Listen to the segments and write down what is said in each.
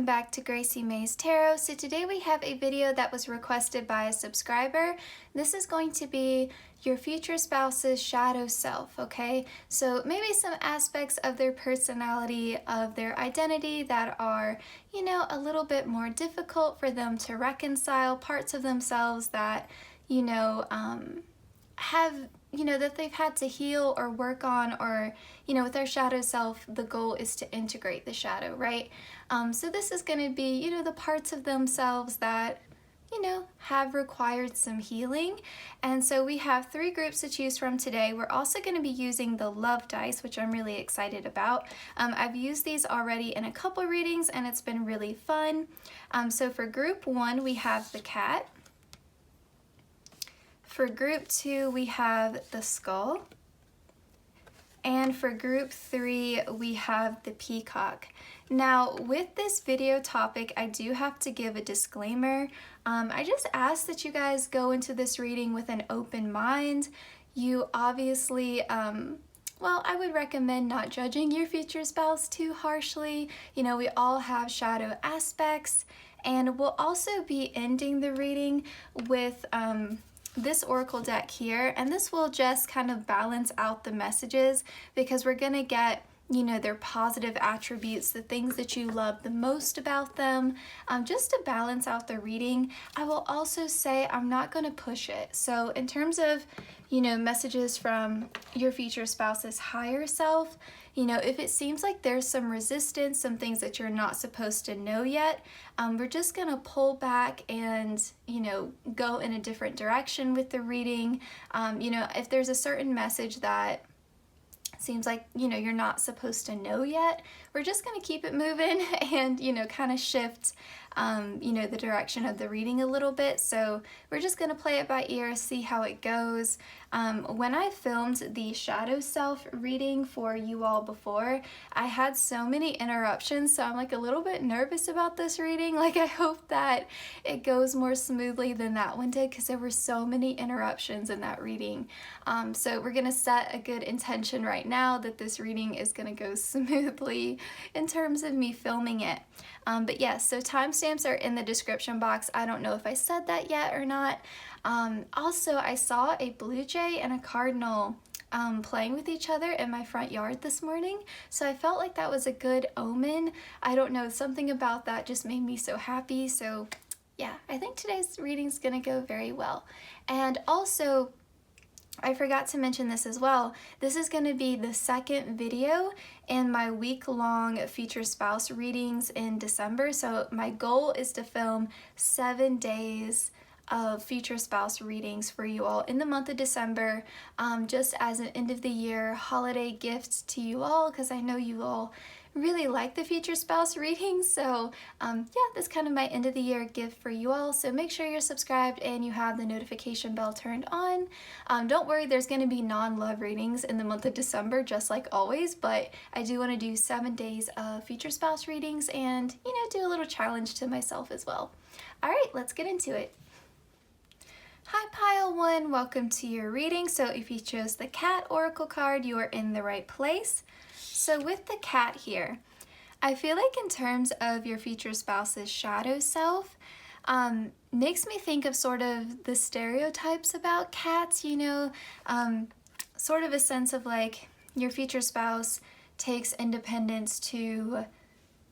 welcome back to Gracie May's Tarot. So today we have a video that was requested by a subscriber. This is going to be your future spouse's shadow self, okay? So maybe some aspects of their personality, of their identity that are, you know, a little bit more difficult for them to reconcile, parts of themselves that, you know, that they've had to heal or work on, or, you know, with their shadow self, the goal is to integrate the shadow, right? So this is going to be, you know, the parts of themselves that, you know, have required some healing. And so we have 3 groups to choose from today. We're also going to be using the love dice, which I'm really excited about. I've used these already in a couple readings and it's been really fun. So for group 1, we have the cat. For group 2, we have the skull. And for group 3, we have the peacock. Now, with this video topic, I do have to give a disclaimer. I just ask that you guys go into this reading with an open mind. You obviously, I would recommend not judging your future spouse too harshly. You know, we all have shadow aspects, and we'll also be ending the reading with this oracle deck here, and this will just kind of balance out the messages because we're gonna get, you know, their positive attributes, the things that you love the most about them, just to balance out the reading. I will also say I'm not going to push it. So in terms of, you know, messages from your future spouse's higher self, you know, if it seems like there's some resistance, some things that you're not supposed to know yet, we're just going to pull back and, you know, go in a different direction with the reading. You know, if there's a certain message that seems like, you know, you're not supposed to know yet, we're just going to keep it moving and, you know, kind of shift, you know, the direction of the reading a little bit. So we're just going to play it by ear, see how it goes. When I filmed the shadow self reading for you all before, I had so many interruptions, so I'm like a little bit nervous about this reading. Like, I hope that it goes more smoothly than that one did because there were so many interruptions in that reading. So we're going to set a good intention right now that this reading is going to go smoothly in terms of me filming it. But yes, so timestamps are in the description box. I don't know if I said that yet or not. Also, I saw a blue jay and a cardinal playing with each other in my front yard this morning, so I felt like that was a good omen. I don't know, something about that just made me so happy. So yeah, I think today's reading's gonna go very well. And also, I forgot to mention this as well. This is going to be the second video in my week-long future spouse readings in December. So my goal is to film 7 days of future spouse readings for you all in the month of December, just as an end of the year holiday gift to you all, because I know you all really like the future spouse readings. So yeah, that's kind of my end of the year gift for you all. So make sure you're subscribed and you have the notification bell turned on. Don't worry, there's going to be non-love readings in the month of December, just like always, but I do want to do 7 days of future spouse readings and, you know, do a little challenge to myself as well. All right, let's get into it. Hi Pile 1, welcome to your reading. So if you chose the cat oracle card, you are in the right place. So with the cat here, I feel like in terms of your future spouse's shadow self, makes me think of sort of the stereotypes about cats, you know, sort of a sense of like your future spouse takes independence to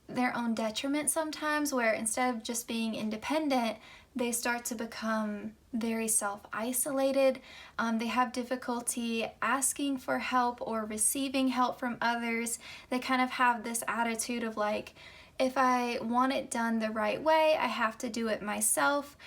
their own detriment sometimes, where instead of just being independent, they start to become very self-isolated. They have difficulty asking for help or receiving help from others. They kind of have this attitude of like, if I want it done the right way, I have to do it myself.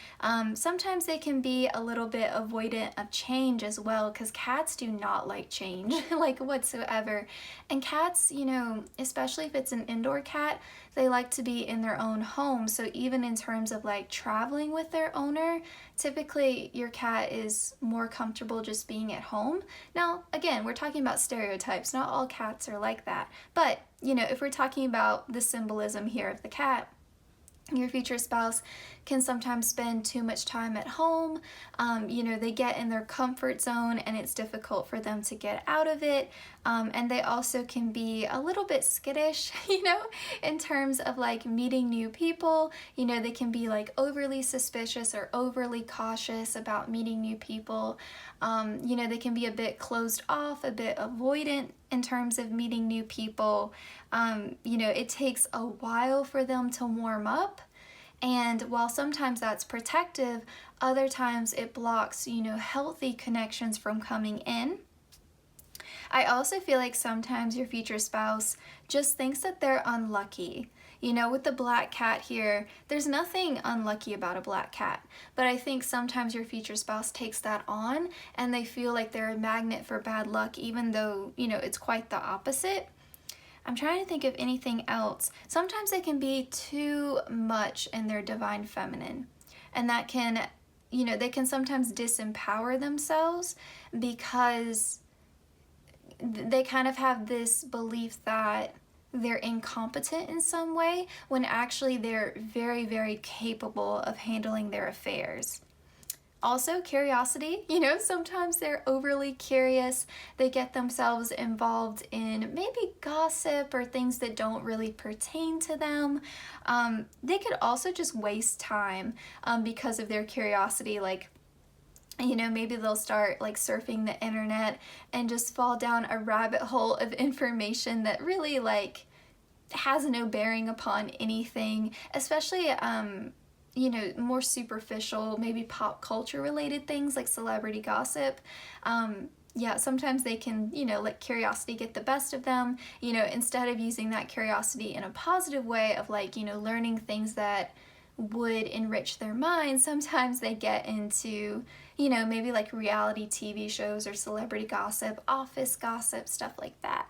Sometimes they can be a little bit avoidant of change as well, because cats do not like change, like whatsoever. And cats, you know, especially if it's an indoor cat, they like to be in their own home. So even in terms of like traveling with their owner, typically your cat is more comfortable just being at home. Now, again, we're talking about stereotypes. Not all cats are like that. But, you know, if we're talking about the symbolism here of the cat, your future spouse can sometimes spend too much time at home. You know, they get in their comfort zone and it's difficult for them to get out of it. And they also can be a little bit skittish, you know, in terms of like meeting new people. You know, they can be like overly suspicious or overly cautious about meeting new people. You know, they can be a bit closed off, a bit avoidant in terms of meeting new people. You know, it takes a while for them to warm up. And while sometimes that's protective, other times it blocks, you know, healthy connections from coming in. I also feel like sometimes your future spouse just thinks that they're unlucky. You know, with the black cat here, there's nothing unlucky about a black cat, but I think sometimes your future spouse takes that on and they feel like they're a magnet for bad luck, even though, you know, it's quite the opposite. I'm trying to think of anything else. Sometimes they can be too much in their divine feminine, and that can, you know, they can sometimes disempower themselves because they kind of have this belief that they're incompetent in some way, when actually they're very, very capable of handling their affairs. Also, curiosity, you know, sometimes they're overly curious. They get themselves involved in maybe gossip or things that don't really pertain to them. They could also just waste time because of their curiosity. Like, you know, maybe they'll start like surfing the internet and just fall down a rabbit hole of information that really like has no bearing upon anything, especially you know, more superficial, maybe pop culture related things like celebrity gossip. Yeah, sometimes they can, you know, let curiosity get the best of them, you know, instead of using that curiosity in a positive way of like, you know, learning things that would enrich their mind. Sometimes they get into, you know, maybe like reality TV shows or celebrity gossip, office gossip, stuff like that.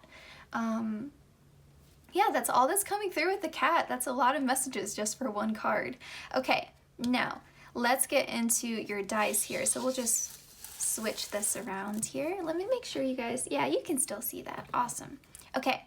Yeah, that's all that's coming through with the cat. That's a lot of messages just for one card. Okay, now let's get into your dice here. So we'll just switch this around here. Let me make sure you guys, yeah, you can still see that. Awesome. Okay,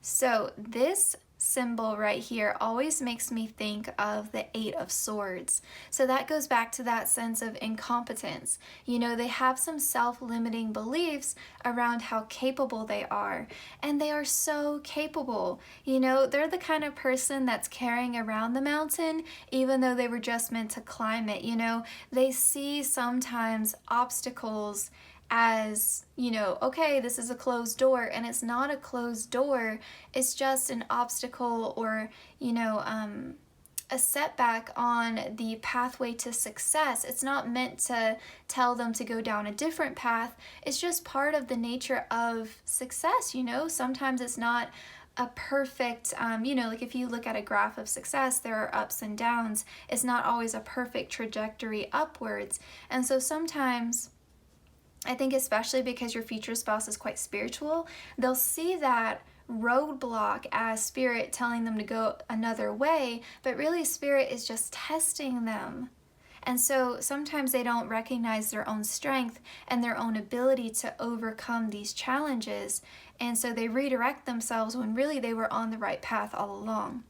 so this symbol right here always makes me think of the Eight of Swords. So that goes back to that sense of incompetence. You know, they have some self-limiting beliefs around how capable they are, and they are so capable. You know, they're the kind of person that's carrying around the mountain even though they were just meant to climb it. You know, they see sometimes obstacles as, you know, okay, this is a closed door, and it's not a closed door, it's just an obstacle or, you know, a setback on the pathway to success. It's not meant to tell them to go down a different path. It's just part of the nature of success, you know. Sometimes it's not a perfect, you know, like if you look at a graph of success, there are ups and downs. It's not always a perfect trajectory upwards. And so sometimes, I think especially because your future spouse is quite spiritual, they'll see that roadblock as spirit telling them to go another way, but really spirit is just testing them. And so sometimes they don't recognize their own strength and their own ability to overcome these challenges, and so they redirect themselves when really they were on the right path all along.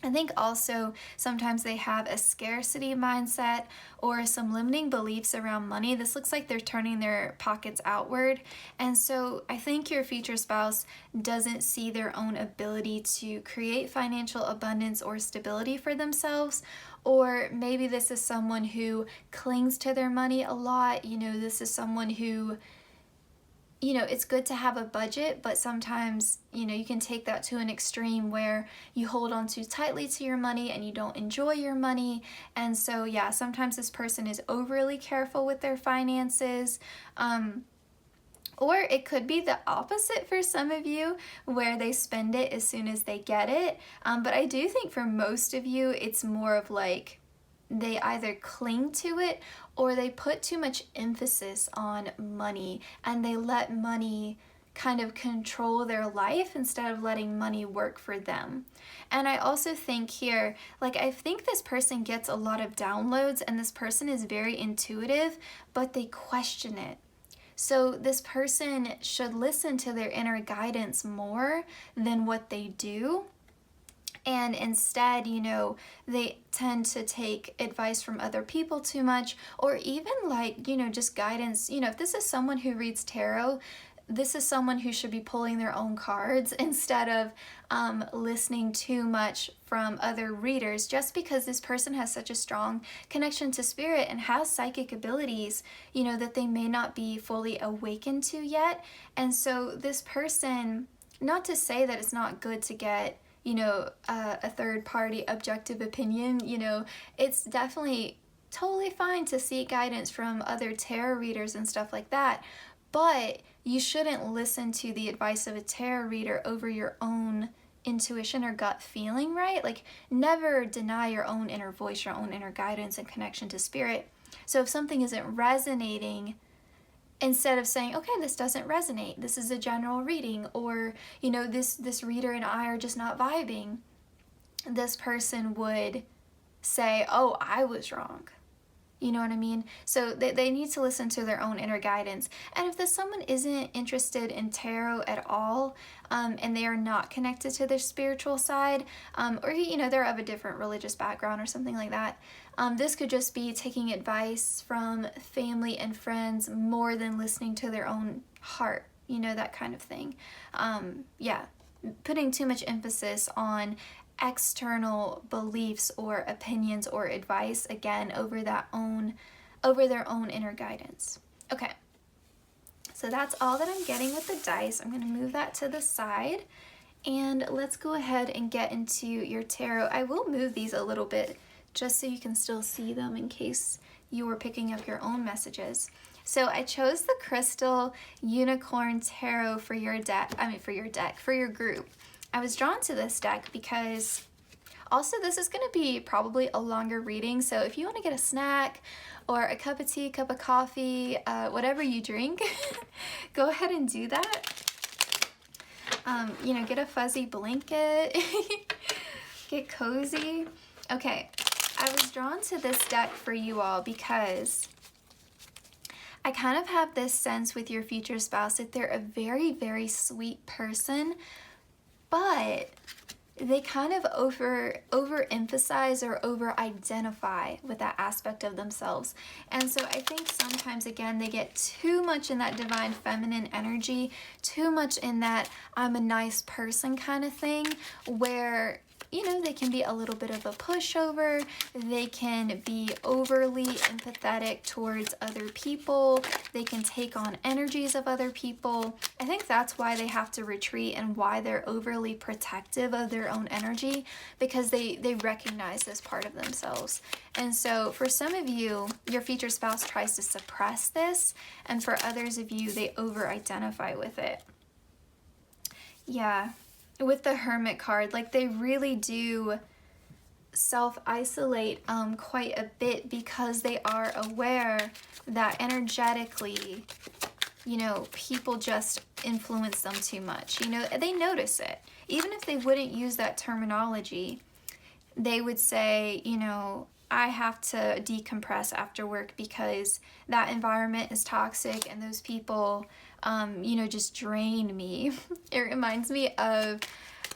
I think also sometimes they have a scarcity mindset or some limiting beliefs around money. This looks like they're turning their pockets outward. And so I think your future spouse doesn't see their own ability to create financial abundance or stability for themselves. Or maybe this is someone who clings to their money a lot. You know, this is someone who, you know, it's good to have a budget, but sometimes, you know, you can take that to an extreme where you hold on too tightly to your money and you don't enjoy your money. And so, yeah, sometimes this person is overly careful with their finances. Or it could be the opposite for some of you, where they spend it as soon as they get it. But I do think for most of you, it's more of like they either cling to it or they put too much emphasis on money and they let money kind of control their life instead of letting money work for them. And I also think here, like, I think this person gets a lot of downloads and this person is very intuitive, but they question it. So this person should listen to their inner guidance more than what they do. And instead, you know, they tend to take advice from other people too much, or even like, you know, just guidance. You know, if this is someone who reads tarot, this is someone who should be pulling their own cards instead of listening too much from other readers, just because this person has such a strong connection to spirit and has psychic abilities, you know, that they may not be fully awakened to yet. And so this person, not to say that it's not good to get, you know, a third party objective opinion, you know, it's definitely totally fine to seek guidance from other tarot readers and stuff like that, but you shouldn't listen to the advice of a tarot reader over your own intuition or gut feeling, right? Like, never deny your own inner voice, your own inner guidance and connection to spirit. So if something isn't resonating, instead of saying, okay, this doesn't resonate, this is a general reading, or, you know, this reader and I are just not vibing, this person would say, oh, I was wrong. You know what I mean? So they need to listen to their own inner guidance. And if this someone isn't interested in tarot at all, and they are not connected to their spiritual side, or, you know, they're of a different religious background or something like that, this could just be taking advice from family and friends more than listening to their own heart, you know, that kind of thing. Yeah, putting too much emphasis on external beliefs or opinions or advice, again, over their own inner guidance. Okay, so that's all that I'm getting with the dice. I'm going to move that to the side, and let's go ahead and get into your tarot. I will move these a little bit just so you can still see them in case you were picking up your own messages. So I chose the Crystal Unicorn Tarot for your group. I was drawn to this deck because also this is going to be probably a longer reading, so if you want to get a snack or a cup of tea, cup of coffee, whatever you drink, go ahead and do that. You know, get a fuzzy blanket, get cozy. Okay, I was drawn to this deck for you all because I kind of have this sense with your future spouse that they're a very, very sweet person, but they kind of overemphasize or over-identify with that aspect of themselves. And so I think sometimes, again, they get too much in that divine feminine energy, too much in that I'm a nice person kind of thing, where, you know, they can be a little bit of a pushover, they can be overly empathetic towards other people, they can take on energies of other people. I think that's why they have to retreat and why they're overly protective of their own energy, because they recognize this part of themselves. And so for some of you, your future spouse tries to suppress this, and for others of you, they over-identify with it. Yeah. With the Hermit card, like, they really do self-isolate quite a bit because they are aware that energetically, you know, people just influence them too much. You know, they notice it. Even if they wouldn't use that terminology, they would say, you know, I have to decompress after work because that environment is toxic and those people, you know, just drain me. It reminds me of,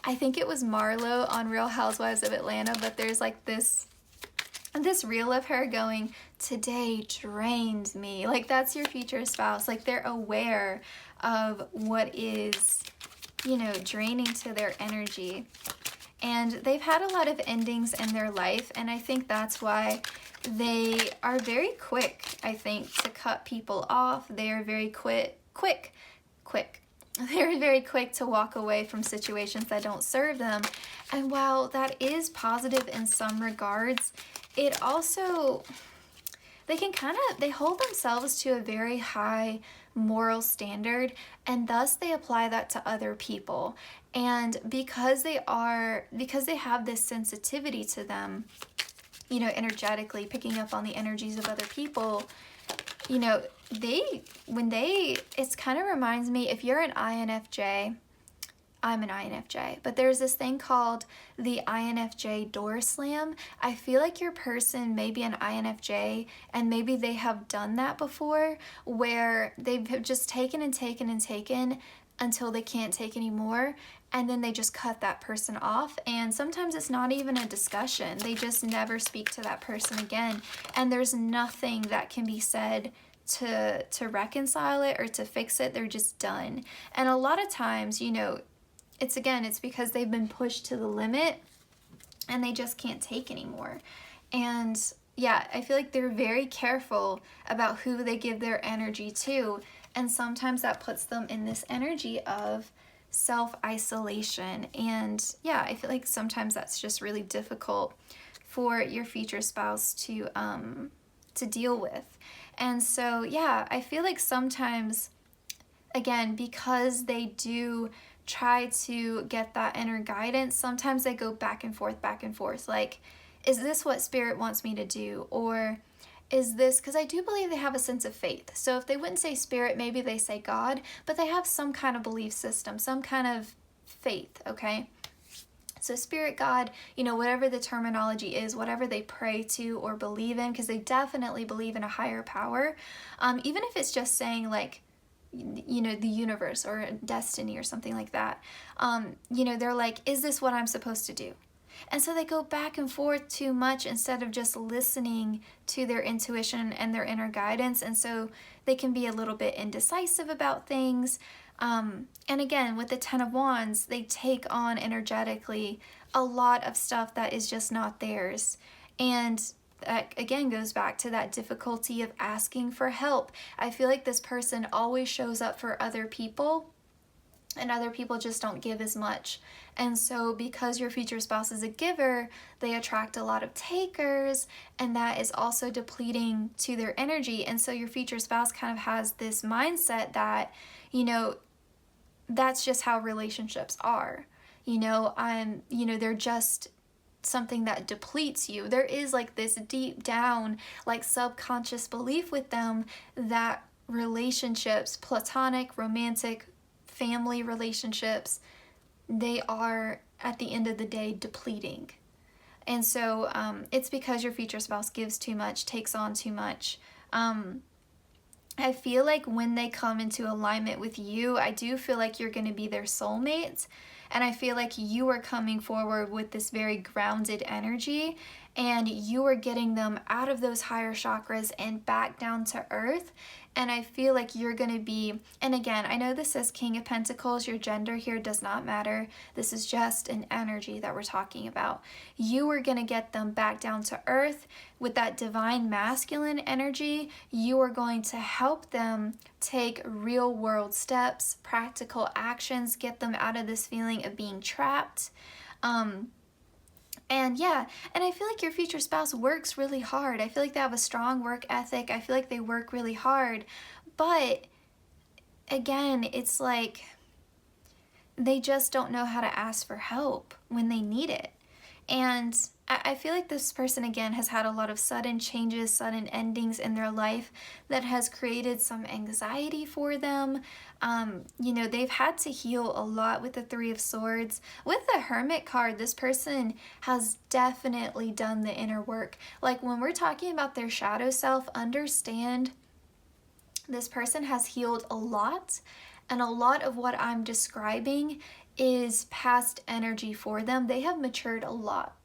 I think it was Marlo on Real Housewives of Atlanta, but there's like this reel of her going, today drained me. Like, that's your future spouse. Like, they're aware of what is, you know, draining to their energy. And they've had a lot of endings in their life, and I think that's why they are very quick, I think, to cut people off. They are very quick. They're very quick to walk away from situations that don't serve them. And while that is positive in some regards, it also, they hold themselves to a very high moral standard, and thus they apply that to other people. And because they have this sensitivity to them, you know, energetically picking up on the energies of other people, you know, it kind of reminds me, if you're an INFJ, I'm an INFJ, but there's this thing called the INFJ door slam. I feel like your person may be an INFJ and maybe they have done that before, where they've just taken and taken and taken until they can't take anymore, and then they just cut that person off. And sometimes it's not even a discussion. They just never speak to that person again, and there's nothing that can be said to reconcile it or to fix it. They're just done. And a lot of times, you know, it's because they've been pushed to the limit and they just can't take anymore. And yeah, I feel like they're very careful about who they give their energy to, and sometimes that puts them in this energy of self-isolation. And yeah, I feel like sometimes that's just really difficult for your future spouse to deal with. And so yeah, I feel like sometimes, again, because they do try to get that inner guidance, sometimes they go back and forth, like, is this what Spirit wants me to do? Or is this, because I do believe they have a sense of faith. So if they wouldn't say Spirit, maybe they say God, but they have some kind of belief system, some kind of faith, okay? So Spirit, God, you know, whatever the terminology is, whatever they pray to or believe in, because they definitely believe in a higher power, even if it's just saying like, you know, the universe or destiny or something like that, you know, they're like, is this what I'm supposed to do? And so they go back and forth too much instead of just listening to their intuition and their inner guidance. And so they can be a little bit indecisive about things. And again, with the Ten of Wands, they take on energetically a lot of stuff that is just not theirs. And that again goes back to that difficulty of asking for help. I feel like this person always shows up for other people, and other people just don't give as much. And so because your future spouse is a giver, they attract a lot of takers, and that is also depleting to their energy. And so your future spouse kind of has this mindset that, you know, that's just how relationships are. You know, they're just something that depletes you. There is like this deep down, like subconscious belief with them that relationships, platonic, romantic, family relationships, they are at the end of the day depleting. And so it's because your future spouse gives too much, takes on too much. I feel like when they come into alignment with you, I do feel like you're going to be their soulmate. And I feel like you are coming forward with this very grounded energy, and you are getting them out of those higher chakras and back down to earth. And I feel like you're going to be, and again, I know this says King of Pentacles, your gender here does not matter. This is just an energy that we're talking about. You are going to get them back down to earth with that divine masculine energy. You are going to help them take real world steps, practical actions, get them out of this feeling of being trapped. And yeah, and I feel like your future spouse works really hard. I feel like they have a strong work ethic. I feel like they work really hard. But again, it's like they just don't know how to ask for help when they need it. And I feel like this person, again, has had a lot of sudden changes, sudden endings in their life that has created some anxiety for them. You know, they've had to heal a lot with the Three of Swords. With the Hermit card, this person has definitely done the inner work. Like when we're talking about their shadow self, understand this person has healed a lot. And a lot of what I'm describing is past energy for them. They have matured a lot.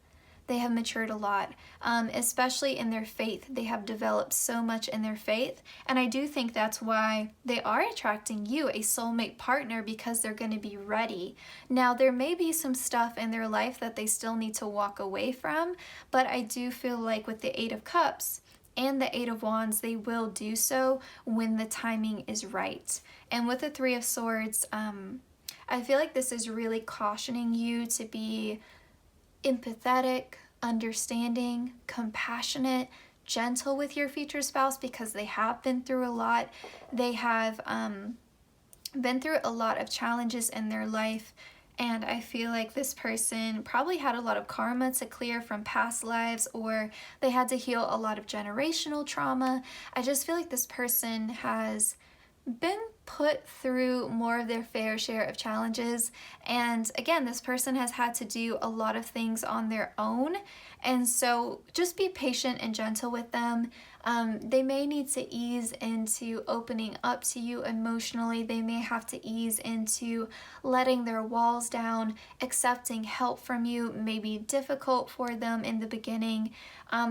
They have matured a lot, especially in their faith. They have developed so much in their faith. And I do think that's why they are attracting you, a soulmate partner, because they're going to be ready. Now, there may be some stuff in their life that they still need to walk away from, but I do feel like with the Eight of Cups and the Eight of Wands, they will do so when the timing is right. And with the Three of Swords, I feel like this is really cautioning you to be empathetic, understanding, compassionate, gentle with your future spouse, because they have been through a lot. They have been through a lot of challenges in their life, and I feel like this person probably had a lot of karma to clear from past lives, or they had to heal a lot of generational trauma. I just feel like this person has been put through more of their fair share of challenges. And again, this person has had to do a lot of things on their own. And so just be patient and gentle with them. They may need to ease into opening up to you emotionally. They may have to ease into letting their walls down. Accepting help from you may be difficult for them in the beginning.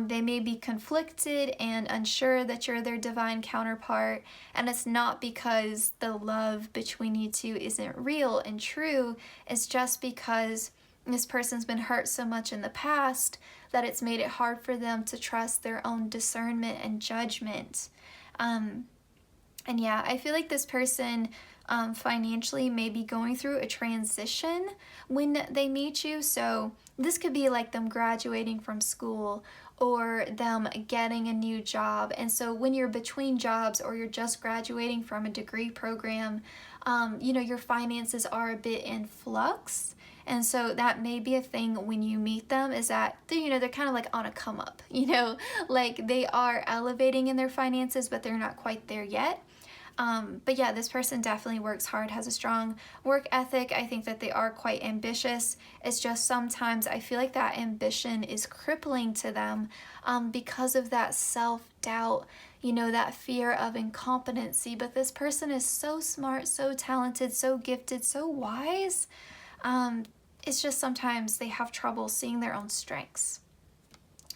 They may be conflicted and unsure that you're their divine counterpart. And it's not because the love between you two isn't real and true. It's just because this person's been hurt so much in the past that it's made it hard for them to trust their own discernment and judgment. And yeah, I feel like this person financially may be going through a transition when they meet you. So this could be like them graduating from school or them getting a new job. And so when you're between jobs or you're just graduating from a degree program, your finances are a bit in flux. And so that may be a thing when you meet them, is that they're kind of like on a come up, like they are elevating in their finances, but they're not quite there yet. But yeah, this person definitely works hard, has a strong work ethic. I think that they are quite ambitious. It's just sometimes I feel like that ambition is crippling to them because of that self-doubt, that fear of incompetency. But this person is so smart, so talented, so gifted, so wise. It's just sometimes they have trouble seeing their own strengths.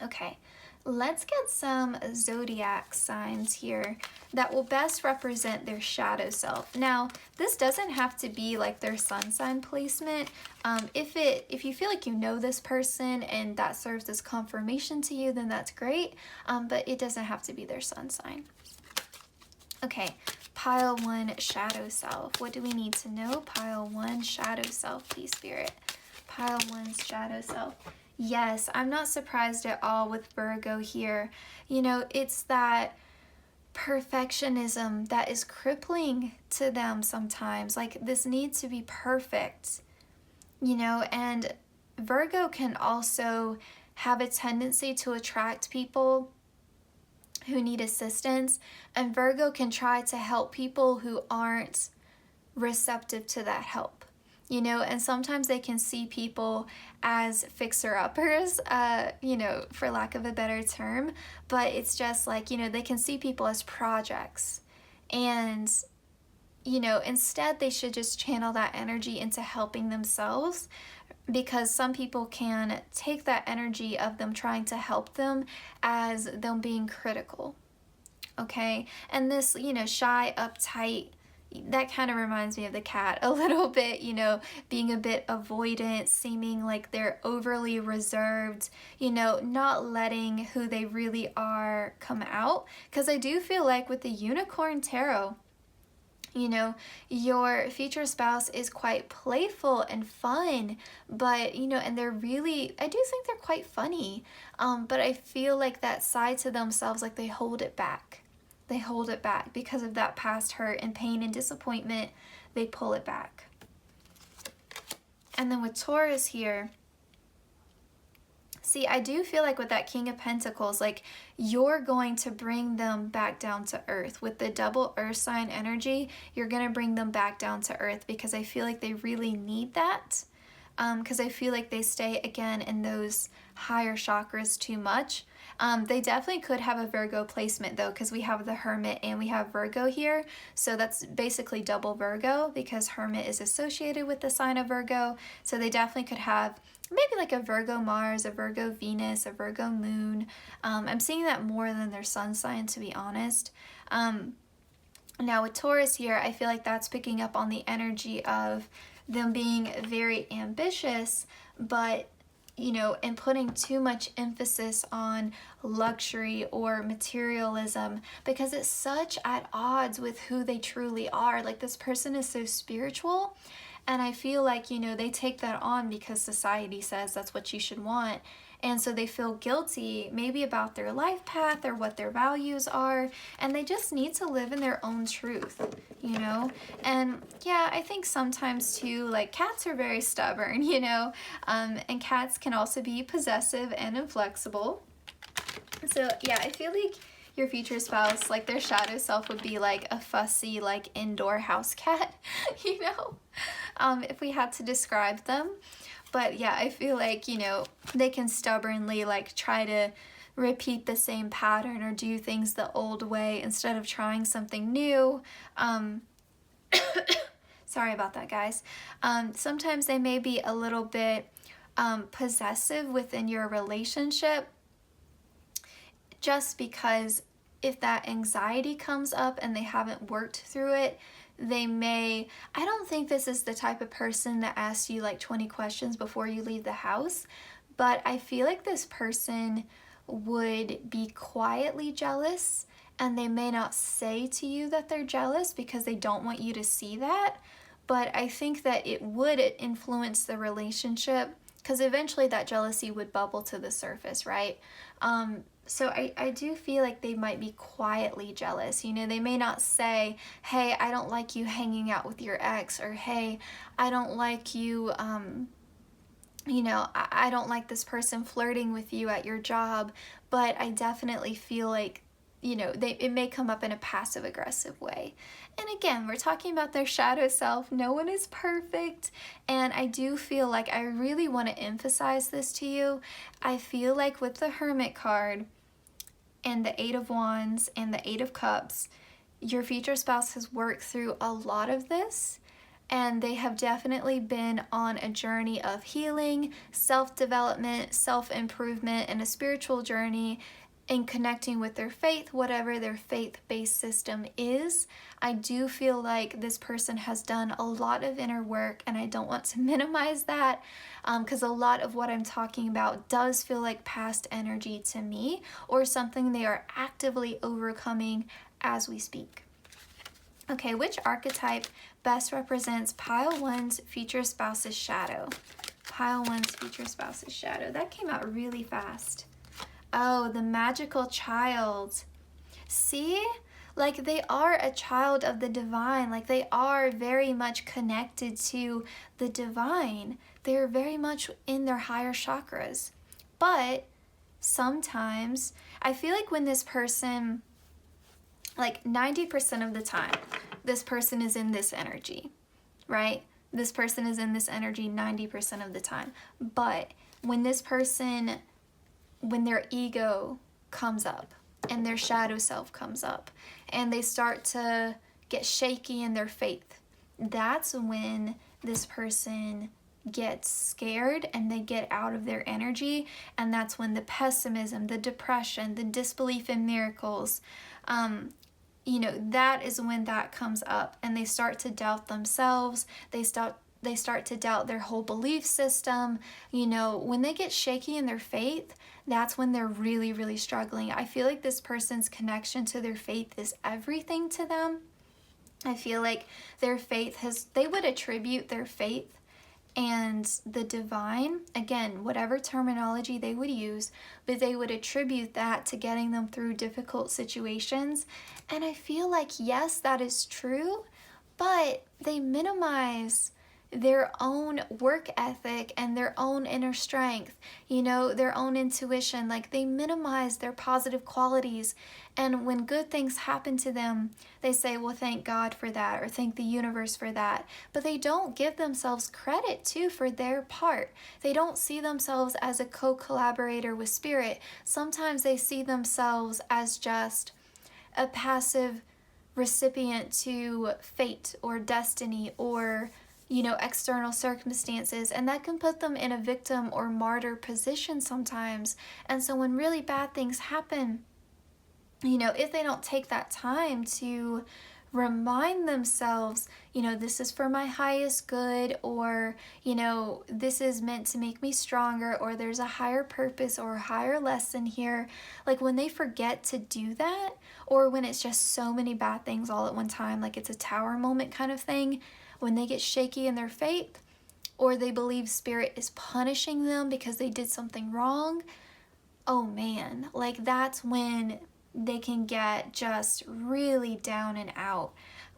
Okay, let's get some zodiac signs here that will best represent their shadow self. Now, this doesn't have to be like their sun sign placement. If you feel like you know this person and that serves as confirmation to you, then that's great. But it doesn't have to be their sun sign. Okay, pile 1, shadow self. What do we need to know? Pile 1, shadow self, please, Spirit. Pile 1's shadow self. Yes, I'm not surprised at all with Virgo here. It's that perfectionism that is crippling to them sometimes. Like, this need to be perfect, and Virgo can also have a tendency to attract people who need assistance, and Virgo can try to help people who aren't receptive to that help, and sometimes they can see people as fixer-uppers, for lack of a better term, but it's just like, they can see people as projects, and, instead they should just channel that energy into helping themselves, because some people can take that energy of them trying to help them as them being critical, okay? And this, shy, uptight, that kind of reminds me of the cat a little bit, being a bit avoidant, seeming like they're overly reserved, not letting who they really are come out. Because I do feel like with the Unicorn Tarot, your future spouse is quite playful and fun, but, and I do think they're quite funny, but I feel like that side to themselves, like they hold it back. They hold it back because of that past hurt and pain and disappointment. They pull it back. And then with Taurus here, see, I do feel like with that King of Pentacles, like you're going to bring them back down to earth. With the double earth sign energy, you're going to bring them back down to earth because I feel like they really need that. Because I feel like they stay, again, in those higher chakras too much. They definitely could have a Virgo placement, though, because we have the Hermit and we have Virgo here. So that's basically double Virgo because Hermit is associated with the sign of Virgo. So they definitely could have maybe like a Virgo Mars, a Virgo Venus, a Virgo Moon. I'm seeing that more than their sun sign, to be honest. Now with Taurus here, I feel like that's picking up on the energy of them being very ambitious, but and putting too much emphasis on luxury or materialism because it's such at odds with who they truly are. Like, this person is so spiritual, and I feel like, they take that on because society says that's what you should want. And so they feel guilty maybe about their life path or what their values are, and they just need to live in their own truth, And yeah, I think sometimes too, like cats are very stubborn, and cats can also be possessive and inflexible. So yeah, I feel like, your future spouse, like their shadow self would be like a fussy, like indoor house cat, you know, if we had to describe them. But yeah, I feel like, you know, they can stubbornly like try to repeat the same pattern or do things the old way instead of trying something new. Sorry about that, guys. Sometimes they may be a little bit possessive within your relationship, just because if that anxiety comes up and they haven't worked through it, they may, I don't think this is the type of person that asks you like 20 questions before you leave the house, but I feel like this person would be quietly jealous, and they may not say to you that they're jealous because they don't want you to see that, but I think that it would influence the relationship, because eventually that jealousy would bubble to the surface, right? So I do feel like they might be quietly jealous. You know, they may not say, hey, I don't like you hanging out with your ex, or hey, I don't like you, you know, I don't like this person flirting with you at your job, but I definitely feel like, you know, it may come up in a passive aggressive way. And again, we're talking about their shadow self. No one is perfect. And I do feel like I really want to emphasize this to you. I feel like with the Hermit card and the Eight of Wands and the Eight of Cups, your future spouse has worked through a lot of this, and they have definitely been on a journey of healing, self-development, self-improvement, and a spiritual journey in connecting with their faith, whatever their faith-based system is. I do feel like this person has done a lot of inner work, and I don't want to minimize that, because a lot of what I'm talking about does feel like past energy to me, or something they are actively overcoming as we speak. Okay, which archetype best represents pile one's future spouse's shadow? Pile one's future spouse's shadow. That came out really fast. Oh, the magical child. See? Like, they are a child of the divine. Like, they are very much connected to the divine. They're very much in their higher chakras. But sometimes, I feel like when this person, like 90% of the time, this person is in this energy, right? This person is in this energy 90% of the time. But when this person, when their ego comes up and their shadow self comes up and they start to get shaky in their faith, that's when this person gets scared and they get out of their energy, and that's when the pessimism, the depression, the disbelief in miracles, you know, that is when that comes up, and they start to doubt themselves. They start to doubt their whole belief system. You know, when they get shaky in their faith, that's when they're really, really struggling. I feel like this person's connection to their faith is everything to them. I feel like their faith they would attribute their faith and the divine, again, whatever terminology they would use, but they would attribute that to getting them through difficult situations. And I feel like, yes, that is true, but they minimize their own work ethic and their own inner strength, you know, their own intuition. Like, they minimize their positive qualities, and when good things happen to them, they say, well, thank God for that, or thank the universe for that, but they don't give themselves credit too for their part. They don't see themselves as a co-collaborator with spirit. Sometimes they see themselves as just a passive recipient to fate or destiny or, you know, external circumstances, and that can put them in a victim or martyr position sometimes. And so when really bad things happen, you know, if they don't take that time to remind themselves, you know, this is for my highest good, or, you know, this is meant to make me stronger, or there's a higher purpose or a higher lesson here. Like, when they forget to do that, or when it's just so many bad things all at one time, like it's a tower moment kind of thing, when they get shaky in their faith, or they believe spirit is punishing them because they did something wrong, oh man, like that's when they can get just really down and out.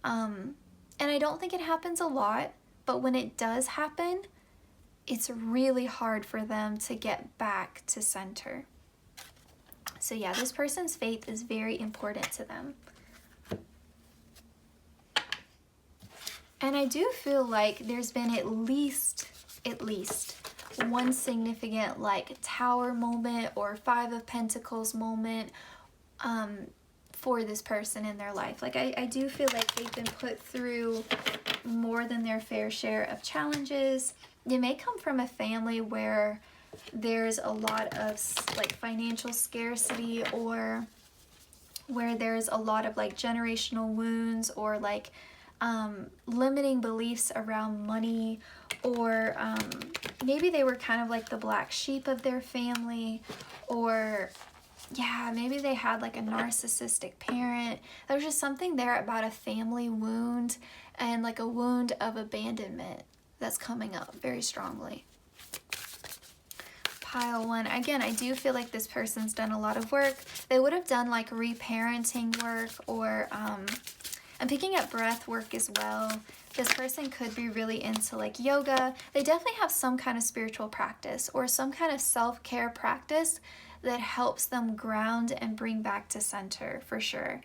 And I don't think it happens a lot, but when it does happen, it's really hard for them to get back to center. So yeah, this person's faith is very important to them. And I do feel like there's been at least one significant like Tower moment or Five of Pentacles moment for this person in their life. Like I do feel like they've been put through more than their fair share of challenges. They may come from a family where there's a lot of like financial scarcity, or where there's a lot of like generational wounds, or like limiting beliefs around money, or maybe they were kind of like the black sheep of their family, or yeah, maybe they had like a narcissistic parent. There's just something there about a family wound and like a wound of abandonment that's coming up very strongly. Pile 1. Again, I do feel like this person's done a lot of work. They would have done like reparenting work, or I'm picking up breath work as well. This person could be really into like yoga. They definitely have some kind of spiritual practice or some kind of self-care practice that helps them ground and bring back to center for sure.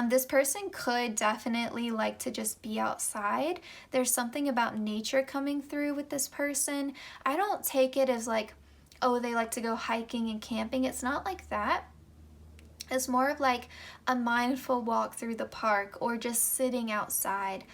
This person could definitely like to just be outside. There's something about nature coming through with this person. I don't take it as like, oh, they like to go hiking and camping. It's not like that. It's more of like a mindful walk through the park, or just sitting outside.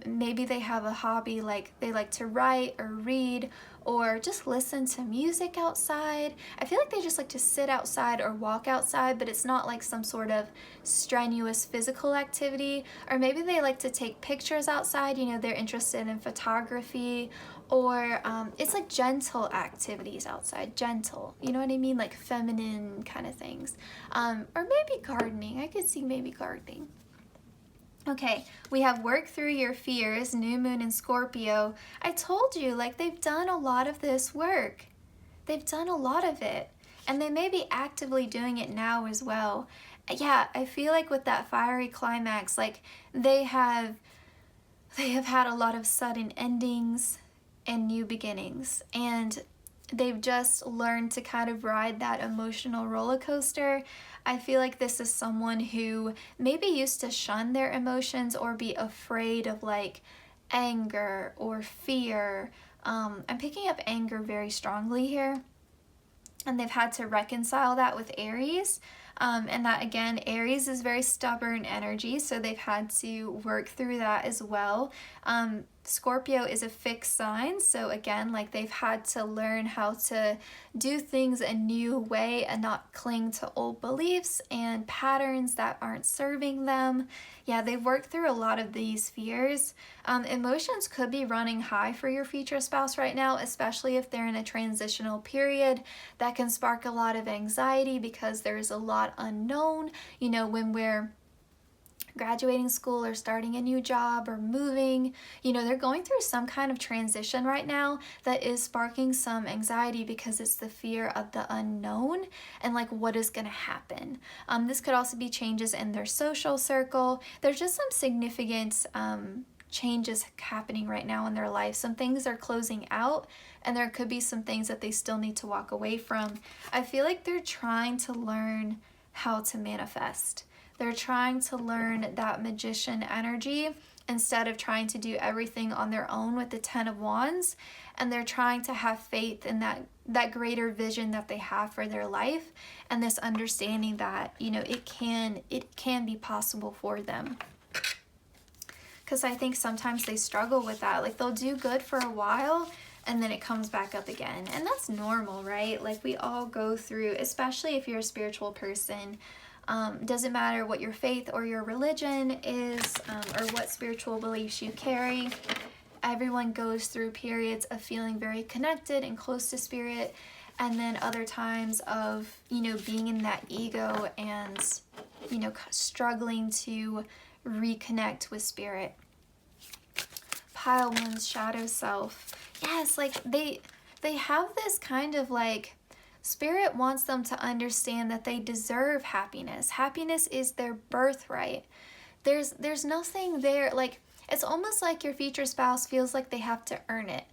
Maybe they have a hobby, like they like to write or read, or just listen to music outside. I feel like they just like to sit outside or walk outside, but it's not like some sort of strenuous physical activity. Or maybe they like to take pictures outside, you know, they're interested in photography, or it's like gentle activities outside, gentle, you know what I mean, like feminine kind of things. Or maybe gardening. I could see maybe gardening. Okay, we have work through your fears, new moon in Scorpio. I told you, like, they've done a lot of this work. They've done a lot of it, and they may be actively doing it now as well. Yeah, I feel like with that fiery climax, like they have had a lot of sudden endings and new beginnings, and they've just learned to kind of ride that emotional roller coaster. I feel like this is someone who maybe used to shun their emotions or be afraid of like anger or fear. I'm picking up anger very strongly here, and they've had to reconcile that with Aries. And that, again, Aries is very stubborn energy, so they've had to work through that as well. Scorpio is a fixed sign, so again, like they've had to learn how to do things a new way and not cling to old beliefs and patterns that aren't serving them. Yeah, they've worked through a lot of these fears. Emotions could be running high for your future spouse right now, especially if they're in a transitional period. That can spark a lot of anxiety because there's a lot unknown. You know, when we're graduating school or starting a new job or moving, you know, they're going through some kind of transition right now that is sparking some anxiety because it's the fear of the unknown and like what is going to happen. This could also be changes in their social circle. There's just some significant changes happening right now in their life. Some things are closing out, and there could be some things that they still need to walk away from. I feel like they're trying to learn how to manifest. They're trying to learn that magician energy instead of trying to do everything on their own with the 10 of Wands. And they're trying to have faith in that greater vision that they have for their life, and this understanding that, you know, it can be possible for them. Because I think sometimes they struggle with that. Like, they'll do good for a while and then it comes back up again. And that's normal, right? Like, we all go through, especially if you're a spiritual person. Doesn't matter what your faith or your religion is, or what spiritual beliefs you carry. Everyone goes through periods of feeling very connected and close to spirit, and then other times of, you know, being in that ego and, you know, struggling to reconnect with spirit. Pile 1's shadow self. Yes, like they have this kind of like, Spirit wants them to understand that they deserve happiness. Happiness is their birthright. There's nothing there, like, it's almost like your future spouse feels like they have to earn it.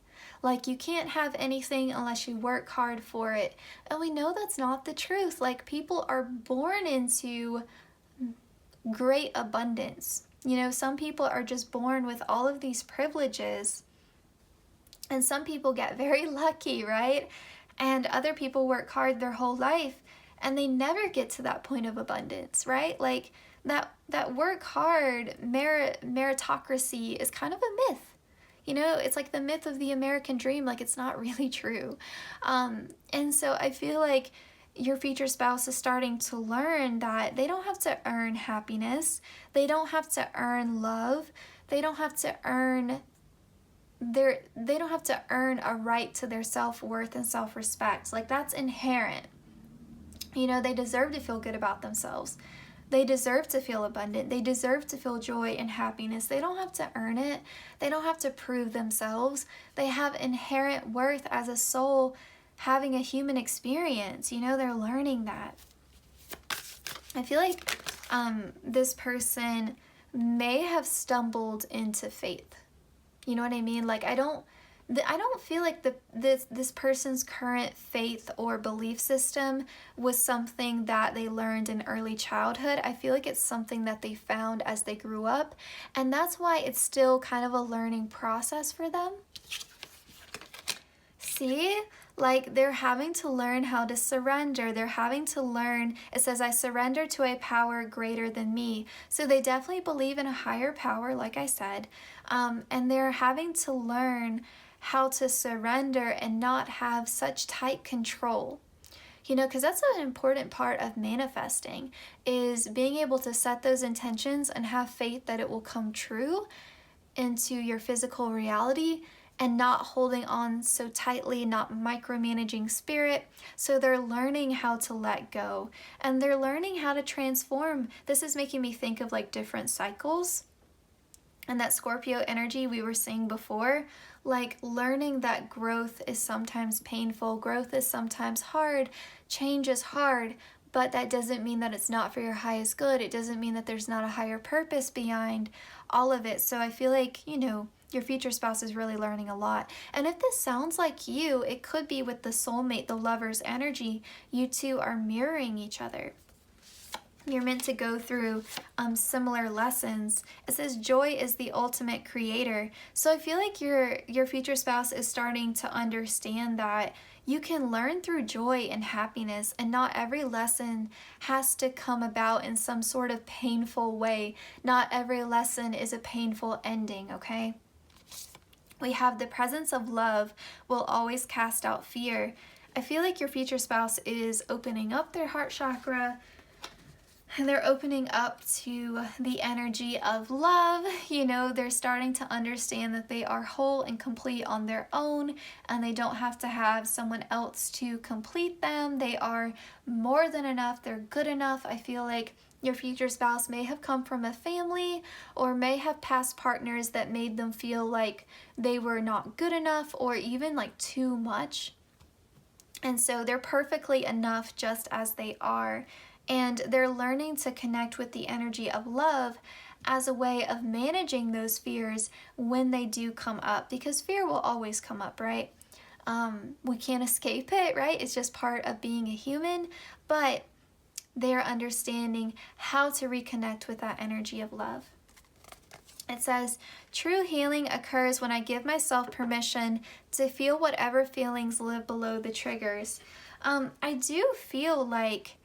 Like, you can't have anything unless you work hard for it. And we know that's not the truth. Like, people are born into great abundance. You know, some people are just born with all of these privileges, and some people get very lucky, right? And other people work hard their whole life and they never get to that point of abundance, right? Like, that work hard meritocracy is kind of a myth. You know, it's like the myth of the American dream. Like, it's not really true. And so I feel like your future spouse is starting to learn that they don't have to earn happiness. They don't have to earn love. They don't have to earn they don't have to earn a right to their self-worth and self-respect. Like, that's inherent. You know, they deserve to feel good about themselves. They deserve to feel abundant. They deserve to feel joy and happiness. They don't have to earn it. They don't have to prove themselves. They have inherent worth as a soul having a human experience. You know, they're learning that. I feel like this person may have stumbled into faith. You know what I mean? Like, I don't feel like this person's current faith or belief system was something that they learned in early childhood. I feel like it's something that they found as they grew up, and that's why it's still kind of a learning process for them. See? Like, they're having to learn how to surrender. They're having to learn, it says, I surrender to a power greater than me. So they definitely believe in a higher power, like I said, and they're having to learn how to surrender and not have such tight control. You know, because that's an important part of manifesting, is being able to set those intentions and have faith that it will come true into your physical reality, and not holding on so tightly, not micromanaging spirit. So they're learning how to let go, and they're learning how to transform. This is making me think of like different cycles and that Scorpio energy we were seeing before, like learning that growth is sometimes painful, growth is sometimes hard, change is hard, but that doesn't mean that it's not for your highest good. It doesn't mean that there's not a higher purpose behind all of it. So I feel like, you know, your future spouse is really learning a lot. And if this sounds like you, it could be with the soulmate, the lover's energy. You two are mirroring each other. You're meant to go through similar lessons. It says joy is the ultimate creator. So I feel like your future spouse is starting to understand that you can learn through joy and happiness, and not every lesson has to come about in some sort of painful way. Not every lesson is a painful ending, okay? We have the presence of love will always cast out fear. I feel like your future spouse is opening up their heart chakra, and they're opening up to the energy of love. You know, they're starting to understand that they are whole and complete on their own, and they don't have to have someone else to complete them. They are more than enough. They're good enough. I feel like your future spouse may have come from a family, or may have past partners that made them feel like they were not good enough, or even like too much. And so they're perfectly enough just as they are. And they're learning to connect with the energy of love as a way of managing those fears when they do come up, because fear will always come up, right? We can't escape it, right? It's just part of being a human, but they're understanding how to reconnect with that energy of love. It says, true healing occurs when I give myself permission to feel whatever feelings live below the triggers. I do feel like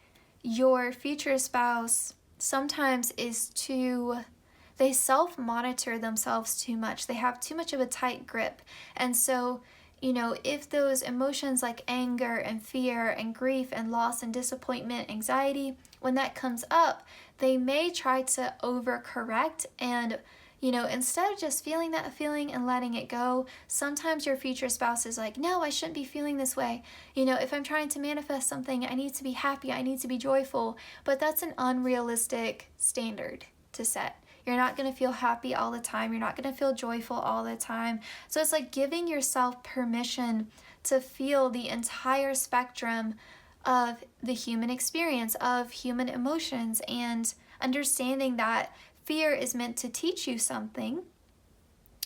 your future spouse sometimes they self-monitor themselves too much. They have too much of a tight grip. And so, you know, if those emotions like anger and fear and grief and loss and disappointment, anxiety, when that comes up, they may try to overcorrect, and, you know, instead of just feeling that feeling and letting it go, sometimes your future spouse is like, no, I shouldn't be feeling this way. You know, if I'm trying to manifest something, I need to be happy, I need to be joyful. But that's an unrealistic standard to set. You're not going to feel happy all the time. You're not going to feel joyful all the time. So it's like giving yourself permission to feel the entire spectrum of the human experience, of human emotions, and understanding that fear is meant to teach you something.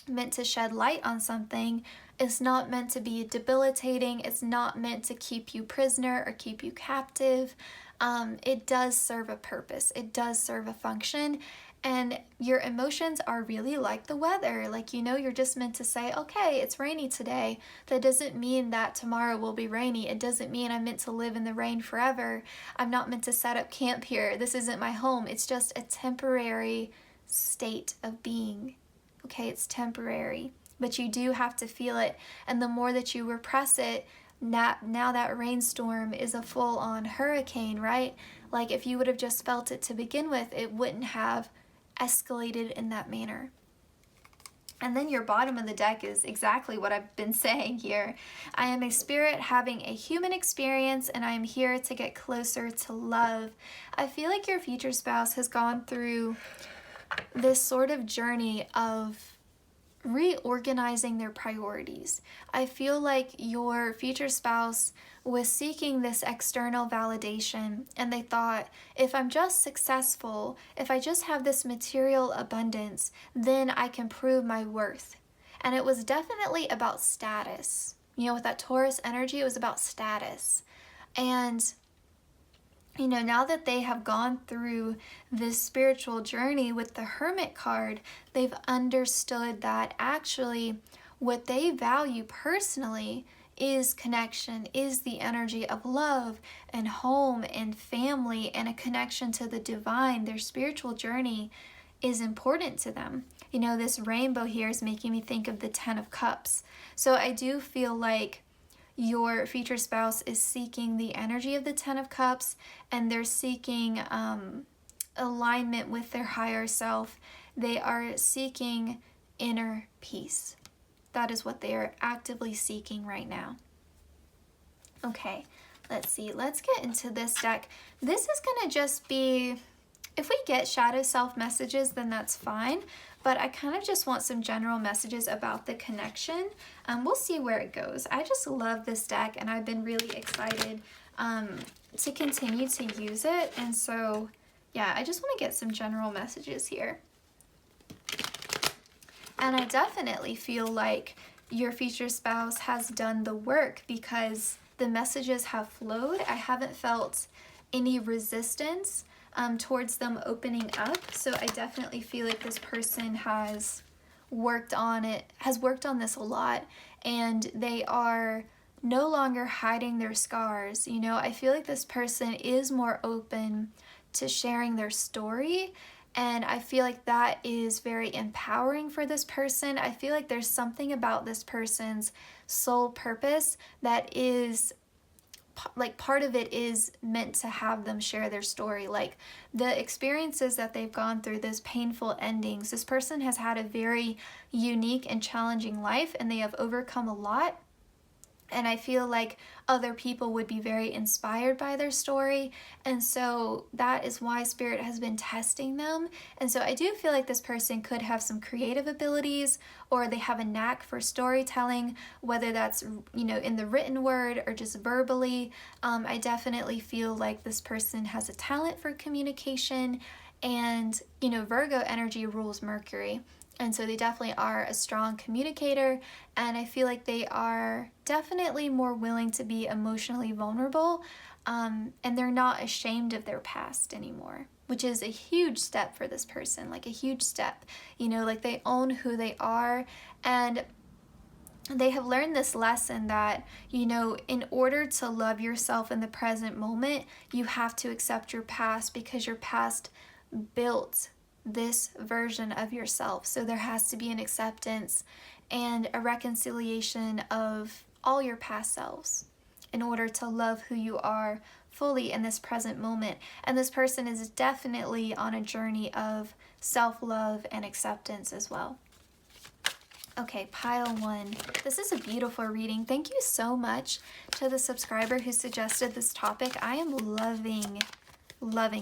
meant to shed light on something. It's not meant to be debilitating. It's not meant to keep you prisoner or keep you captive. It does serve a purpose. It does serve a function. And your emotions are really like the weather. Like, you know, you're just meant to say, okay, it's rainy today. That doesn't mean that tomorrow will be rainy. It doesn't mean I'm meant to live in the rain forever. I'm not meant to set up camp here. This isn't my home. It's just a temporary state of being. Okay, it's temporary. But you do have to feel it. And the more that you repress it, now that rainstorm is a full-on hurricane, right? Like, if you would have just felt it to begin with, it wouldn't have escalated in that manner. And then your bottom of the deck is exactly what I've been saying here. I am a spirit having a human experience, and I am here to get closer to love. I feel like your future spouse has gone through this sort of journey of reorganizing their priorities. I feel like your future spouse was seeking this external validation, and they thought, if I'm just successful, if I just have this material abundance, then I can prove my worth. And it was definitely about status. You know, with that Taurus energy, it was about status. And you know, now that they have gone through this spiritual journey with the Hermit card, they've understood that actually what they value personally is connection, is the energy of love and home and family and a connection to the divine. Their spiritual journey is important to them. You know, this rainbow here is making me think of the 10 of Cups. So I do feel like your future spouse is seeking the energy of the 10 of Cups, and they're seeking alignment with their higher self. They are seeking inner peace. That is what they are actively seeking right now. Okay, let's see. Let's get into this deck. This is going to just be, if we get shadow self messages, then that's fine. But I kind of just want some general messages about the connection. We'll see where it goes. I just love this deck, and I've been really excited to continue to use it. And so, yeah, I just want to get some general messages here. And I definitely feel like your future spouse has done the work because the messages have flowed. I haven't felt any resistance towards them opening up. So I definitely feel like this person has worked on this a lot, and they are no longer hiding their scars. You know, I feel like this person is more open to sharing their story, and I feel like that is very empowering for this person. I feel like there's something about this person's soul purpose that is like part of it is meant to have them share their story. Like the experiences that they've gone through, those painful endings, this person has had a very unique and challenging life, and they have overcome a lot. And I feel like other people would be very inspired by their story. And so that is why Spirit has been testing them. And so I do feel like this person could have some creative abilities, or they have a knack for storytelling, whether that's, you know, in the written word or just verbally. I definitely feel like this person has a talent for communication, and, you know, Virgo energy rules Mercury. And so they definitely are a strong communicator, and I feel like they are definitely more willing to be emotionally vulnerable, and they're not ashamed of their past anymore, which is a huge step for this person, like a huge step. You know, like they own who they are, and they have learned this lesson that, you know, in order to love yourself in the present moment, you have to accept your past, because your past built this version of yourself. So there has to be an acceptance and a reconciliation of all your past selves in order to love who you are fully in this present moment. And this person is definitely on a journey of self-love and acceptance as well. Okay, pile one. This is a beautiful reading. Thank you so much to the subscriber who suggested this topic. I am loving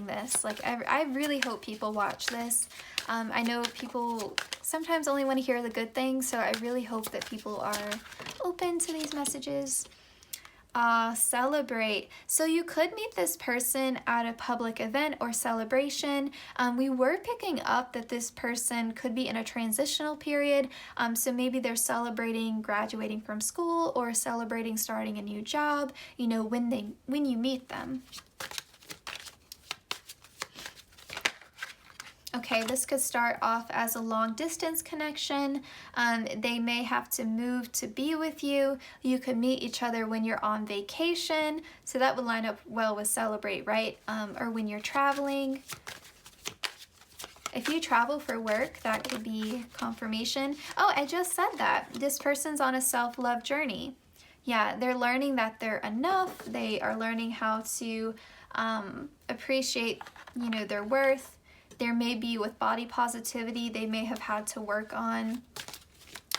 this. Like, I really hope people watch this. I know people sometimes only want to hear the good things, so I really hope that people are open to these messages. Celebrate. So you could meet this person at a public event or celebration. We were picking up that this person could be in a transitional period. So maybe they're celebrating graduating from school or celebrating starting a new job, you know, when you meet them. Okay, this could start off as a long distance connection. They may have to move to be with you. You could meet each other when you're on vacation. So that would line up well with celebrate, right? Or when you're traveling. If you travel for work, that could be confirmation. Oh, I just said that. This person's on a self-love journey. Yeah, they're learning that they're enough. They are learning how to appreciate, you know, their worth. There may be with body positivity, they may have had to work on,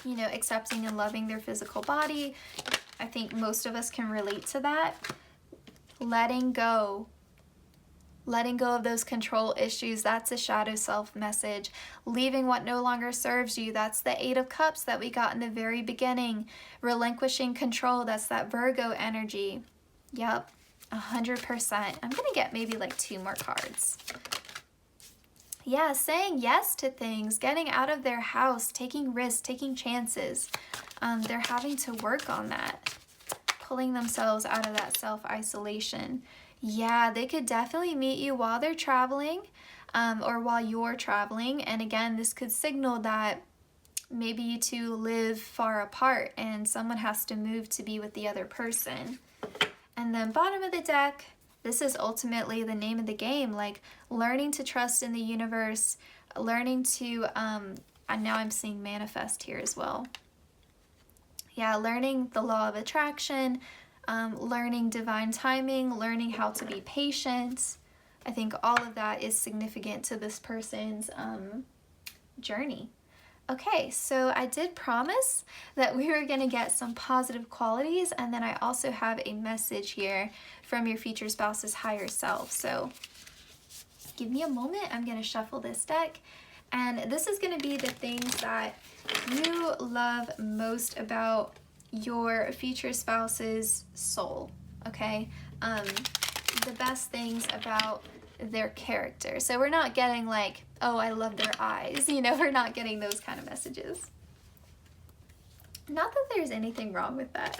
you know, accepting and loving their physical body. I think most of us can relate to that. Letting go of those control issues, that's a shadow self message. Leaving what no longer serves you, that's the 8 of Cups that we got in the very beginning. Relinquishing control, that's that Virgo energy. Yep, 100%. I'm gonna get maybe like 2 more cards. Yeah, saying yes to things, getting out of their house, taking risks, taking chances. They're having to work on that, pulling themselves out of that self-isolation. Yeah, they could definitely meet you while they're traveling or while you're traveling. And again, this could signal that maybe you two live far apart and someone has to move to be with the other person. And then bottom of the deck, this is ultimately the name of the game, like learning to trust in the universe, learning to, and now I'm seeing manifest here as well. Yeah, learning the law of attraction, learning divine timing, learning how to be patient. I think all of that is significant to this person's journey. Okay, so I did promise that we were going to get some positive qualities, and then I also have a message here from your future spouse's higher self. So give me a moment. I'm going to shuffle this deck, and this is going to be the things that you love most about your future spouse's soul, okay? The best things about their character. So we're not getting like, oh, I love their eyes, you know, we're not getting those kind of messages. Not that there's anything wrong with that.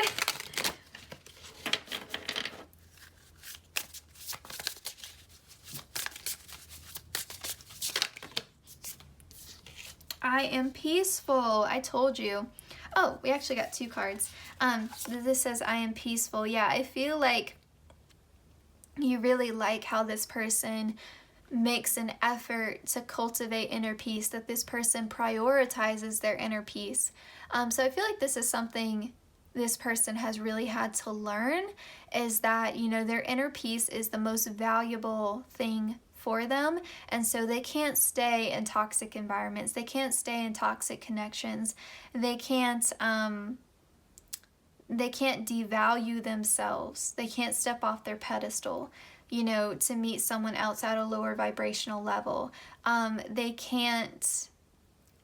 I am peaceful. I told you. Oh, we actually got 2 cards. This says I am peaceful. Yeah, I feel like you really like how this person makes an effort to cultivate inner peace, that this person prioritizes their inner peace. So I feel like this is something this person has really had to learn, is that, you know, their inner peace is the most valuable thing for them, and so they can't stay in toxic environments, they can't stay in toxic connections, they can't devalue themselves, they can't step off their pedestal, you know, to meet someone else at a lower vibrational level. They can't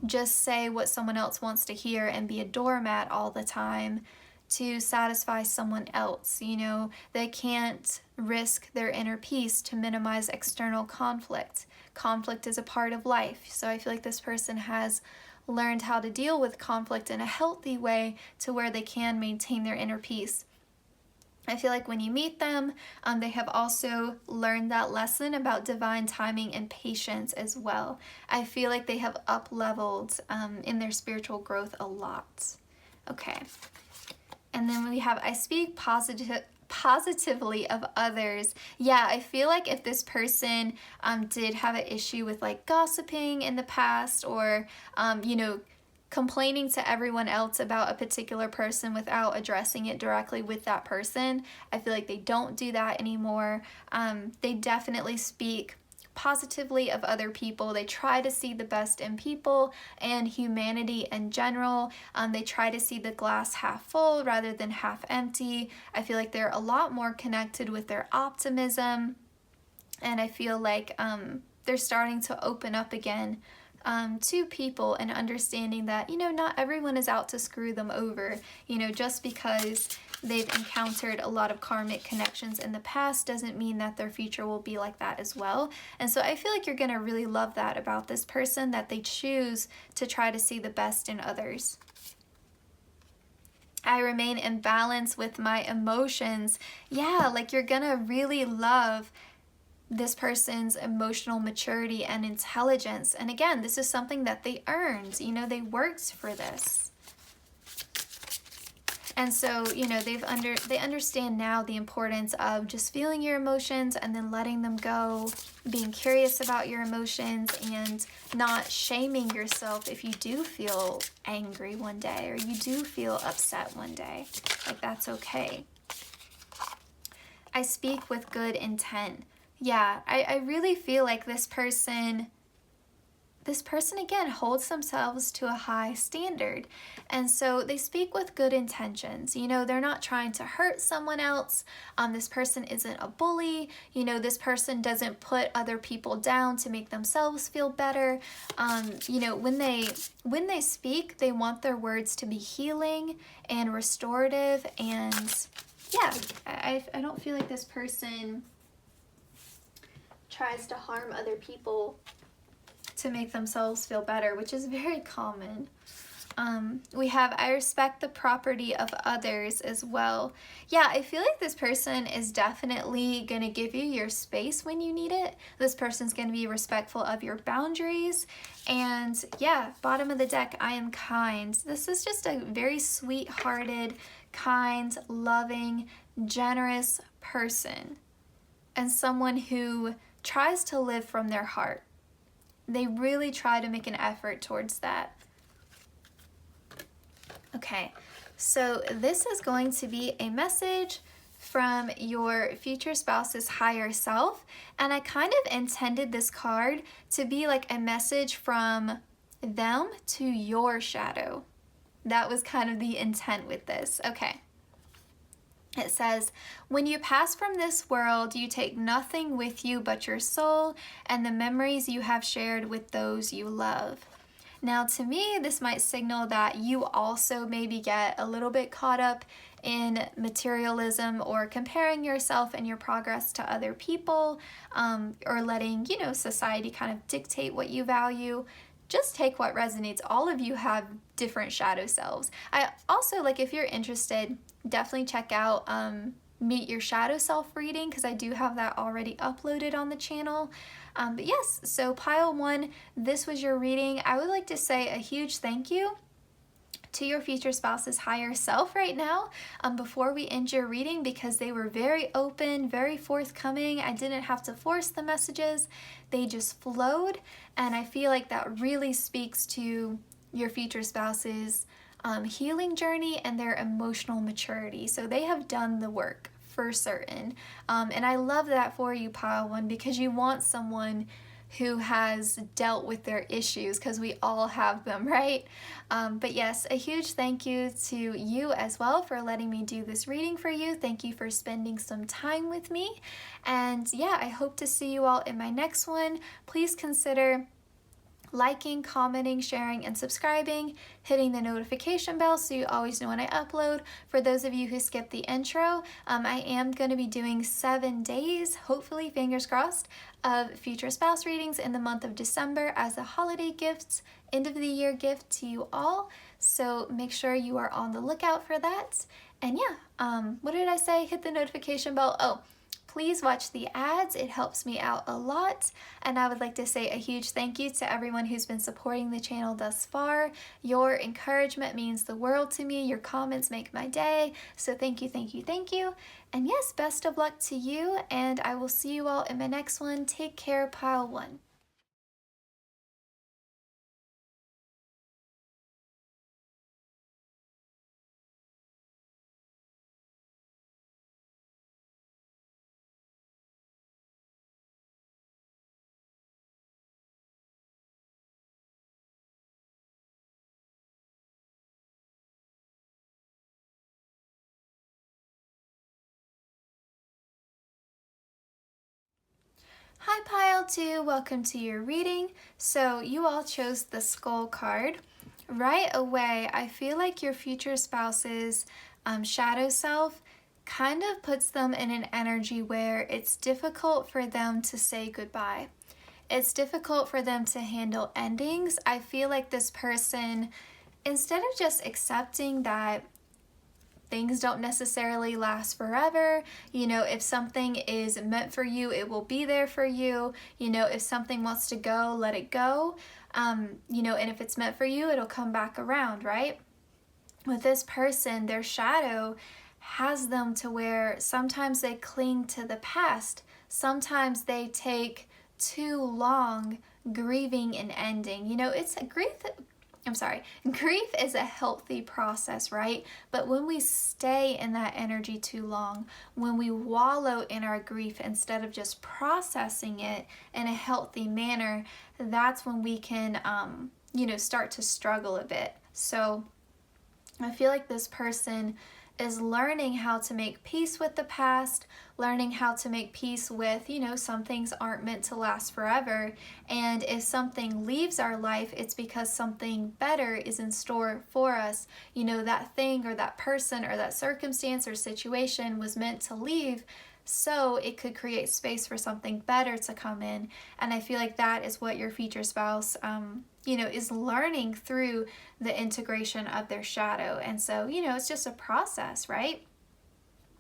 just say what someone else wants to hear and be a doormat all the time to satisfy someone else, you know. They can't risk their inner peace to minimize external conflict. Conflict is a part of life, so I feel like this person has learned how to deal with conflict in a healthy way to where they can maintain their inner peace. I feel like when you meet them, they have also learned that lesson about divine timing and patience as well. I feel like they have up-leveled in their spiritual growth a lot. Okay. And then we have, I speak positively of others. Yeah, I feel like if this person did have an issue with like gossiping in the past, or, you know, complaining to everyone else about a particular person without addressing it directly with that person, I feel like they don't do that anymore. They definitely speak positively of other people. They try to see the best in people and humanity in general. They try to see the glass half full rather than half empty. I feel like they're a lot more connected with their optimism, and I feel like they're starting to open up again to people and understanding that, you know, not everyone is out to screw them over. You know, just because they've encountered a lot of karmic connections in the past doesn't mean that their future will be like that as well. And so I feel like you're gonna really love that about this person, that they choose to try to see the best in others. I remain in balance with my emotions. Yeah, like you're gonna really love this person's emotional maturity and intelligence. And again, this is something that they earned. You know, they worked for this. And so, you know, they understand now the importance of just feeling your emotions and then letting them go, being curious about your emotions, and not shaming yourself if you do feel angry one day or you do feel upset one day. Like, that's okay. I speak with good intent. Yeah, I really feel like this person again holds themselves to a high standard, and so they speak with good intentions. You know, they're not trying to hurt someone else. This person isn't a bully. You know, this person doesn't put other people down to make themselves feel better. You know, when they speak, they want their words to be healing and restorative. And yeah, I don't feel like this person tries to harm other people to make themselves feel better, which is very common. We have, I respect the property of others as well. Yeah, I feel like this person is definitely going to give you your space when you need it. This person's going to be respectful of your boundaries. And yeah, bottom of the deck, I am kind. This is just a very sweet-hearted, kind, loving, generous person. And someone who tries to live from their heart. They really try to make an effort towards that. Okay, so this is going to be a message from your future spouse's higher self, and I kind of intended this card to be like a message from them to your shadow. That was kind of the intent with this. Okay. It says, when you pass from this world, you take nothing with you but your soul and the memories you have shared with those you love. Now, to me, this might signal that you also maybe get a little bit caught up in materialism or comparing yourself and your progress to other people, or letting, you know, society kind of dictate what you value. Just take what resonates. All of you have different shadow selves. I also, like, if you're interested, definitely check out Meet Your Shadow Self reading, because I do have that already uploaded on the channel. But yes, so pile one, this was your reading. I would like to say a huge thank you to your future spouse's higher self right now, before we end your reading, because they were very open, very forthcoming. I didn't have to force the messages. They just flowed, and I feel like that really speaks to your future spouse's healing journey and their emotional maturity. So they have done the work for certain. And I love that for you, pile one, because you want someone who has dealt with their issues, because we all have them, right? But yes, a huge thank you to you as well for letting me do this reading for you. Thank you for spending some time with me. And yeah, I hope to see you all in my next one. Please consider liking, commenting, sharing, and subscribing, hitting the notification bell so you always know when I upload. For those of you who skipped the intro, I am going to be doing 7 days, hopefully, fingers crossed, of future spouse readings in the month of December as a holiday gift, end of the year gift to you all. So make sure you are on the lookout for that. And yeah, what did I say? Hit the notification bell. Oh, please watch the ads. It helps me out a lot. And I would like to say a huge thank you to everyone who's been supporting the channel thus far. Your encouragement means the world to me. Your comments make my day. So thank you, thank you, thank you. And yes, best of luck to you. And I will see you all in my next one. Take care, pile one. Hi, pile. y'all too, welcome to your reading. So you all chose the Skull card. Right away, I feel like your future spouse's shadow self kind of puts them in an energy where it's difficult for them to say goodbye. It's difficult for them to handle endings. I feel like this person, instead of just accepting that things don't necessarily last forever, you know, if something is meant for you, it will be there for you. You know, if something wants to go, let it go. You know, and if it's meant for you, it'll come back around, right? With this person, their shadow has them to where sometimes they cling to the past. Sometimes they take too long grieving an ending. You know, grief is a healthy process, right? But when we stay in that energy too long, when we wallow in our grief instead of just processing it in a healthy manner, that's when we can, you know, start to struggle a bit. So I feel like this person is learning how to make peace with the past, learning how to make peace with, you know, some things aren't meant to last forever. And if something leaves our life, it's because something better is in store for us. You know, that thing or that person or that circumstance or situation was meant to leave, so it could create space for something better to come in. And I feel like that is what your future spouse, you know, is learning through the integration of their shadow. And so, you know, it's just a process, right?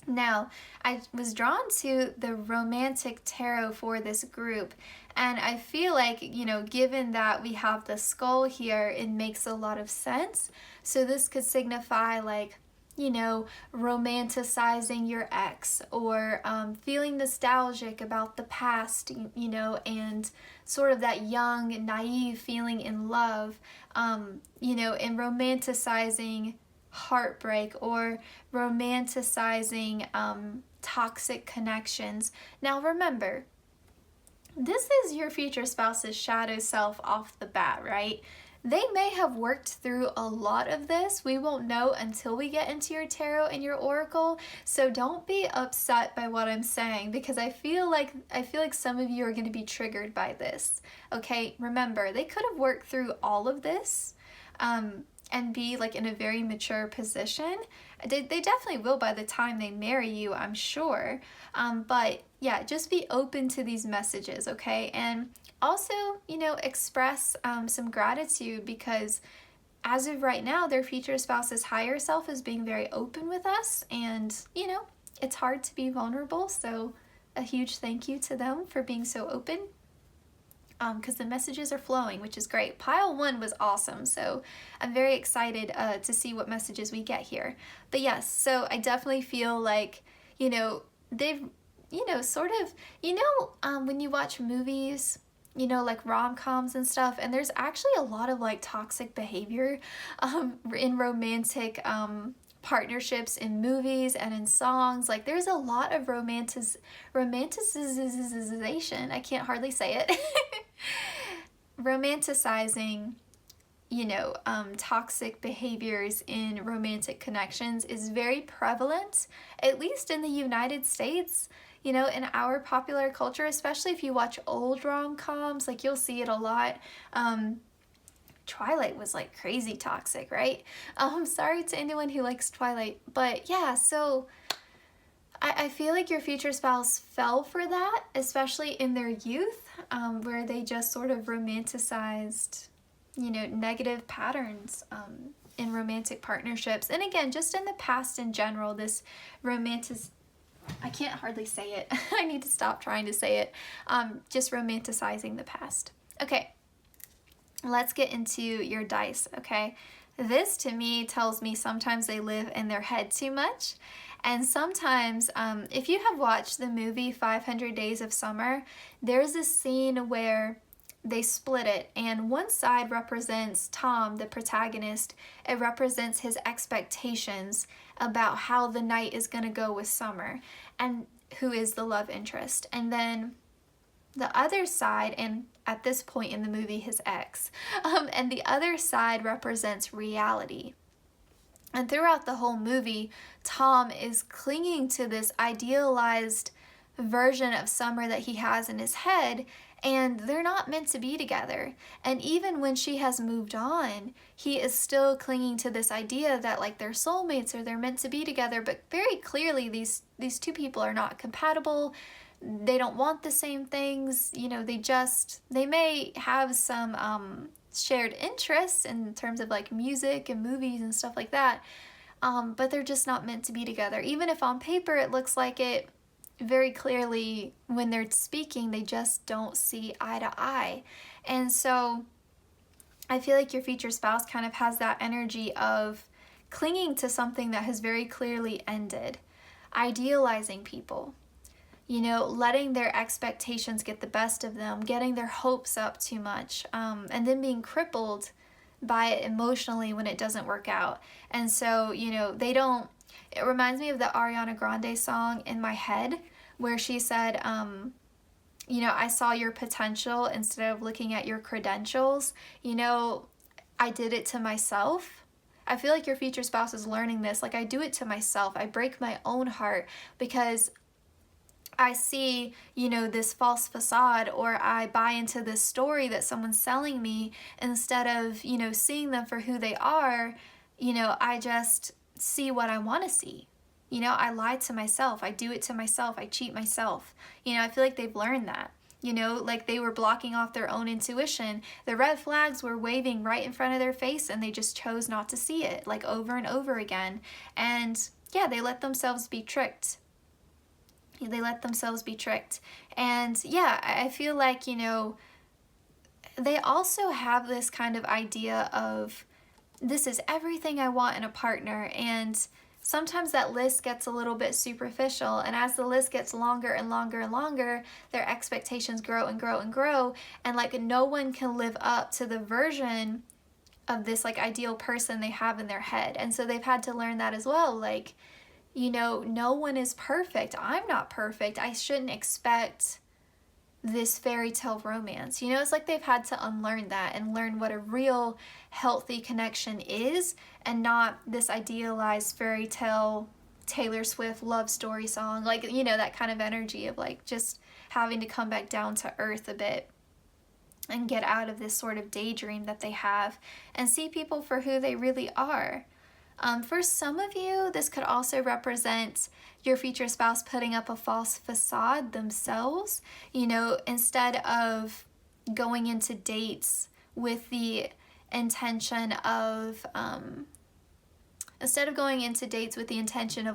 Now, I was drawn to the romantic tarot for this group, and I feel like, you know, given that we have the skull here, it makes a lot of sense. So this could signify like, you know, romanticizing your ex, or feeling nostalgic about the past, you know, and sort of that young, naive feeling in love, you know, and romanticizing heartbreak or romanticizing toxic connections. Now remember, this is your future spouse's shadow self off the bat, right? They may have worked through a lot of this. We won't know until we get into your tarot and your oracle. So don't be upset by what I'm saying, because I feel like some of you are going to be triggered by this. Okay, remember, they could have worked through all of this and be like in a very mature position. They definitely will by the time they marry you, I'm sure. But yeah, just be open to these messages, okay? And also, you know, express some gratitude, because as of right now, their future spouse's higher self is being very open with us, and, you know, it's hard to be vulnerable, so a huge thank you to them for being so open, because the messages are flowing, which is great. Pile 1 was awesome, so I'm very excited to see what messages we get here. But yes, so I definitely feel like, you know, they've, you know, sort of, you know, when you watch movies, you know, like rom-coms and stuff, and there's actually a lot of like toxic behavior in romantic partnerships in movies and in songs. Like there's a lot of romanticization, I can't hardly say it, romanticizing, you know, toxic behaviors in romantic connections is very prevalent, at least in the United States. You know, in our popular culture, especially if you watch old rom-coms, like you'll see it a lot. Twilight was like crazy toxic, right? Sorry to anyone who likes Twilight, but yeah, so I feel like your future spouse fell for that, especially in their youth, where they just sort of romanticized, you know, negative patterns in romantic partnerships. And again, just in the past in general, this I can't hardly say it. I need to stop trying to say it. Just romanticizing the past. Okay, let's get into your dice, okay? This to me tells me sometimes they live in their head too much. And sometimes, if you have watched the movie 500 Days of Summer, there's a scene where they split it, and one side represents Tom, the protagonist. It represents his expectations about how the night is going to go with Summer, and who is the love interest. And then the other side, and at this point in the movie, his ex, and the other side represents reality. And throughout the whole movie, Tom is clinging to this idealized version of Summer that he has in his head, and they're not meant to be together. And even when she has moved on, he is still clinging to this idea that like they're soulmates or they're meant to be together, but very clearly these two people are not compatible. They don't want the same things, you know, they may have some shared interests in terms of like music and movies and stuff like that, but they're just not meant to be together. Even if on paper it looks like it, very clearly when they're speaking, they just don't see eye to eye. And so I feel like your future spouse kind of has that energy of clinging to something that has very clearly ended, idealizing people, you know, letting their expectations get the best of them, getting their hopes up too much, and then being crippled by it emotionally when it doesn't work out. And so, you know, it reminds me of the Ariana Grande song In My Head, where she said, you know, I saw your potential instead of looking at your credentials. You know, I did it to myself. I feel like your future spouse is learning this. Like, I do it to myself. I break my own heart because I see, you know, this false facade, or I buy into this story that someone's selling me instead of, you know, seeing them for who they are. You know, I just see what I want to see. You know, I lie to myself. I do it to myself. I cheat myself. You know, I feel like they've learned that. You know, like they were blocking off their own intuition. The red flags were waving right in front of their face and they just chose not to see it, like over and over again. And yeah, they let themselves be tricked. They let themselves be tricked. And yeah, I feel like, you know, they also have this kind of idea of this is everything I want in a partner. And sometimes that list gets a little bit superficial. And as the list gets longer and longer and longer, their expectations grow and grow and grow. And like no one can live up to the version of this like ideal person they have in their head. And so they've had to learn that as well. Like, you know, no one is perfect. I'm not perfect. I shouldn't expect this fairy tale romance. You know, it's like they've had to unlearn that and learn what a real healthy connection is, and not this idealized fairy tale Taylor Swift love story song. Like, you know, that kind of energy of like just having to come back down to earth a bit and get out of this sort of daydream that they have and see people for who they really are. For some of you, this could also represent your future spouse putting up a false facade themselves. You know, instead of going into dates with the intention of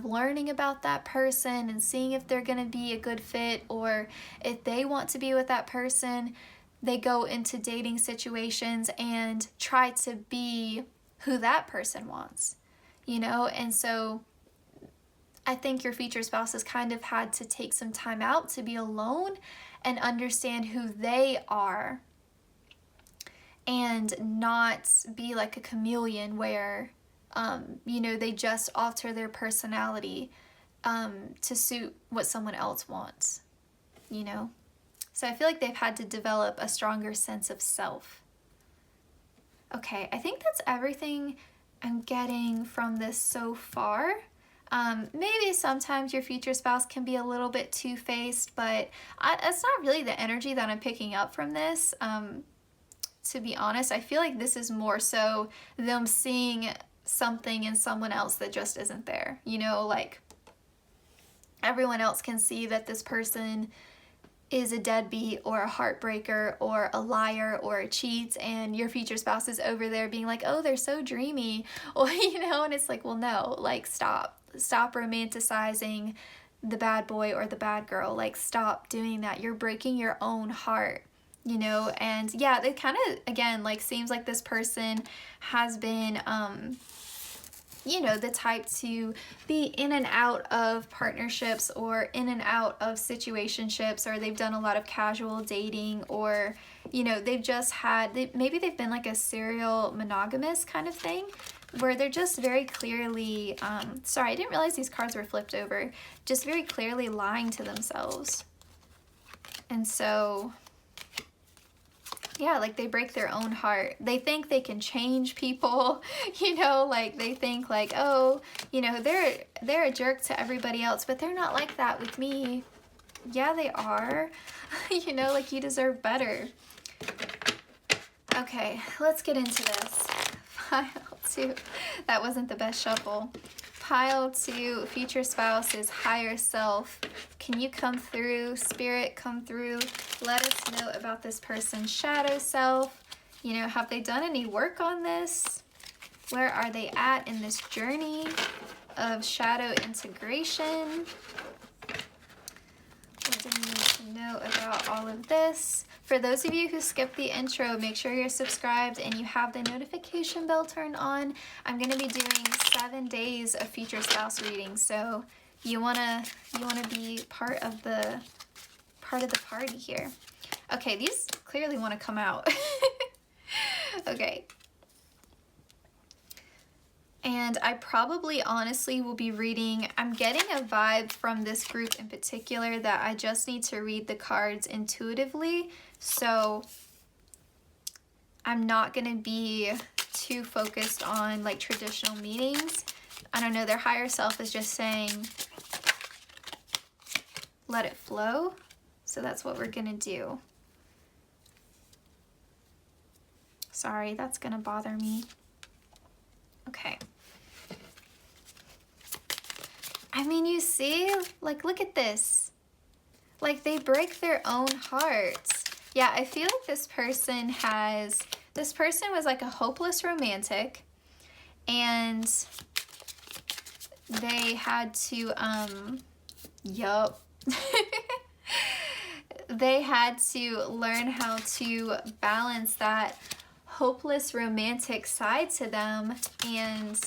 learning about that person and seeing if they're going to be a good fit or if they want to be with that person, they go into dating situations and try to be who that person wants. You know, and so I think your future spouse has kind of had to take some time out to be alone and understand who they are and not be like a chameleon where, you know, they just alter their personality to suit what someone else wants, you know. So I feel like they've had to develop a stronger sense of self. Okay, I think that's everything I'm getting from this so far. Maybe sometimes your future spouse can be a little bit two-faced, but that's not really the energy that I'm picking up from this. To be honest, I feel like this is more so them seeing something in someone else that just isn't there. You know, like everyone else can see that this person is a deadbeat or a heartbreaker or a liar or a cheat, and your future spouse is over there being like, oh, they're so dreamy, or you know, and it's like, well, no, like stop romanticizing the bad boy or the bad girl. Like, stop doing that. You're breaking your own heart, you know. And yeah, it kind of, again, like seems like this person has been you know, the type to be in and out of partnerships or in and out of situationships, or they've done a lot of casual dating, or, you know, they've just had, maybe they've been like a serial monogamous kind of thing, where they're just very clearly, sorry, I didn't realize these cards were flipped over, just very clearly lying to themselves. And so, yeah, like they break their own heart. They think they can change people, you know, like they think like, oh, you know, they're a jerk to everybody else, but they're not like that with me. Yeah, they are. You know, like you deserve better. Okay, let's get into this. Pile 2. That wasn't the best shuffle. Pile 2, future spouse is higher self. Can you come through? Spirit, come through. Let us know about this person's shadow self. You know, have they done any work on this? Where are they at in this journey of shadow integration? What do you need to know about all of this? For those of you who skipped the intro, make sure you're subscribed and you have the notification bell turned on. I'm going to be doing 7 days of future spouse readings, so you wanna be part of the party here. Okay, these clearly want to come out. Okay. And I probably honestly will be reading, I'm getting a vibe from this group in particular that I just need to read the cards intuitively. So I'm not going to be too focused on like traditional meanings. I don't know, their higher self is just saying, let it flow. So that's what we're going to do. Sorry, that's going to bother me. Okay. I mean, you see, like, look at this. Like, they break their own hearts. Yeah, I feel like this person was like a hopeless romantic, and they had to, yup. They had to learn how to balance that hopeless romantic side to them, and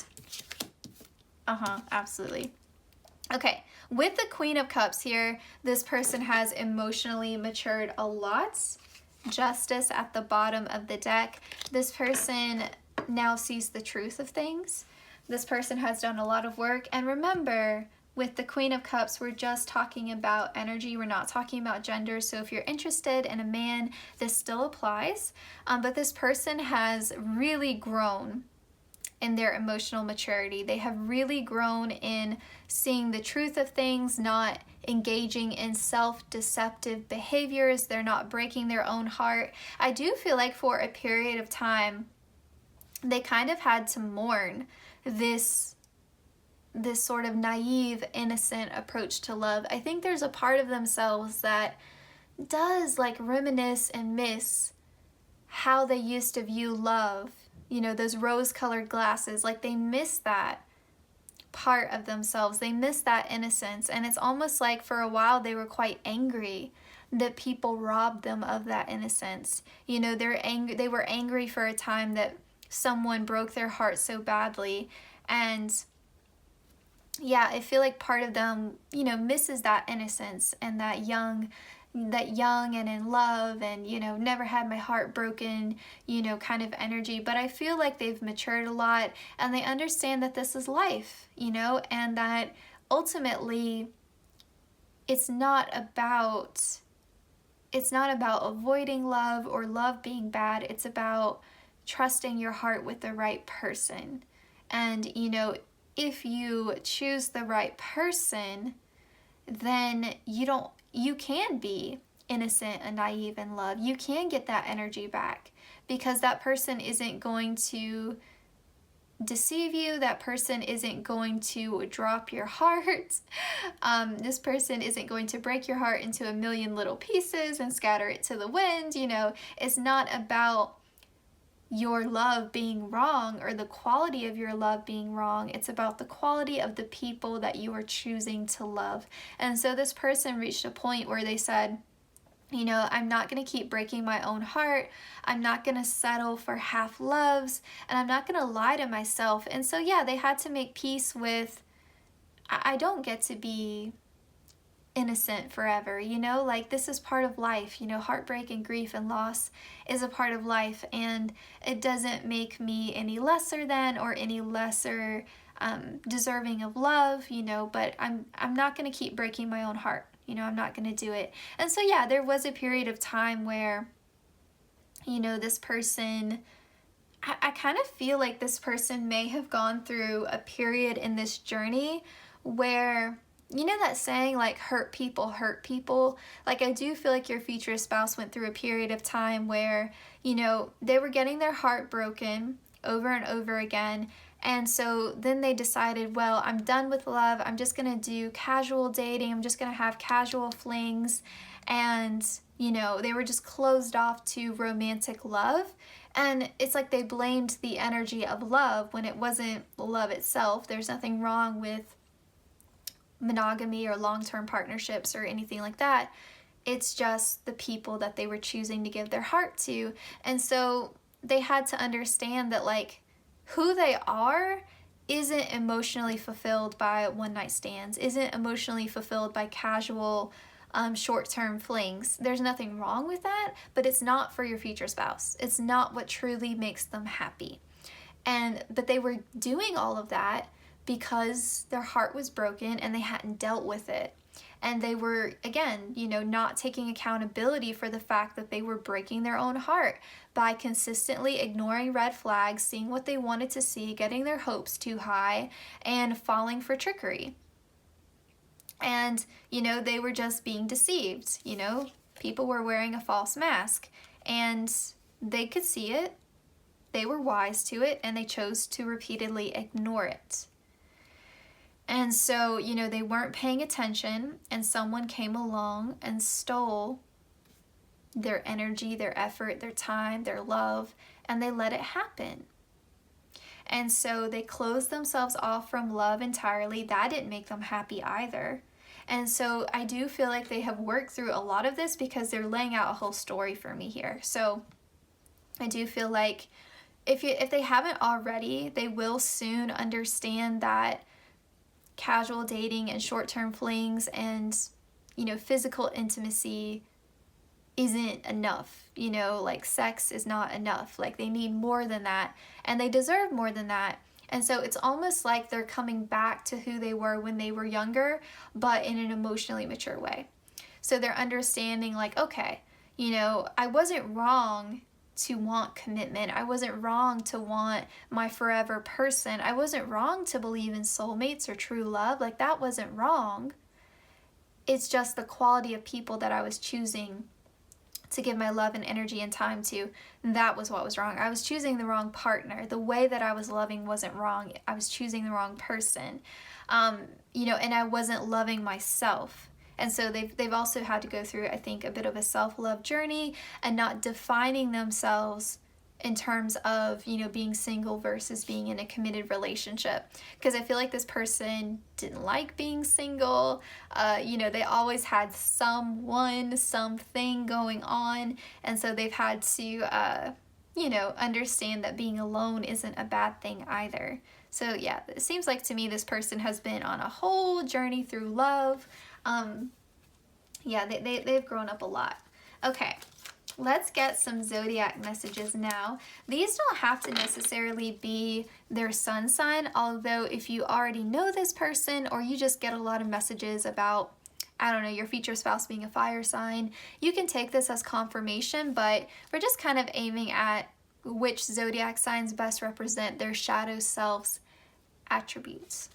absolutely. Okay, with the Queen of Cups here, this person has emotionally matured a lot. Justice at the bottom of the deck. This person now sees the truth of things. This person has done a lot of work, and remember, with the Queen of Cups, we're just talking about energy. We're not talking about gender. So if you're interested in a man, this still applies. But this person has really grown in their emotional maturity. They have really grown in seeing the truth of things, not engaging in self-deceptive behaviors. They're not breaking their own heart. I do feel like for a period of time, they kind of had to mourn this sort of naive, innocent approach to love. I think there's a part of themselves that does like reminisce and miss how they used to view love. You know, those rose-colored glasses, like they miss that part of themselves. They miss that innocence. And it's almost like for a while they were quite angry that people robbed them of that innocence. You know, they were angry for a time that someone broke their heart so badly. And yeah, I feel like part of them, you know, misses that innocence and that young and in love and, you know, never had my heart broken, you know, kind of energy. But I feel like they've matured a lot and they understand that this is life, you know, and that ultimately it's not about avoiding love or love being bad. It's about trusting your heart with the right person. And, you know, if you choose the right person, then you can be innocent and naive in love. You can get that energy back because that person isn't going to deceive you. That person isn't going to drop your heart. This person isn't going to break your heart into a million little pieces and scatter it to the wind. You know, it's not about your love being wrong or the quality of your love being wrong. It's about the quality of the people that you are choosing to love. And so this person reached a point where they said, you know, I'm not going to keep breaking my own heart. I'm not going to settle for half loves, and I'm not going to lie to myself. And so, yeah, they had to make peace with, I don't get to be innocent forever, you know, like this is part of life, you know, heartbreak and grief and loss is a part of life, and it doesn't make me any lesser than or any lesser deserving of love, you know, but I'm not going to keep breaking my own heart, you know, I'm not going to do it. And so yeah, there was a period of time where, you know, this person, I kind of feel like this person may have gone through a period in this journey where you know that saying, like, hurt people hurt people? Like, I do feel like your future spouse went through a period of time where, you know, they were getting their heart broken over and over again. And so then they decided, well, I'm done with love. I'm just going to do casual dating. I'm just going to have casual flings. And, you know, they were just closed off to romantic love. And it's like they blamed the energy of love when it wasn't love itself. There's nothing wrong with monogamy or long-term partnerships or anything like that. It's just the people that they were choosing to give their heart to. And so they had to understand that, like, who they are isn't emotionally fulfilled by one-night stands, isn't emotionally fulfilled by casual, short-term flings. There's nothing wrong with that, but it's not for your future spouse. It's not what truly makes them happy. But they were doing all of that because their heart was broken and they hadn't dealt with it. And they were, again, you know, not taking accountability for the fact that they were breaking their own heart by consistently ignoring red flags, seeing what they wanted to see, getting their hopes too high, and falling for trickery. And, you know, they were just being deceived. You know, people were wearing a false mask, and they could see it. They were wise to it, and they chose to repeatedly ignore it. And so, you know, they weren't paying attention, and someone came along and stole their energy, their effort, their time, their love, and they let it happen. And so they closed themselves off from love entirely. That didn't make them happy either. And so I do feel like they have worked through a lot of this because they're laying out a whole story for me here. So I do feel like if they haven't already, they will soon understand that casual dating and short-term flings and, you know, physical intimacy isn't enough. You know, like, sex is not enough. Like, they need more than that, and they deserve more than that. And so it's almost like they're coming back to who they were when they were younger, but in an emotionally mature way. So they're understanding, like, okay, you know, I wasn't wrong to want commitment. I wasn't wrong to want my forever person. I wasn't wrong to believe in soulmates or true love. Like, that wasn't wrong. It's just the quality of people that I was choosing to give my love and energy and time to. That was what was wrong. I was choosing the wrong partner. The way that I was loving wasn't wrong. I was choosing the wrong person. You know, and I wasn't loving myself. And so they've also had to go through, I think, a bit of a self-love journey and not defining themselves in terms of, you know, being single versus being in a committed relationship. Because I feel like this person didn't like being single. You know, they always had something going on. And so they've had to, you know, understand that being alone isn't a bad thing either. So yeah, it seems like to me this person has been on a whole journey through love. Yeah, they've grown up a lot. Okay, let's get some zodiac messages now. These don't have to necessarily be their sun sign, although if you already know this person or you just get a lot of messages about, I don't know, your future spouse being a fire sign, you can take this as confirmation, but we're just kind of aiming at which zodiac signs best represent their shadow self's attributes.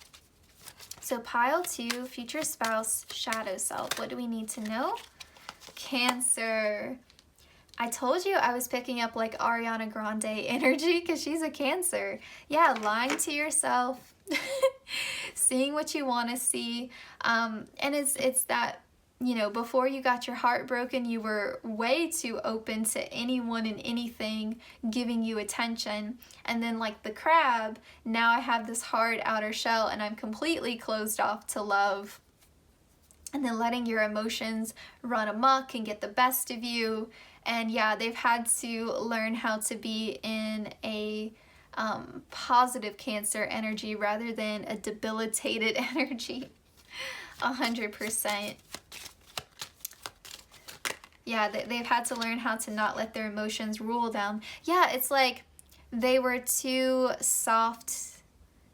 So pile 2, future spouse, shadow self. What do we need to know? Cancer. I told you I was picking up like Ariana Grande energy because she's a Cancer. Yeah, lying to yourself, seeing what you want to see. And it's that, you know, before you got your heart broken, you were way too open to anyone and anything giving you attention. And then, like the crab, now I have this hard outer shell and I'm completely closed off to love. And then letting your emotions run amok and get the best of you. And yeah, they've had to learn how to be in a positive Cancer energy rather than a debilitated energy. 100%. Yeah, they've had to learn how to not let their emotions rule them. Yeah, it's like they were too soft,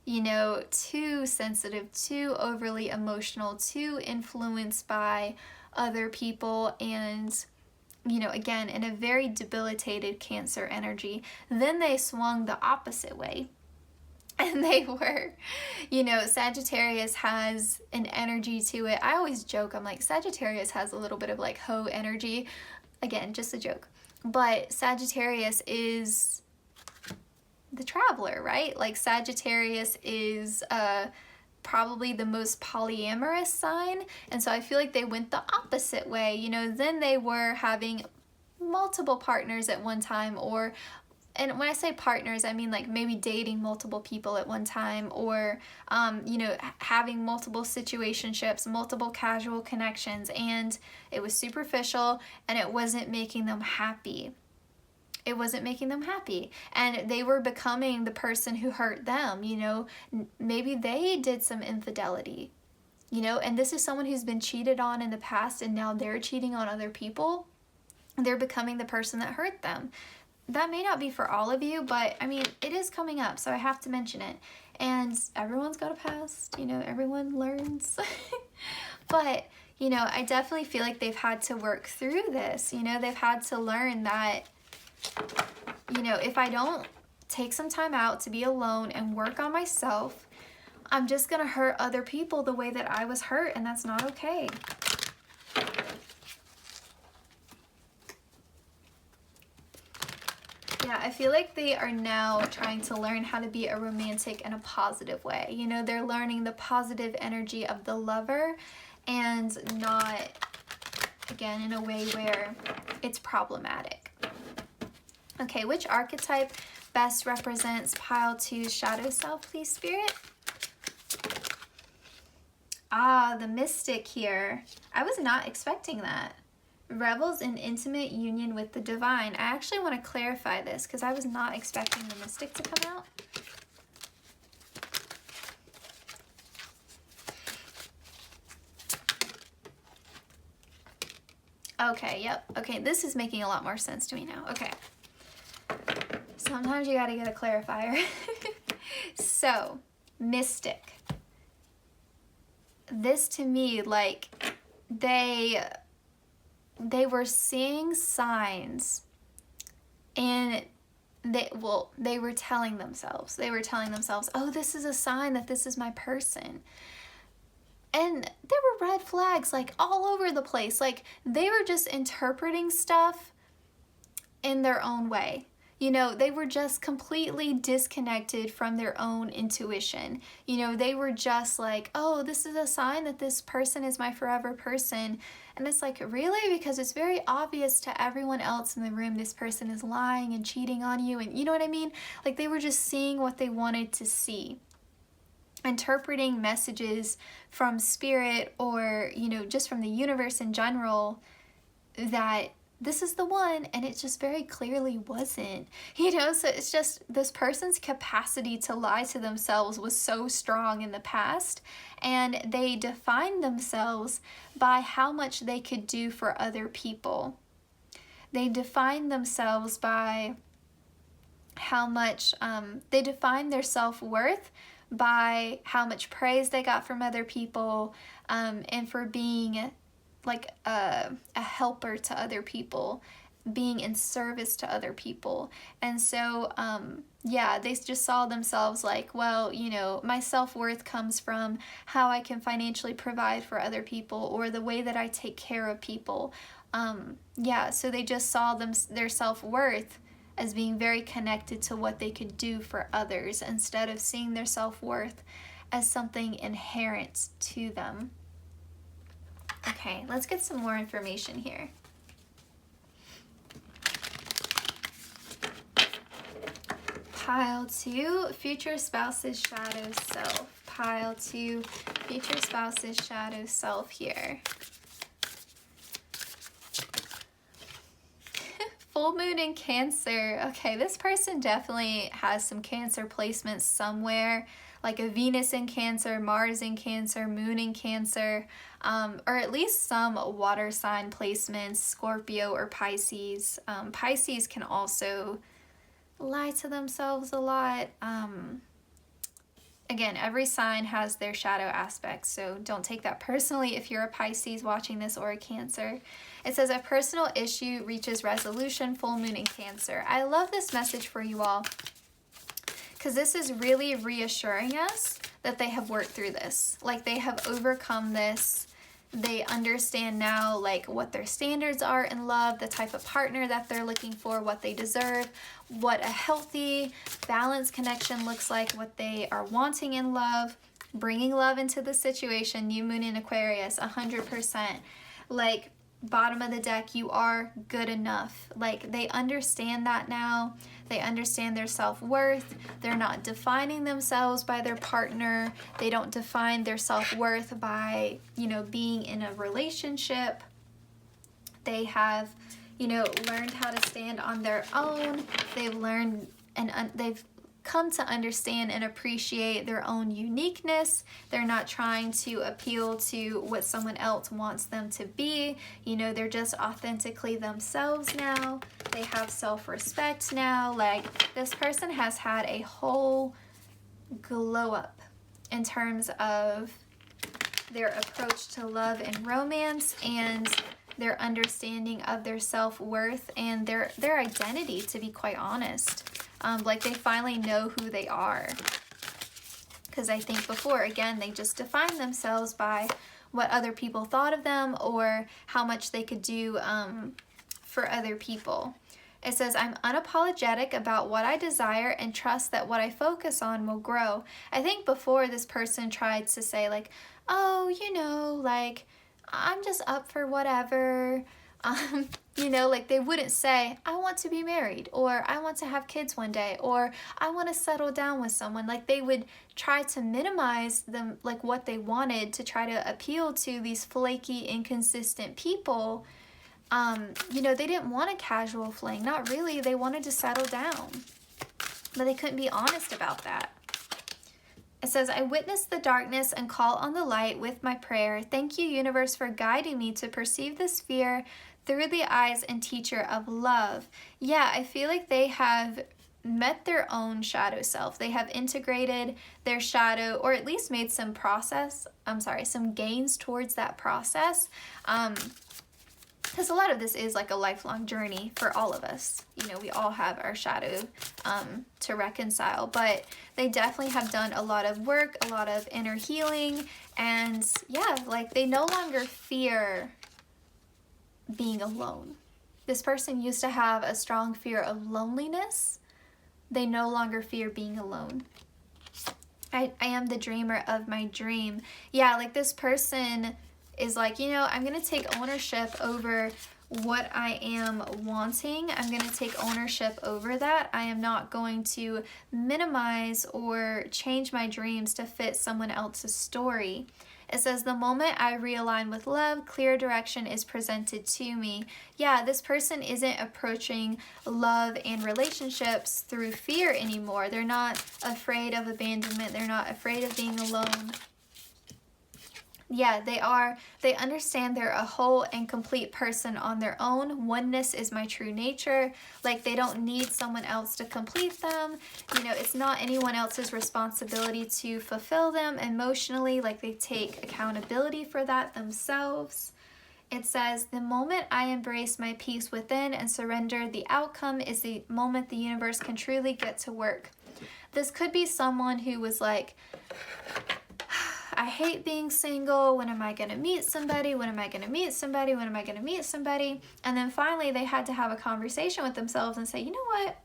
you know, too sensitive, too overly emotional, too influenced by other people, and, you know, again, in a very debilitated Cancer energy. Then they swung the opposite way. And they were, you know, Sagittarius has an energy to it. I always joke, I'm like, Sagittarius has a little bit of like hoe energy. Again, just a joke. But Sagittarius is the traveler, right? Like Sagittarius is probably the most polyamorous sign. And so I feel like they went the opposite way. You know, then they were having multiple partners at one time, or, and when I say partners, I mean like maybe dating multiple people at one time, or, you know, having multiple situationships, multiple casual connections, and it was superficial and it wasn't making them happy. It wasn't making them happy, and they were becoming the person who hurt them. You know, maybe they did some infidelity, you know, and this is someone who's been cheated on in the past and now they're cheating on other people. They're becoming the person that hurt them. That may not be for all of you, but I mean, it is coming up, so I have to mention it. And everyone's got a past, you know, everyone learns. But, you know, I definitely feel like they've had to work through this. You know, they've had to learn that, you know, if I don't take some time out to be alone and work on myself, I'm just gonna hurt other people the way that I was hurt, and that's not okay. Yeah, I feel like they are now trying to learn how to be a romantic in a positive way. You know, they're learning the positive energy of the lover and not, again, in a way where it's problematic. Okay, which archetype best represents pile 2's shadow self, please, Spirit? Ah, the mystic here. I was not expecting that. Revels in intimate union with the divine. I actually want to clarify this because I was not expecting the mystic to come out. Okay, yep. Okay, this is making a lot more sense to me now. Okay. Sometimes you gotta get a clarifier. So, mystic. This to me, like, they were seeing signs, and they were telling themselves, oh, this is a sign that this is my person. And there were red flags like all over the place. Like, they were just interpreting stuff in their own way. You know, they were just completely disconnected from their own intuition. You know, they were just like, oh, this is a sign that this person is my forever person. And it's like, really? Because it's very obvious to everyone else in the room this person is lying and cheating on you. And you know what I mean? Like, they were just seeing what they wanted to see. Interpreting messages from spirit, or, you know, just from the universe in general, that this is the one, and it just very clearly wasn't, you know. So it's just, this person's capacity to lie to themselves was so strong in the past, and they defined themselves by how much they could do for other people. They defined themselves by how much, they defined their self-worth by how much praise they got from other people, and for being like a helper to other people, being in service to other people. And so, yeah, they just saw themselves like, well, you know, my self-worth comes from how I can financially provide for other people, or the way that I take care of people. Yeah, so they just saw their self-worth as being very connected to what they could do for others, instead of seeing their self-worth as something inherent to them. Okay, let's get some more information here. Pile 2, future spouse's shadow self. Pile 2, future spouse's shadow self here. Full moon in Cancer. Okay, this person definitely has some Cancer placements somewhere, like a Venus in Cancer, Mars in Cancer, Moon in Cancer, or at least some water sign placements, Scorpio or Pisces. Pisces can also lie to themselves a lot. Again, every sign has their shadow aspects, so don't take that personally if you're a Pisces watching this, or a Cancer. It says, a personal issue reaches resolution, full moon in Cancer. I love this message for you all, because this is really reassuring us that they have worked through this. Like, they have overcome this. They understand now, like, what their standards are in love, the type of partner that they're looking for, what they deserve, what a healthy, balanced connection looks like, what they are wanting in love, bringing love into the situation. New moon in Aquarius, 100%. Like, bottom of the deck, you are good enough. Like, they understand that now. They understand their self-worth. They're not defining themselves by their partner. They don't define their self-worth by, you know, being in a relationship. They have, you know, learned how to stand on their own. They've learned and they've come to understand and appreciate their own uniqueness. They're not trying to appeal to what someone else wants them to be. You know, they're just authentically themselves now. They have self-respect now. Like, this person has had a whole glow up in terms of their approach to love and romance, and their understanding of their self-worth and their identity, to be quite honest. Like, they finally know who they are. Because I think before, again, they just defined themselves by what other people thought of them or how much they could do for other people. It says, I'm unapologetic about what I desire and trust that what I focus on will grow. I think before, this person tried to say, like, oh, you know, like, I'm just up for whatever. You know, like, they wouldn't say, I want to be married, or I want to have kids one day, or I want to settle down with someone. Like, they would try to minimize them, like, what they wanted, to try to appeal to these flaky, inconsistent people. You know, they didn't want a casual fling. Not really. They wanted to settle down. But they couldn't be honest about that. It says, I witness the darkness and call on the light with my prayer. Thank you, universe, for guiding me to perceive this fear through the eyes and teacher of love. Yeah, I feel like they have met their own shadow self. They have integrated their shadow, or at least made some gains towards that process. Because a lot of this is like a lifelong journey for all of us. You know, we all have our shadow to reconcile, but they definitely have done a lot of work, a lot of inner healing, and yeah, like, they no longer fear being alone. This person used to have a strong fear of loneliness. They no longer fear being alone. I am the dreamer of my dream. Yeah, like, this person is like, you know, I'm going to take ownership over what I am wanting. I'm going to take ownership over that. I am not going to minimize or change my dreams to fit someone else's story. It says, the moment I realign with love, clear direction is presented to me. Yeah, this person isn't approaching love and relationships through fear anymore. They're not afraid of abandonment. They're not afraid of being alone. Yeah, they understand they're a whole and complete person on their own. Oneness is my true nature. Like, they don't need someone else to complete them. You know, it's not anyone else's responsibility to fulfill them emotionally. Like, they take accountability for that themselves. It says, the moment I embrace my peace within and surrender the outcome is the moment the universe can truly get to work. This could be someone who was like, I hate being single. When am I going to meet somebody? When am I going to meet somebody? When am I going to meet somebody? And then finally they had to have a conversation with themselves and say, you know what?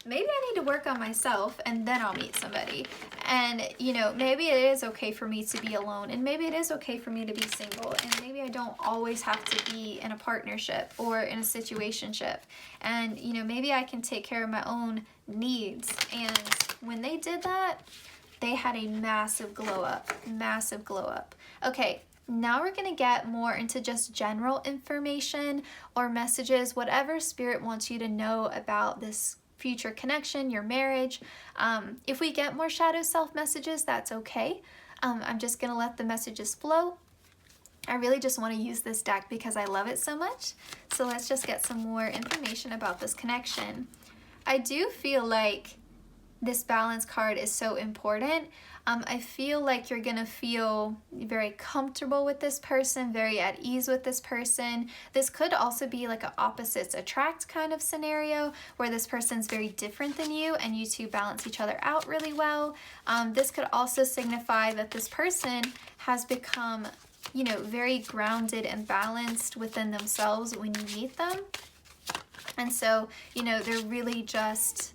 Maybe I need to work on myself and then I'll meet somebody. And, you know, maybe it is okay for me to be alone, and maybe it is okay for me to be single, and maybe I don't always have to be in a partnership or in a situationship. And, you know, maybe I can take care of my own needs. And when they did that, they had a massive glow up, massive glow up. Okay, now we're going to get more into just general information or messages, whatever spirit wants you to know about this future connection, your marriage. If we get more shadow self messages, that's okay. I'm just going to let the messages flow. I really just want to use this deck because I love it so much. So let's just get some more information about this connection. I do feel like this balance card is so important. I feel like you're gonna feel very comfortable with this person, very at ease with this person. This could also be like an opposites attract kind of scenario where this person's very different than you and you two balance each other out really well. This could also signify that this person has become, you know, very grounded and balanced within themselves when you meet them. And so, you know, they're really just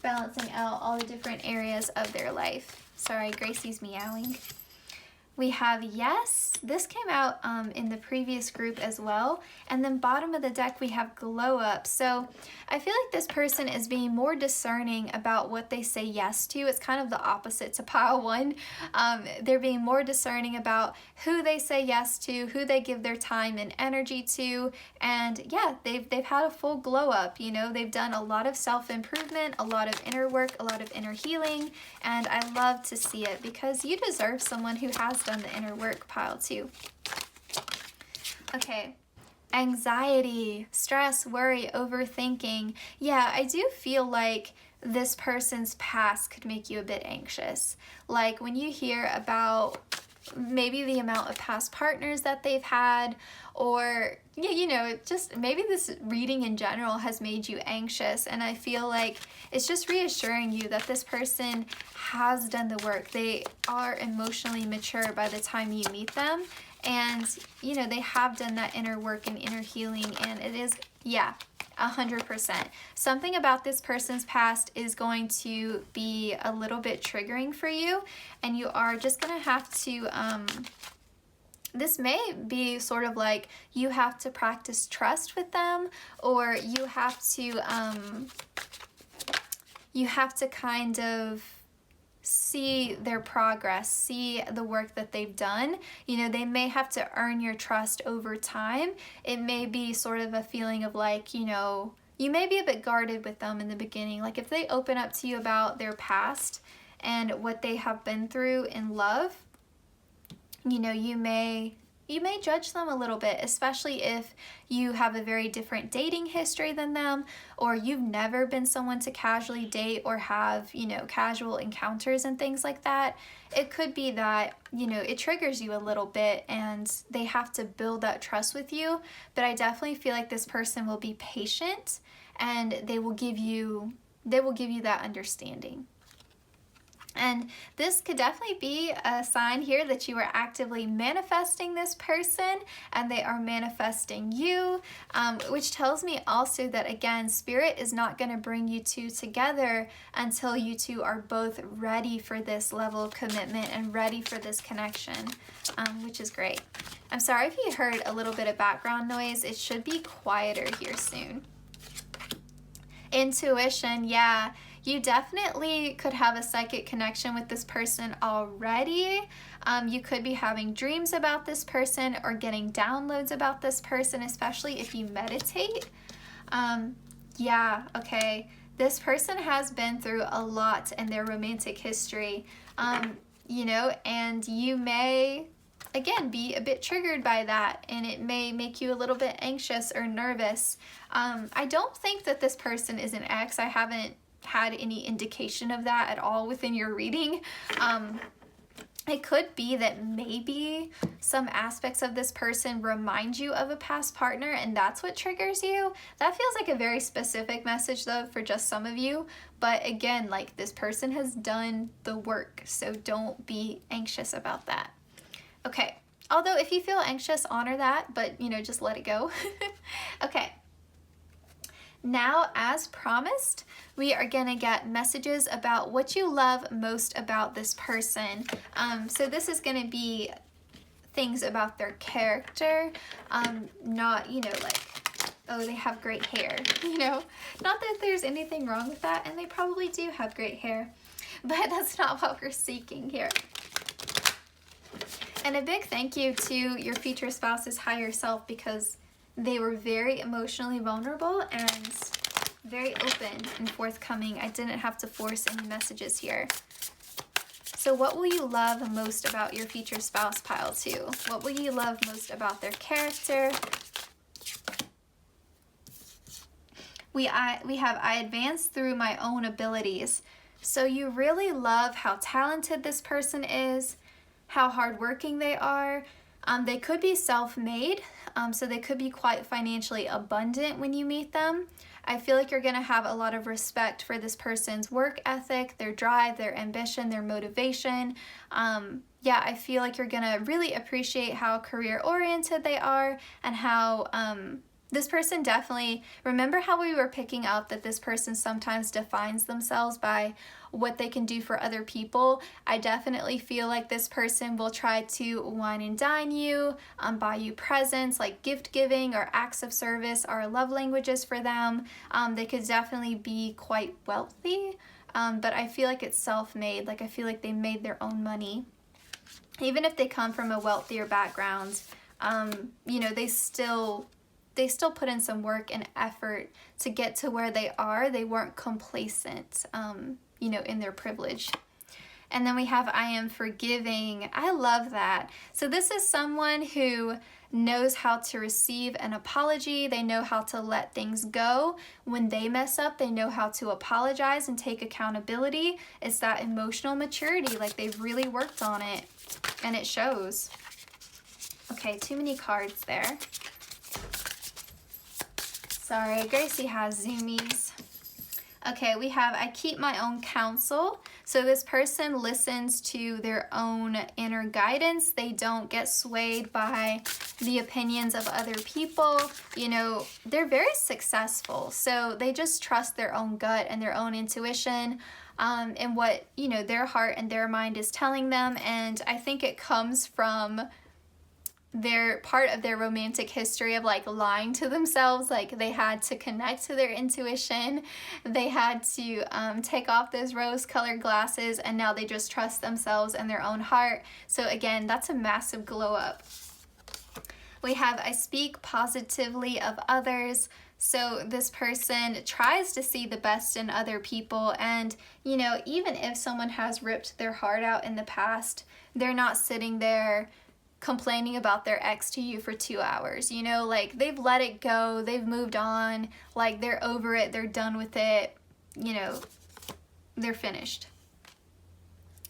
balancing out all the different areas of their life. Sorry, Gracie's meowing. We have yes. This came out in the previous group as well. And then bottom of the deck, we have glow up. So I feel like this person is being more discerning about what they say yes to. It's kind of the opposite to pile one. They're being more discerning about who they say yes to, who they give their time and energy to. And yeah, they've had a full glow up. You know, they've done a lot of self-improvement, a lot of inner work, a lot of inner healing. And I love to see it because you deserve someone who has done the inner work, pile two. Okay, anxiety, stress, worry, overthinking. Yeah, I do feel like this person's past could make you a bit anxious. Like when you hear about maybe the amount of past partners that they've had, or yeah, you know, just maybe this reading in general has made you anxious. And I feel like it's just reassuring you that this person has done the work. They are emotionally mature by the time you meet them. And, you know, they have done that inner work and inner healing. And it is, yeah, 100%. Something about this person's past is going to be a little bit triggering for you. And you are just going to have to, this may be sort of like you have to practice trust with them, or you have to kind of see their progress, see the work that they've done. You know, they may have to earn your trust over time. It may be sort of a feeling of like, you know, you may be a bit guarded with them in the beginning. Like if they open up to you about their past and what they have been through in love, you know, you may judge them a little bit, especially if you have a very different dating history than them, or you've never been someone to casually date or have, you know, casual encounters and things like that. It could be that, you know, it triggers you a little bit and they have to build that trust with you. But I definitely feel like this person will be patient and they will give you that understanding. And this could definitely be a sign here that you are actively manifesting this person and they are manifesting you, which tells me also that, again, Spirit is not going to bring you two together until you two are both ready for this level of commitment and ready for this connection, which is great. I'm sorry if you heard a little bit of background noise. It should be quieter here soon. Intuition, yeah. You definitely could have a psychic connection with this person already. You could be having dreams about this person or getting downloads about this person, especially if you meditate. Yeah, okay. This person has been through a lot in their romantic history, you know, and you may, again, be a bit triggered by that, and it may make you a little bit anxious or nervous. I don't think that this person is an ex. I haven't had any indication of that at all within your reading. It could be that maybe some aspects of this person remind you of a past partner and that's what triggers you. That feels like a very specific message though for just some of you. But again, like this person has done the work, so don't be anxious about that. Okay, although if you feel anxious, honor that, but you know, just let it go. Okay. Now, as promised, we are gonna get messages about what you love most about this person. So this is gonna be things about their character, not, you know, like, oh, they have great hair, you know? Not that there's anything wrong with that, and they probably do have great hair, but that's not what we're seeking here. And a big thank you to your future spouse's higher self, because they were very emotionally vulnerable and very open and forthcoming. I didn't have to force any messages here. So what will you love most about your future spouse, pile 2? What will you love most about their character? We have, I advance through my own abilities. So you really love how talented this person is, how hardworking they are. They could be self-made, so they could be quite financially abundant when you meet them. I feel like you're going to have a lot of respect for this person's work ethic, their drive, their ambition, their motivation. Yeah, I feel like you're going to really appreciate how career-oriented they are and how this person definitely, remember how we were picking up that this person sometimes defines themselves by what they can do for other people? I definitely feel like this person will try to wine and dine you, buy you presents, like gift giving or acts of service are love languages for them. They could definitely be quite wealthy, but I feel like it's self-made. Like I feel like they made their own money. Even if they come from a wealthier background, you know, they still put in some work and effort to get to where they are. They weren't complacent, you know, in their privilege. And then we have I am forgiving. I love that. So this is someone who knows how to receive an apology. They know how to let things go. When they mess up, they know how to apologize and take accountability. It's that emotional maturity, like they've really worked on it, and it shows. Okay, too many cards there. Sorry, Gracie has zoomies. Okay, we have I keep my own counsel. So this person listens to their own inner guidance. They don't get swayed by the opinions of other people. You know, they're very successful. So they just trust their own gut and their own intuition, and what, you know, their heart and their mind is telling them. And I think it comes from their part of their romantic history of like lying to themselves. Like they had to connect to their intuition, they had to take off those rose-colored glasses, and now they just trust themselves and their own heart. So again, that's a massive glow up. We have I speak positively of others. So this person tries to see the best in other people, and you know, even if someone has ripped their heart out in the past, they're not sitting there complaining about their ex to you for 2 hours. You know, like they've let it go, they've moved on, like they're over it, they're done with it, you know, they're finished.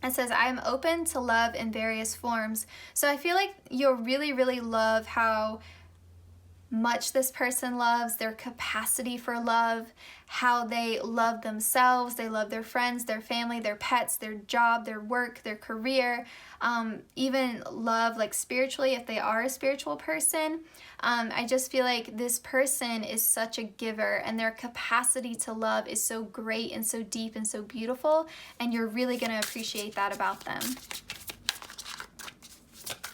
It says, I am open to love in various forms. So I feel like you'll really, really love how much this person loves, their capacity for love, how they love themselves, they love their friends, their family, their pets, their job, their work, their career, even love like spiritually if they are a spiritual person. I just feel like this person is such a giver, and their capacity to love is so great and so deep and so beautiful, and you're really going to appreciate that about them.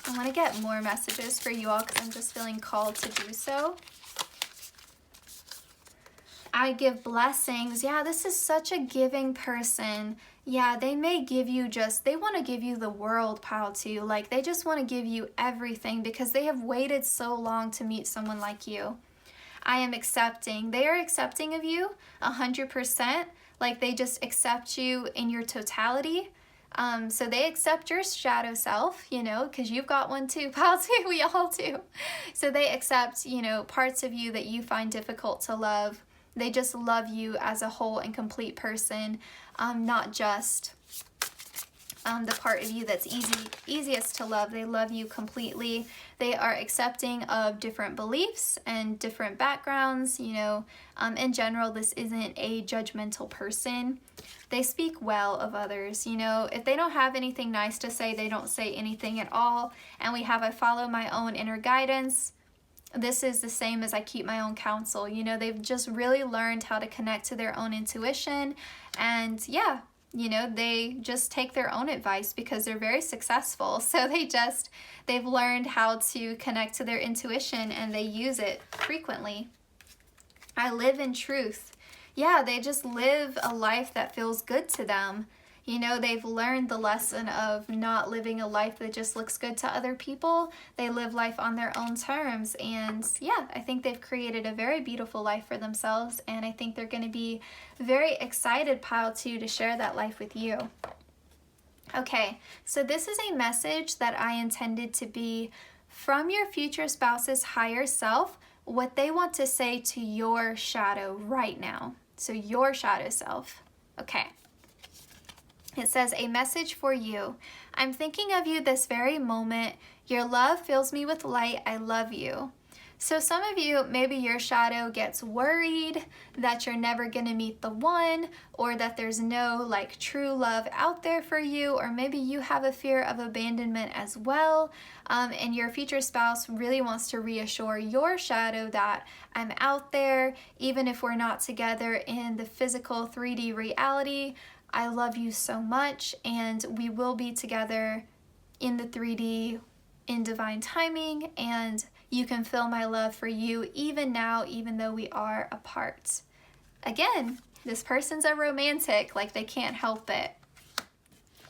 I want to get more messages for you all because I'm just feeling called to do so. I give blessings. Yeah, this is such a giving person. Yeah, they may give you they want to give you the world, pile too. Like they just want to give you everything because they have waited so long to meet someone like you. I am accepting. They are accepting of you 100%. Like they just accept you in your totality. So they accept your shadow self, you know, because you've got one too, pal too, we all do. So they accept, you know, parts of you that you find difficult to love. They just love you as a whole and complete person, not just the part of you that's easiest to love. They love you completely. They are accepting of different beliefs and different backgrounds. You know, in general, this isn't a judgmental person. They speak well of others. You know, if they don't have anything nice to say, they don't say anything at all. And we have I follow my own inner guidance. This is the same as I keep my own counsel. You know, they've just really learned how to connect to their own intuition. And yeah, you know, they just take their own advice because they're very successful. So they've learned how to connect to their intuition, and they use it frequently. I live in truth. Yeah, they just live a life that feels good to them. You know, they've learned the lesson of not living a life that just looks good to other people. They live life on their own terms. And yeah, I think they've created a very beautiful life for themselves. And I think they're going to be very excited, pile two, to share that life with you. Okay, so this is a message that I intended to be from your future spouse's higher self, what they want to say to your shadow right now. So your shadow self. Okay. It says, a message for you. I'm thinking of you this very moment. Your love fills me with light. I love you. So some of you, maybe your shadow gets worried that you're never gonna meet the one, or that there's no like true love out there for you, or maybe you have a fear of abandonment as well, and your future spouse really wants to reassure your shadow that I'm out there, even if we're not together in the physical 3D reality. I love you so much, and we will be together in the 3D in divine timing, and you can feel my love for you even now, even though we are apart. Again, this person's a romantic, like they can't help it.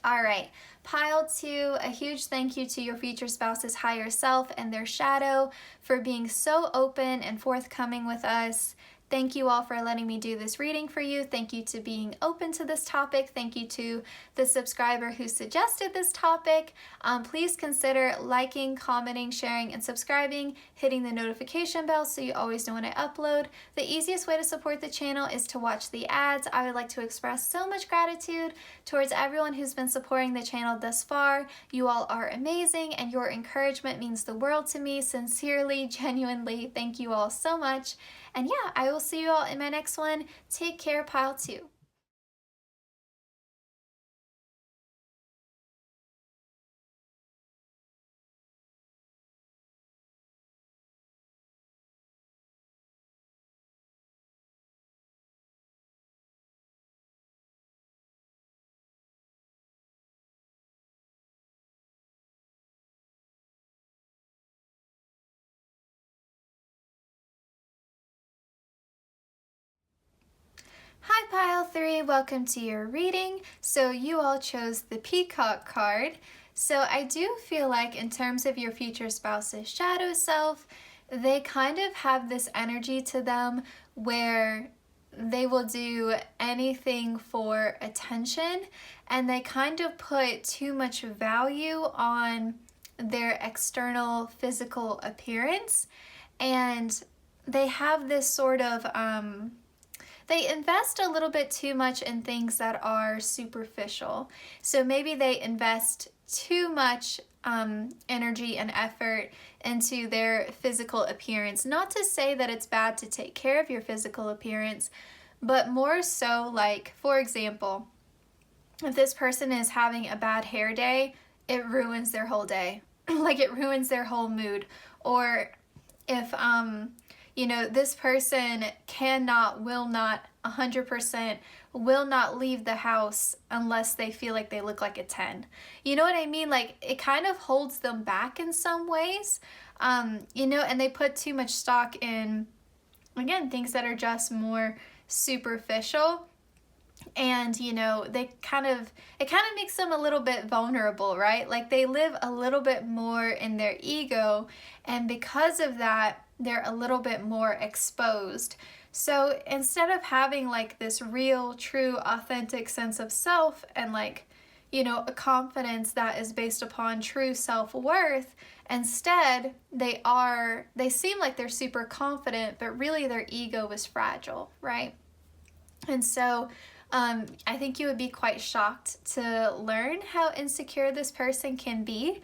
All right, pile 2, a huge thank you to your future spouse's higher self and their shadow for being so open and forthcoming with us. Thank you all for letting me do this reading for you. Thank you to being open to this topic. Thank you to the subscriber who suggested this topic. Please consider liking, commenting, sharing, and subscribing, hitting the notification bell so you always know when I upload. The easiest way to support the channel is to watch the ads. I would like to express so much gratitude towards everyone who's been supporting the channel thus far. You all are amazing, and your encouragement means the world to me. Sincerely, genuinely, thank you all so much. And yeah, I will see you all in my next one. Take care, pile 2. Hi Pile 3, welcome to your reading. So you all chose the Peacock card. So I do feel like in terms of your future spouse's shadow self, they kind of have this energy to them where they will do anything for attention, and they kind of put too much value on their external physical appearance, and they have this sort of they invest a little bit too much in things that are superficial. So maybe they invest too much energy and effort into their physical appearance. Not to say that it's bad to take care of your physical appearance, but more so like, for example, if this person is having a bad hair day, it ruins their whole day. Like it ruins their whole mood. Or if you know, this person will not 100% will not leave the house unless they feel like they look like a 10. You know what I mean? Like it kind of holds them back in some ways, you know, and they put too much stock in, again, things that are just more superficial. And, you know, it kind of makes them a little bit vulnerable, right? Like they live a little bit more in their ego, and because of that, they're a little bit more exposed. So instead of having like this real, true, authentic sense of self and like, you know, a confidence that is based upon true self-worth, instead they seem like they're super confident, but really their ego is fragile, right? And so I think you would be quite shocked to learn how insecure this person can be,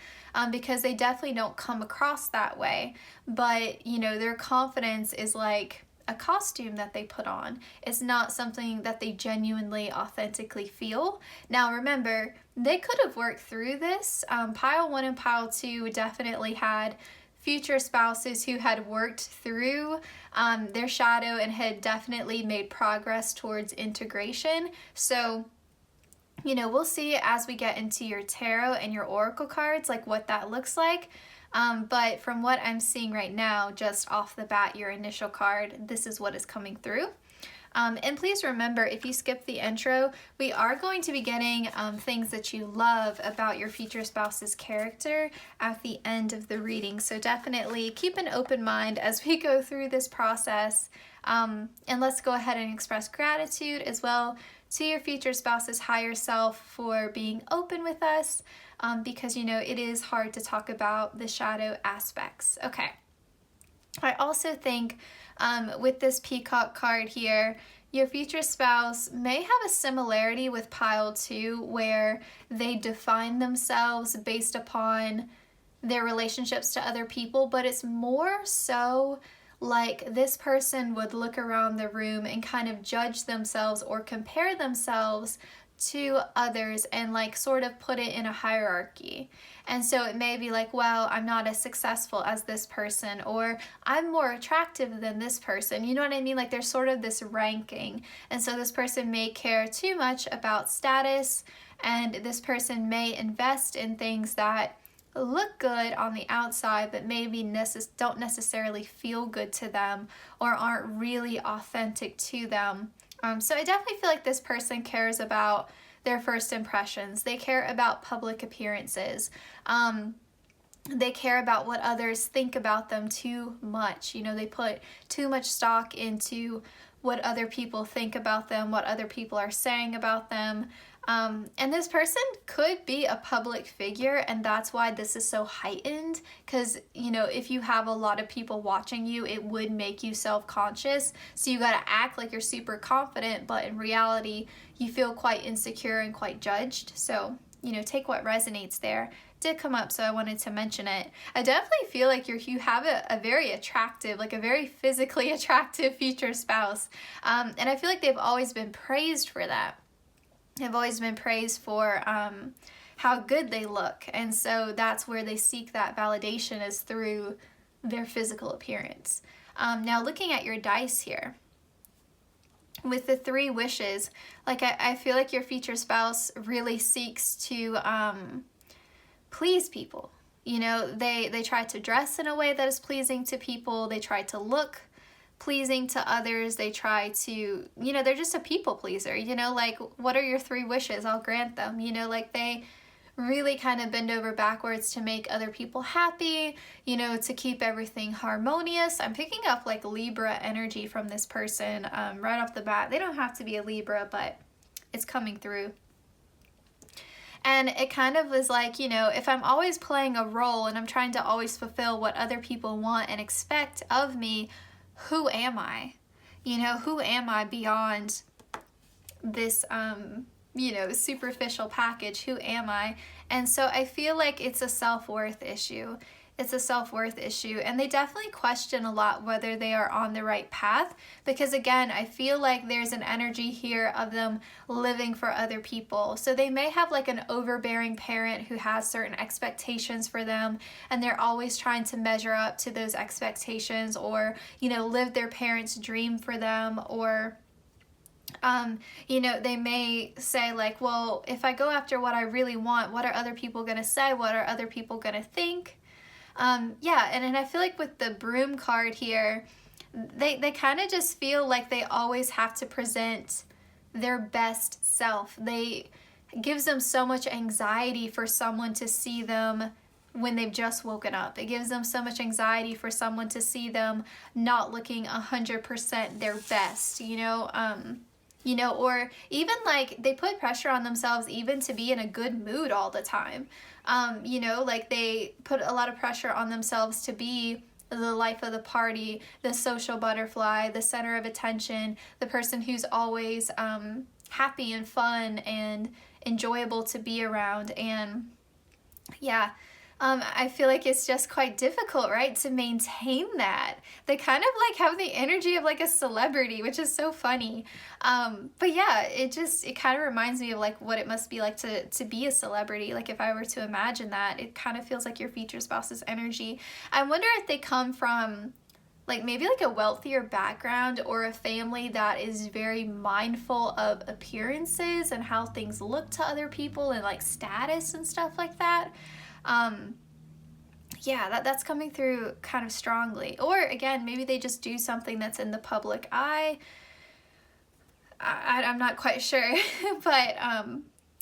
because they definitely don't come across that way. But, you know, their confidence is like a costume that they put on. It's not something that they genuinely, authentically feel. Now, remember, they could have worked through this. Pile 1 and Pile 2 definitely had future spouses who had worked through their shadow and had definitely made progress towards integration. So, you know, we'll see as we get into your tarot and your oracle cards, like what that looks like. But from what I'm seeing right now, just off the bat, your initial card, this is what is coming through. And please remember, if you skip the intro, we are going to be getting things that you love about your future spouse's character at the end of the reading. So definitely keep an open mind as we go through this process. And let's go ahead and express gratitude as well to your future spouse's higher self for being open with us, because, you know, it is hard to talk about the shadow aspects. Okay. I also think with this Peacock card here, your future spouse may have a similarity with pile 2 where they define themselves based upon their relationships to other people, but it's more so like this person would look around the room and kind of judge themselves or compare themselves to others and like sort of put it in a hierarchy. And so it may be like, well, I'm not as successful as this person, or I'm more attractive than this person. You know what I mean? Like there's sort of this ranking. And so this person may care too much about status, and this person may invest in things that look good on the outside but maybe don't necessarily feel good to them or aren't really authentic to them. So I definitely feel like this person cares about their first impressions. They care about public appearances. They care about what others think about them too much. You know, they put too much stock into what other people think about them, what other people are saying about them. And this person could be a public figure, and that's why this is so heightened, because, you know, if you have a lot of people watching you, it would make you self-conscious. So you got to act like you're super confident, but in reality, you feel quite insecure and quite judged. So, you know, take what resonates there. Did come up, so I wanted to mention it. I definitely feel like you have a very attractive, like a very physically attractive future spouse. And I feel like they've always been praised for that. They've always been praised for how good they look. And so that's where they seek that validation, is through their physical appearance. Now looking at your dice here, with the 3 wishes, like I feel like your future spouse really seeks to please people. You know, they try to dress in a way that is pleasing to people. They try to look pleasing to others. They try to, you know, they're just a people pleaser. You know, like, what are your 3 wishes? I'll grant them. You know, like they really kind of bend over backwards to make other people happy, you know, to keep everything harmonious. I'm picking up like Libra energy from this person right off the bat. They don't have to be a Libra, but it's coming through. And it kind of was like, you know, if I'm always playing a role and I'm trying to always fulfill what other people want and expect of me, who am I? You know, who am I beyond this, you know, superficial package? Who am I? And so I feel like it's a self-worth issue. It's a self-worth issue. And they definitely question a lot whether they are on the right path, because again, I feel like there's an energy here of them living for other people. So they may have like an overbearing parent who has certain expectations for them, and they're always trying to measure up to those expectations, or, you know, live their parents' dream for them, or you know, they may say like, well, if I go after what I really want, what are other people going to say? What are other people going to think? Yeah, and I feel like with the Broom card here, they kind of just feel like they always have to present their best self. It gives them so much anxiety for someone to see them when they've just woken up. It gives them so much anxiety for someone to see them not looking 100% their best, you know, or even like they put pressure on themselves even to be in a good mood all the time. You know, like they put a lot of pressure on themselves to be the life of the party, the social butterfly, the center of attention, the person who's always happy and fun and enjoyable to be around. And yeah, I feel like it's just quite difficult, right, to maintain that. They kind of like have the energy of like a celebrity, which is so funny. But yeah, it kind of reminds me of like what it must be like to be a celebrity. Like if I were to imagine that, it kind of feels like your future spouse's energy. I wonder if they come from like maybe like a wealthier background, or a family that is very mindful of appearances and how things look to other people and like status and stuff like that. Yeah, that's coming through kind of strongly. Or again, maybe they just do something that's in the public eye. I'm not quite sure, but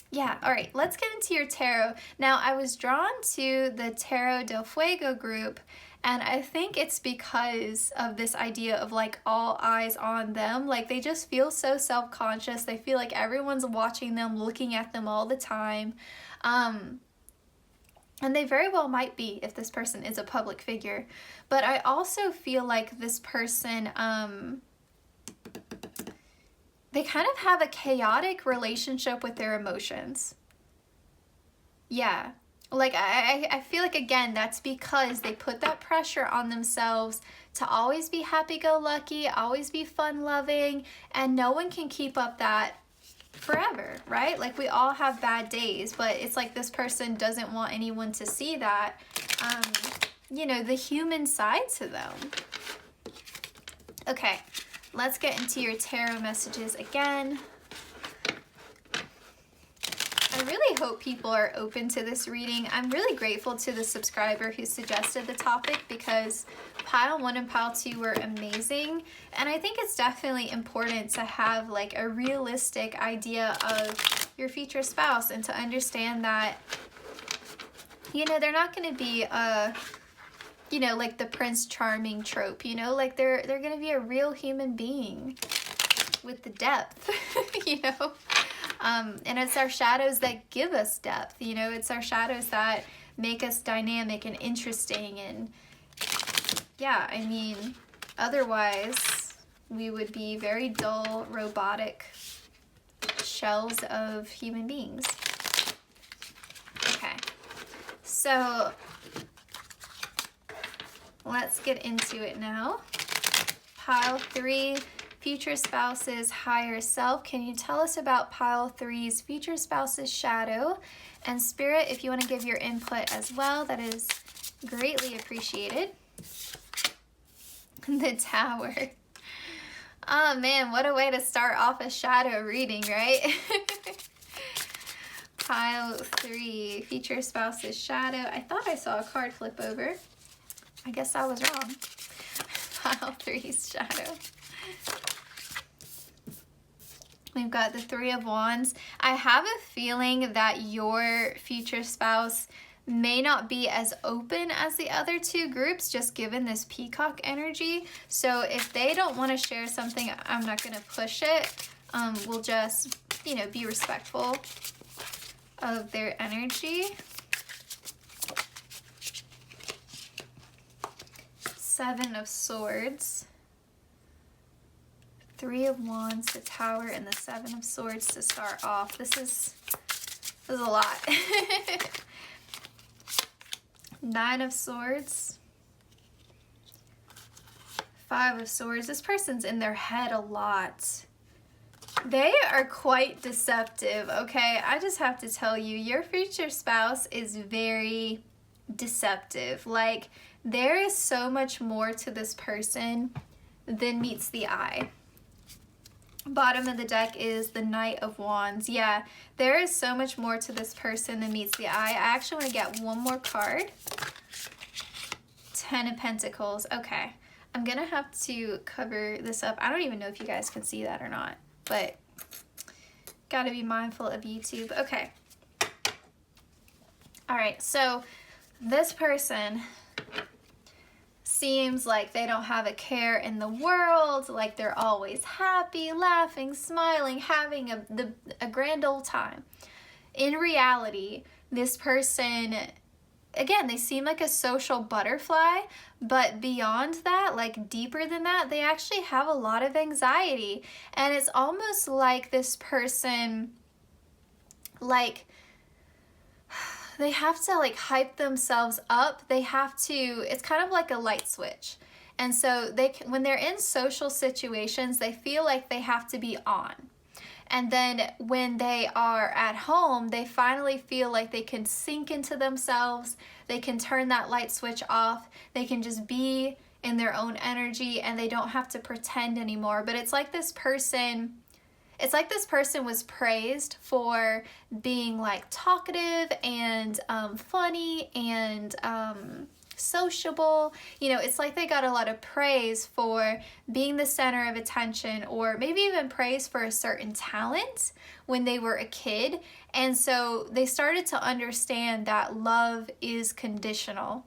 yeah, all right, let's get into your tarot. Now, I was drawn to the Tarot del Fuego group, and I think it's because of this idea of like all eyes on them. Like they just feel so self-conscious. They feel like everyone's watching them, looking at them all the time. And they very well might be if this person is a public figure. But I also feel like this person they kind of have a chaotic relationship with their emotions. Yeah. Like, I feel like, again, that's because they put that pressure on themselves to always be happy-go-lucky, always be fun-loving, and no one can keep up that forever, right? Like, we all have bad days, but it's like this person doesn't want anyone to see that, you know, the human side to them. Okay, let's get into your tarot messages again. I really hope people are open to this reading. I'm really grateful to the subscriber who suggested the topic because pile 1 and pile 2 were amazing. And I think it's definitely important to have like a realistic idea of your future spouse and to understand that, you know, they're not going to be you know, like the Prince Charming trope, you know, like they're going to be a real human being with the depth, you know. And it's our shadows that give us depth, you know, it's our shadows that make us dynamic and interesting. And yeah, I mean, otherwise we would be very dull, robotic shells of human beings. Okay, so let's get into it now. Pile 3. Future spouse's higher self. Can you tell us about pile 3's future spouse's shadow? And Spirit, if you want to give your input as well, that is greatly appreciated. The Tower. Oh man, what a way to start off a shadow reading, right? Pile 3, future spouse's shadow. I thought I saw a card flip over. I guess I was wrong. Pile 3's shadow. We've got the 3 of Wands. I have a feeling that your future spouse may not be as open as the other 2 groups, just given this peacock energy. So if they don't want to share something, I'm not going to push it. We'll just, you know, be respectful of their energy. 7 of Swords. 3 of Wands, the Tower, and the 7 of Swords to start off. This is a lot. 9 of Swords. 5 of Swords. This person's in their head a lot. They are quite deceptive, okay? I just have to tell you, your future spouse is very deceptive. Like, there is so much more to this person than meets the eye. Bottom of the deck is the Knight of Wands. Yeah, there is so much more to this person than meets the eye. I actually want to get one more card. 10 of Pentacles. Okay, I'm gonna have to cover this up. I don't even know if you guys can see that or not, but gotta be mindful of YouTube. Okay. All right, so this person seems like they don't have a care in the world, like they're always happy, laughing, smiling, having a grand old time. In reality, this person, again, they seem like a social butterfly, but beyond that, like deeper than that, they actually have a lot of anxiety. And it's almost like this person, like, they have to like hype themselves up. They have to, it's kind of like a light switch. And so when they're in social situations, they feel like they have to be on. And then when they are at home, they finally feel like they can sink into themselves. They can turn that light switch off. They can just be in their own energy and they don't have to pretend anymore. But it's like this person was praised for being like talkative and funny and sociable. You know, it's like they got a lot of praise for being the center of attention, or maybe even praise for a certain talent when they were a kid. And so they started to understand that love is conditional.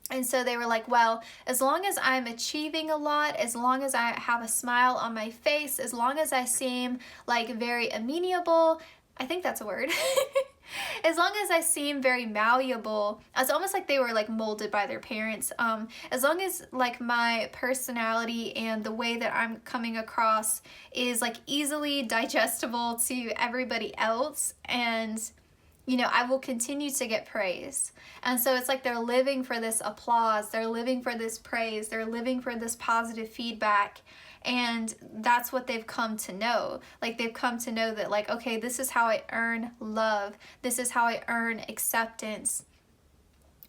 And so they were like, well, as long as I'm achieving a lot, as long as I have a smile on my face, as long as I seem like very amenable, I think that's a word, as long as I seem very malleable, it's almost like they were like molded by their parents. As long as like my personality and the way that I'm coming across is like easily digestible to everybody else, and you know, I will continue to get praise. And so it's like they're living for this applause, they're living for this praise, they're living for this positive feedback. And that's what they've come to know. Like, they've come to know that, like, okay, this is how I earn love. This is how I earn acceptance.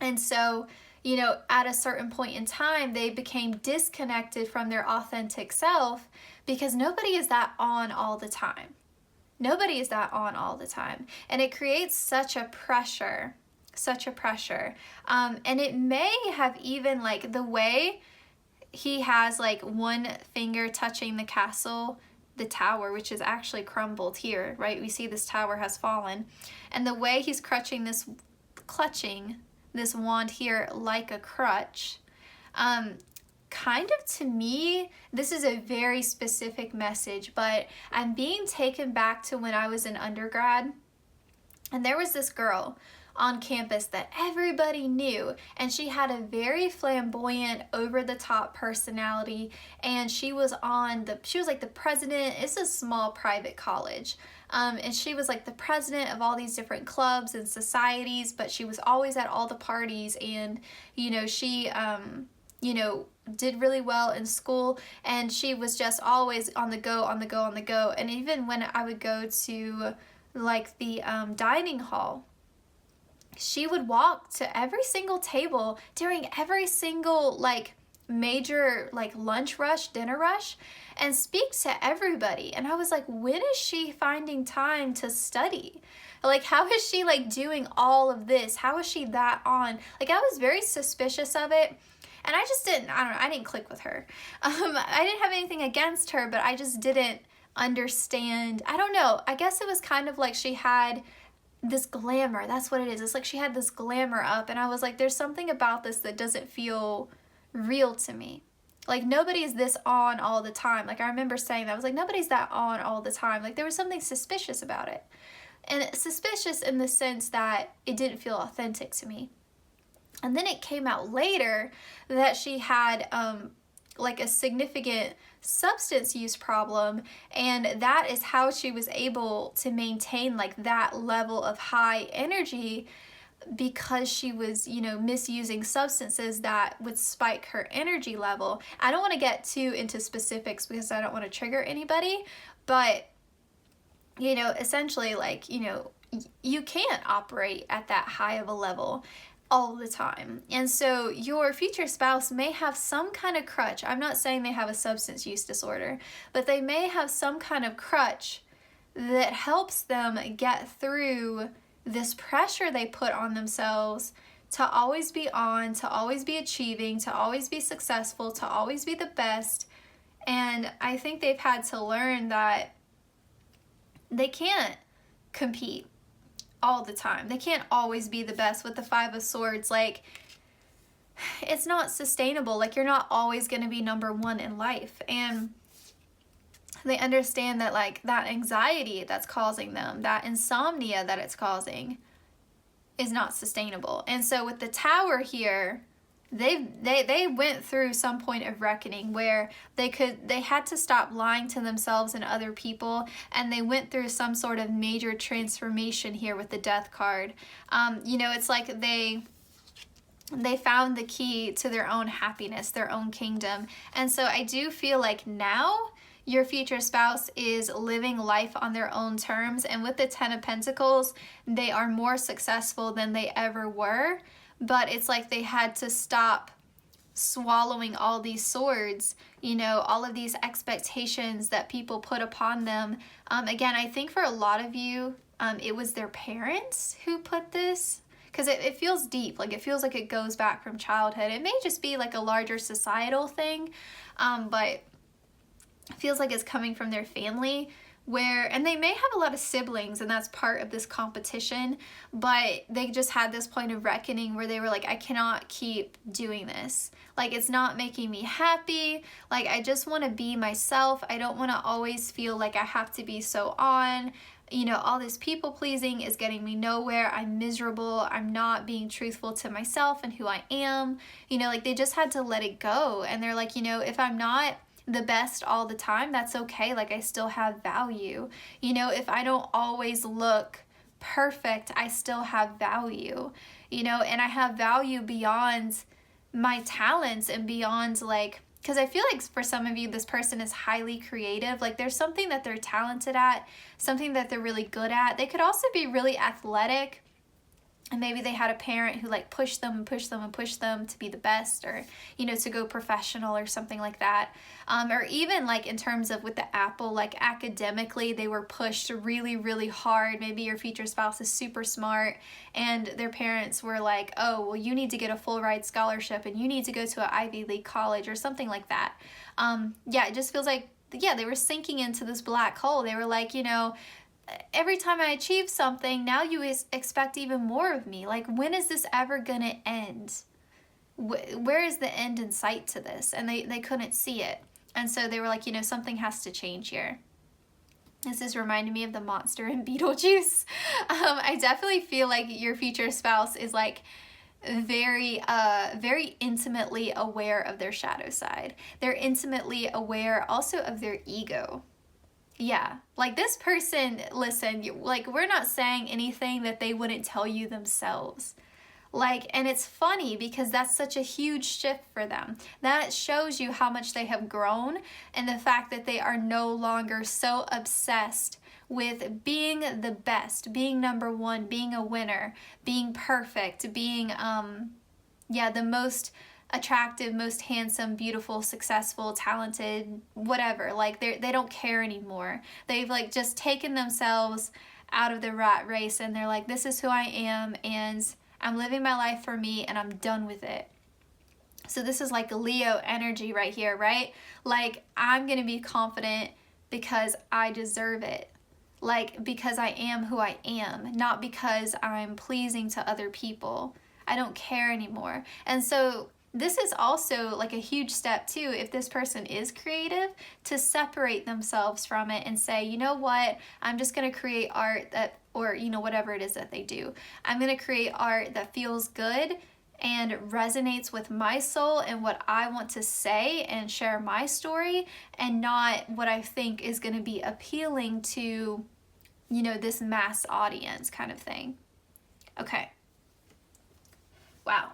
And so, you know, at a certain point in time, they became disconnected from their authentic self because nobody is that on all the time. Nobody is that on all the time. And it creates such a pressure. And it may have even, like, the way he has like one finger touching the castle, the tower, which is actually crumbled here, right? We see this tower has fallen. And the way he's clutching this wand here like a crutch, kind of, to me, this is a very specific message, but I'm being taken back to when I was in undergrad, and there was this girl on campus that everybody knew, and she had a very flamboyant, over-the-top personality, and she was like the president. It's a small private college, and she was like the president of all these different clubs and societies, but she was always at all the parties, and you know, she did really well in school, and she was just always on the go. And even when I would go to like the dining hall, she would walk to every single table during every single like major like lunch rush, dinner rush, and speak to everybody. And I was like, when is she finding time to study? Like, how is she like doing all of this? How is she that on? Like, I was very suspicious of it. And I didn't click with her. I didn't have anything against her, but I just didn't understand. I don't know. I guess it was kind of like she had this glamour. That's what it is. It's like she had this glamour up, and I was like, there's something about this that doesn't feel real to me. Like, nobody is this on all the time. Like, I remember saying that. I was like, nobody's that on all the time. Like, there was something suspicious about it. And suspicious in the sense that it didn't feel authentic to me. And then it came out later that she had like a significant substance use problem, and that is how she was able to maintain like that level of high energy, because she was, you know, misusing substances that would spike her energy level. I don't want to get too into specifics because I don't want to trigger anybody, but you know, essentially, like, you know, you can't operate at that high of a level all the time. And so your future spouse may have some kind of crutch. I'm not saying they have a substance use disorder, but they may have some kind of crutch that helps them get through this pressure they put on themselves to always be on, to always be achieving, to always be successful, to always be the best. And I think they've had to learn that they can't compete all the time. They can't always be the best with the Five of Swords. Like, it's not sustainable. Like, you're not always going to be number one in life. And they understand that, like, that anxiety that's causing them, that insomnia that it's causing, is not sustainable. And so with the Tower here, they went through some point of reckoning where they had to stop lying to themselves and other people, and they went through some sort of major transformation here with the Death card. You know, it's like they found the key to their own happiness, their own kingdom. And so I do feel like now your future spouse is living life on their own terms, and with the Ten of Pentacles, they are more successful than they ever were. But it's like they had to stop swallowing all these swords, you know, all of these expectations that people put upon them. Again, I think for a lot of you, it was their parents who put this, because it feels deep. Like, it feels like it goes back from childhood. It may just be like a larger societal thing, but it feels like it's coming from their family. And they may have a lot of siblings, and that's part of this competition, but they just had this point of reckoning where they were like, I cannot keep doing this. Like, it's not making me happy. Like, I just want to be myself. I don't want to always feel like I have to be so on. you know, all this people pleasing is getting me nowhere. I'm miserable. I'm not being truthful to myself and who I am. You know, like they just had to let it go. And they're like, you know, if I'm not the best all the time, that's okay. Like I still have value. You know, if I don't always look perfect, I still have value. You know, and I have value beyond my talents and beyond like, because I feel like for some of you, this person is highly creative. Like there's something that they're talented at, something that they're really good at. They could also be really athletic. And maybe they had a parent who like pushed them and pushed them and pushed them to be the best, or, you know, to go professional or something like that. Or even like in terms of with the apple, like academically, they were pushed really, really hard. Maybe your future spouse is super smart and their parents were like, oh, well, you need to get a full ride scholarship and you need to go to an Ivy League college or something like that. Yeah, it just feels like, yeah, they were sinking into this black hole. They were like, you know, every time I achieve something, now you expect even more of me. Like, when is this ever gonna end? Where is the end in sight to this? And they couldn't see it. And so they were like, you know, something has to change here. This is reminding me of the monster in Beetlejuice. I definitely feel like your future spouse is like very intimately aware of their shadow side. They're intimately aware also of their ego. Yeah, like this person, listen, like we're not saying anything that they wouldn't tell you themselves. Like, and it's funny because that's such a huge shift for them. That shows you how much they have grown and the fact that they are no longer so obsessed with being the best, being number one, being a winner, being perfect, being, the most attractive, most handsome, beautiful, successful, talented, whatever. Like they don't care anymore. They've like just taken themselves out of the rat race and they're like, this is who I am and I'm living my life for me and I'm done with it. So this is like Leo energy right here, right? Like I'm gonna be confident because I deserve it. Like because I am who I am, not because I'm pleasing to other people. I don't care anymore. And so this is also like a huge step too, if this person is creative, to separate themselves from it and say, you know what, I'm just going to create art that, or, you know, whatever it is that they do. I'm going to create art that feels good and resonates with my soul and what I want to say and share my story, and not what I think is going to be appealing to, you know, this mass audience kind of thing. Okay. Wow.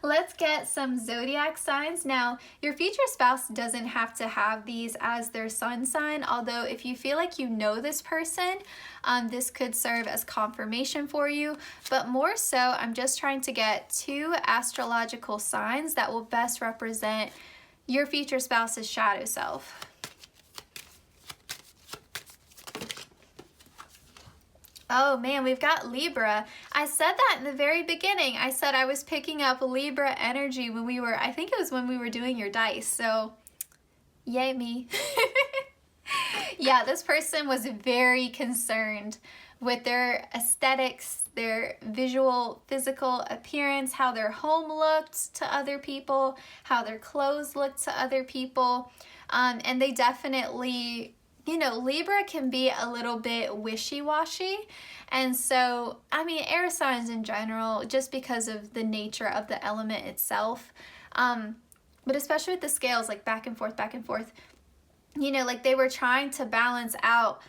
Let's get some zodiac signs. Now, your future spouse doesn't have to have these as their sun sign, although if you feel like you know this person, this could serve as confirmation for you. But more so, I'm just trying to get 2 astrological signs that will best represent your future spouse's shadow self. Oh man, we've got Libra. I said that in the very beginning. I said I was picking up Libra energy when we were, I think it was when we were doing your dice. So, yay me. Yeah, this person was very concerned with their aesthetics, their visual, physical appearance, how their home looked to other people, how their clothes looked to other people. And they definitely, you know, Libra can be a little bit wishy-washy. And so, I mean, air signs in general, just because of the nature of the element itself. But especially with the scales, like back and forth, you know, like they were trying to balance out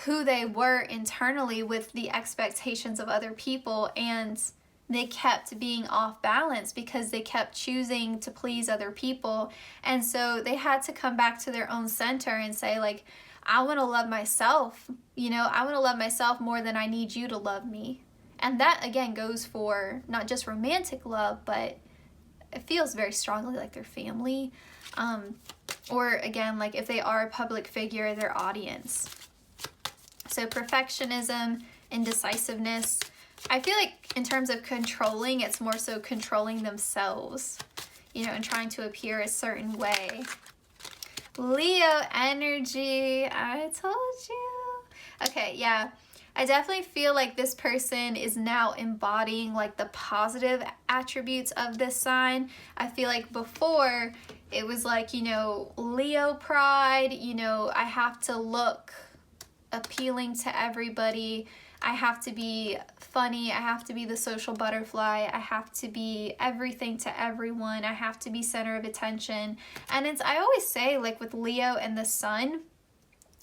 who they were internally with the expectations of other people, and they kept being off balance because they kept choosing to please other people. And so they had to come back to their own center and say, like, I want to love myself, you know, I want to love myself more than I need you to love me. And that, again, goes for not just romantic love, but it feels very strongly like their family. Or, again, like if they are a public figure, their audience. So perfectionism, indecisiveness. I feel like in terms of controlling, it's more so controlling themselves, you know, and trying to appear a certain way. Leo energy, I told you. Okay, yeah. I definitely feel like this person is now embodying like the positive attributes of this sign. I feel like before it was like, you know, Leo pride, you know, I have to look appealing to everybody. I have to be funny. I have to be the social butterfly. I have to be everything to everyone. I have to be center of attention. And I always say, like with Leo and the sun,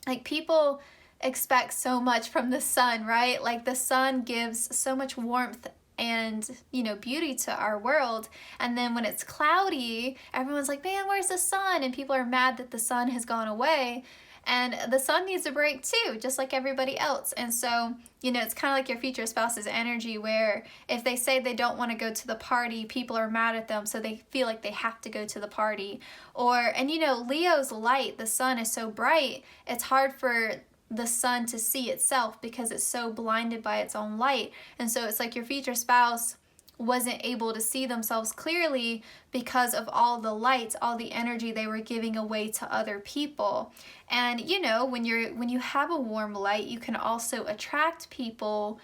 like people expect so much from the sun, right? Like the sun gives so much warmth and, you know, beauty to our world. And then when it's cloudy, everyone's like, man, where's the sun? And people are mad that the sun has gone away. And the sun needs a break too, just like everybody else. And so, you know, it's kind of like your future spouse's energy, where if they say they don't want to go to the party, people are mad at them, so they feel like they have to go to the party. And you know, Leo's light, the sun, is so bright, it's hard for the sun to see itself because it's so blinded by its own light. And so it's like your future spouse wasn't able to see themselves clearly because of all the lights, all the energy they were giving away to other people. And you know, when you have a warm light, you can also attract people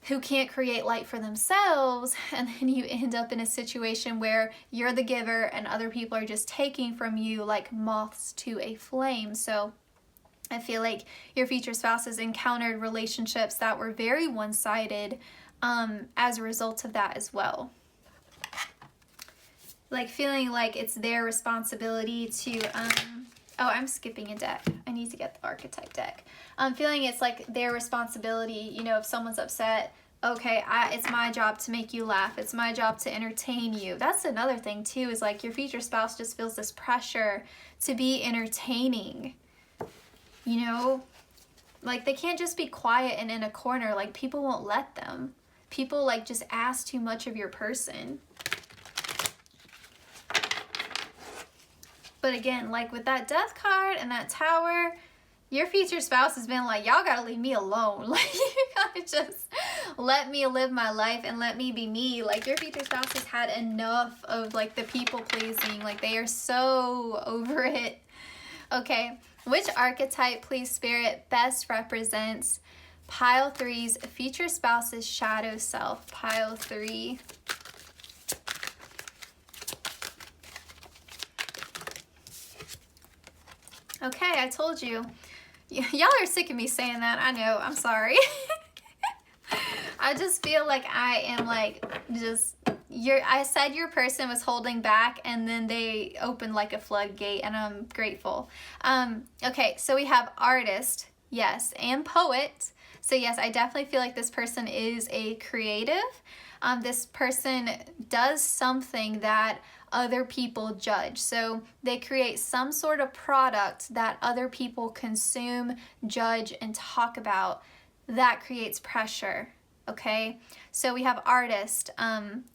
who can't create light for themselves, and then you end up in a situation where you're the giver and other people are just taking from you like moths to a flame. So I feel like your future spouse has encountered relationships that were very one-sided as a result of that as well. Like feeling like it's their responsibility to, I'm skipping a deck. I need to get the Archetype deck. Feeling it's like their responsibility, you know, if someone's upset, okay, it's my job to make you laugh. It's my job to entertain you. That's another thing too, is like your future spouse just feels this pressure to be entertaining. You know, like they can't just be quiet and in a corner. Like people won't let them. People like just ask too much of your person. But again, like with that Death card and that Tower, your future spouse has been like, y'all gotta leave me alone. Like you gotta just let me live my life and let me be me. Like your future spouse has had enough of like the people pleasing. Like they are so over it. Okay, which archetype, please Spirit, best represents Pile 3's future spouse's shadow self? Pile 3. Okay, I told you. Y'all are sick of me saying that. I know. I'm sorry. I just feel like I am like just... I said your person was holding back, and then they opened like a floodgate, and I'm grateful. Okay, so we have artist, yes, and poet. So yes, I definitely feel like this person is a creative. This person does something that other people judge. So they create some sort of product that other people consume, judge, and talk about. That creates pressure. Okay, so we have artist,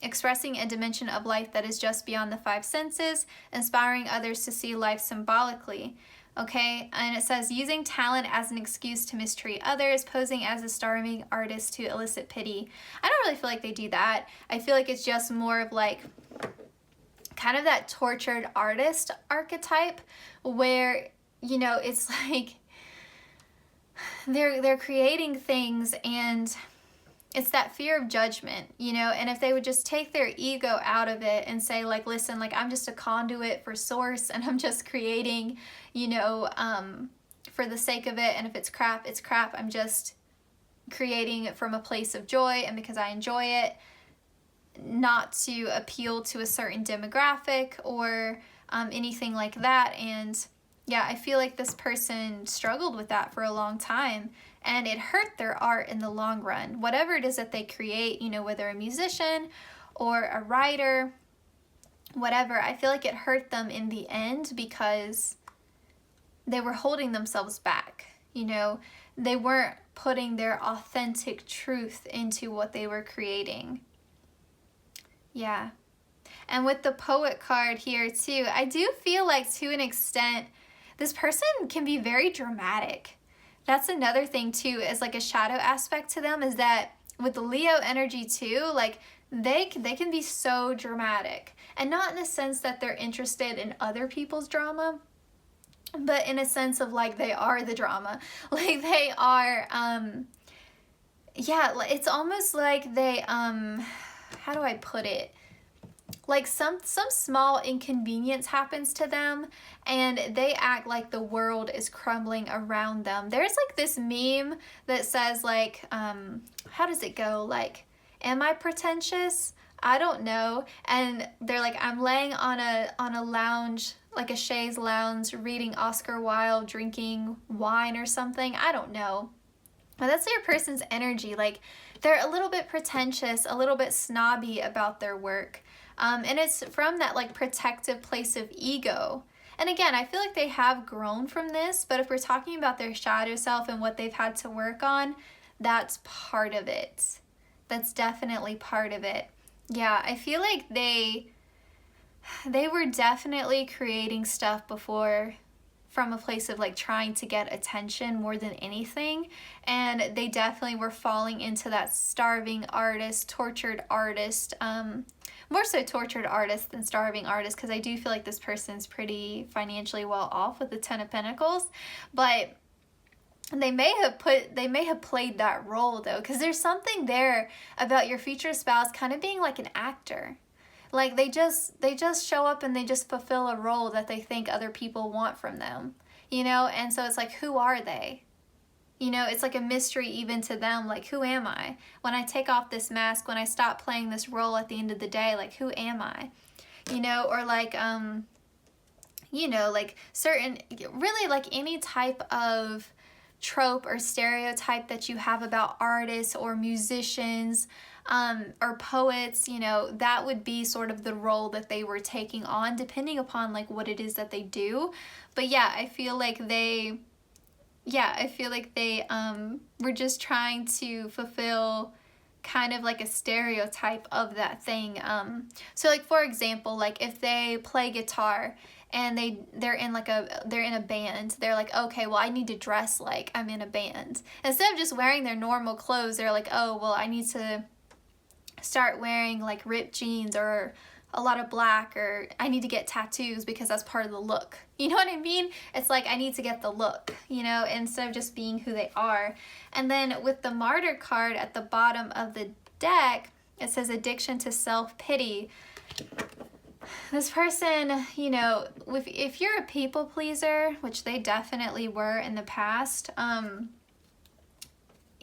expressing a dimension of life that is just beyond the five senses, inspiring others to see life symbolically. Okay, and it says using talent as an excuse to mistreat others, posing as a starving artist to elicit pity. I don't really feel like they do that. I feel like it's just more of like kind of that tortured artist archetype where, you know, it's like they're creating things, and it's that fear of judgment, you know, and if they would just take their ego out of it and say like, listen, like I'm just a conduit for source, and I'm just creating, you know, for the sake of it, and if it's crap, it's crap. I'm just creating it from a place of joy and because I enjoy it, not to appeal to a certain demographic or anything like that. And yeah, I feel like this person struggled with that for a long time, and it hurt their art in the long run. Whatever it is that they create, you know, whether a musician or a writer, whatever, I feel like it hurt them in the end because they were holding themselves back. You know, they weren't putting their authentic truth into what they were creating. Yeah. And with the poet card here too, I do feel like to an extent, this person can be very dramatic. That's another thing too, is like a shadow aspect to them, is that with the Leo energy too, like they can be so dramatic, and not in the sense that they're interested in other people's drama, but in a sense of like they are the drama. Like they are, yeah, it's almost like they, how do I put it? like some small inconvenience happens to them and they act like the world is crumbling around them. There's like this meme that says like, how does it go? Like, am I pretentious? I don't know. And they're like, I'm laying on a lounge, like a chaise lounge, reading Oscar Wilde, drinking wine or something. I don't know. But that's your person's energy. Like, they're a little bit pretentious, a little bit snobby about their work. And it's from that like protective place of ego. And again, I feel like they have grown from this, but if we're talking about their shadow self and what they've had to work on, that's part of it. That's definitely part of it. Yeah, I feel like they were definitely creating stuff before from a place of like trying to get attention more than anything, and they definitely were falling into that starving artist, tortured artist, more so tortured artist than starving artist, because I do feel like this person's pretty financially well off with the 10 of Pentacles, but they may have played that role though, because there's something there about your future spouse kind of being like an actor. Like they just show up and they just fulfill a role that they think other people want from them, you know? And so it's like, who are they? You know, it's like a mystery even to them. Like, who am I? When I take off this mask, when I stop playing this role at the end of the day, like, who am I? You know, or like, you know, like certain, really like any type of trope or stereotype that you have about artists or musicians, or poets, you know, that would be sort of the role that they were taking on, depending upon like what it is that they do. But yeah, I feel like they were just trying to fulfill kind of like a stereotype of that thing. So like for example, like if they play guitar and they're in a band, they're like, okay, well I need to dress like I'm in a band. Instead of just wearing their normal clothes, they're like, oh well, I need to start wearing like ripped jeans or a lot of black, or I need to get tattoos because that's part of the look. You know what I mean? It's like I need to get the look, you know, instead of just being who they are. And then with the Martyr card at the bottom of the deck, it says addiction to self-pity. This person, you know, if you're a people pleaser, which they definitely were in the past,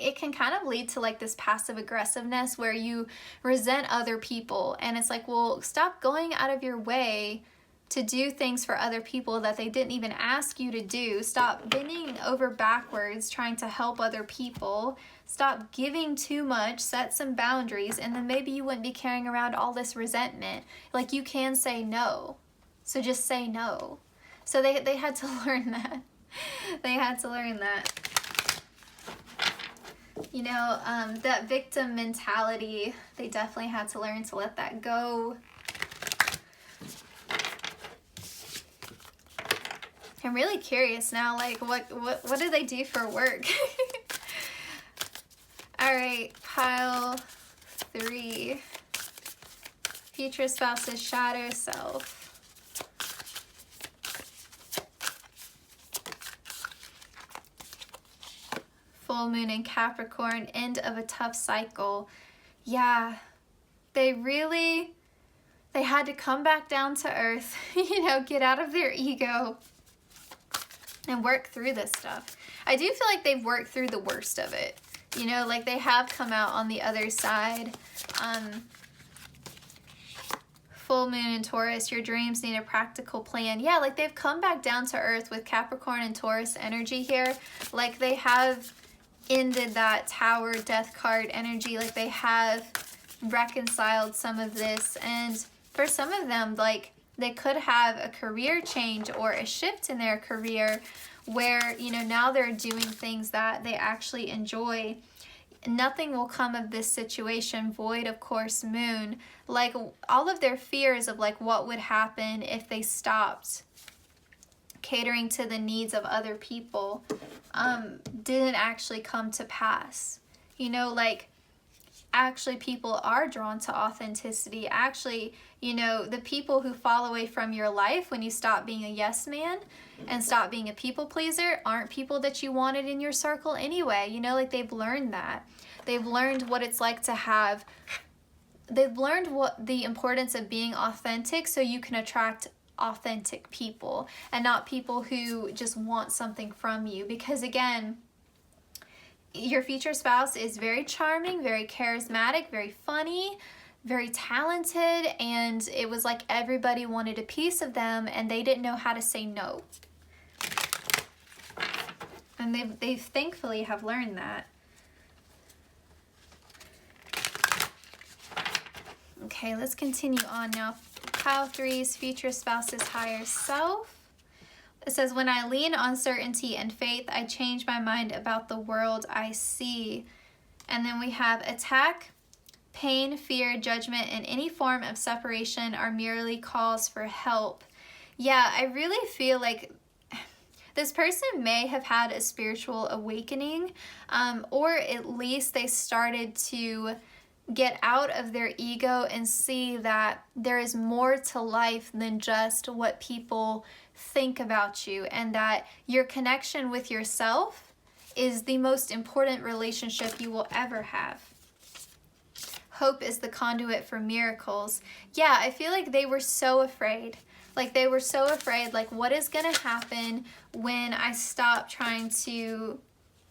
it can kind of lead to like this passive aggressiveness where you resent other people, and it's like, well, stop going out of your way to do things for other people that they didn't even ask you to do. Stop bending over backwards trying to help other people. Stop giving too much, set some boundaries, and then maybe you wouldn't be carrying around all this resentment. Like, you can say no, so just say no. So they had to learn that. They had to learn that. You know, that victim mentality, they definitely had to learn to let that go. I'm really curious now, like, what do they do for work? All right, pile 3. Future spouse's shadow self. Full moon in Capricorn, end of a tough cycle. Yeah, they had to come back down to earth, you know, get out of their ego and work through this stuff. I do feel like they've worked through the worst of it, you know, like they have come out on the other side. Full moon in Taurus, your dreams need a practical plan. Yeah, like they've come back down to earth with Capricorn and Taurus energy here. Like they have ended that Tower Death card energy. Like they have reconciled some of this, and for some of them, like they could have a career change or a shift in their career where, you know, now they're doing things that they actually enjoy. Nothing will come of this situation, void of course moon. Like all of their fears of like what would happen if they stopped catering to the needs of other people didn't actually come to pass. You know, like actually people are drawn to authenticity. Actually, you know, the people who fall away from your life when you stop being a yes man and stop being a people pleaser aren't people that you wanted in your circle anyway. You know, like they've learned that. They've learned what it's like to have they've learned what the importance of being authentic, so you can attract authentic people and not people who just want something from you. Because again, your future spouse is very charming, very charismatic, very funny, very talented, and it was like everybody wanted a piece of them and they didn't know how to say no. And they thankfully have learned that. Okay, let's continue on now. Pile 3's future spouse's higher self. It says, when I lean on certainty and faith, I change my mind about the world I see. And then we have attack, pain, fear, judgment, and any form of separation are merely calls for help. Yeah, I really feel like this person may have had a spiritual awakening, or at least they started to get out of their ego and see that there is more to life than just what people think about you, and that your connection with yourself is the most important relationship you will ever have. Hope is the conduit for miracles. Yeah, I feel like they were so afraid. Like they were so afraid, like what is gonna happen when I stop trying to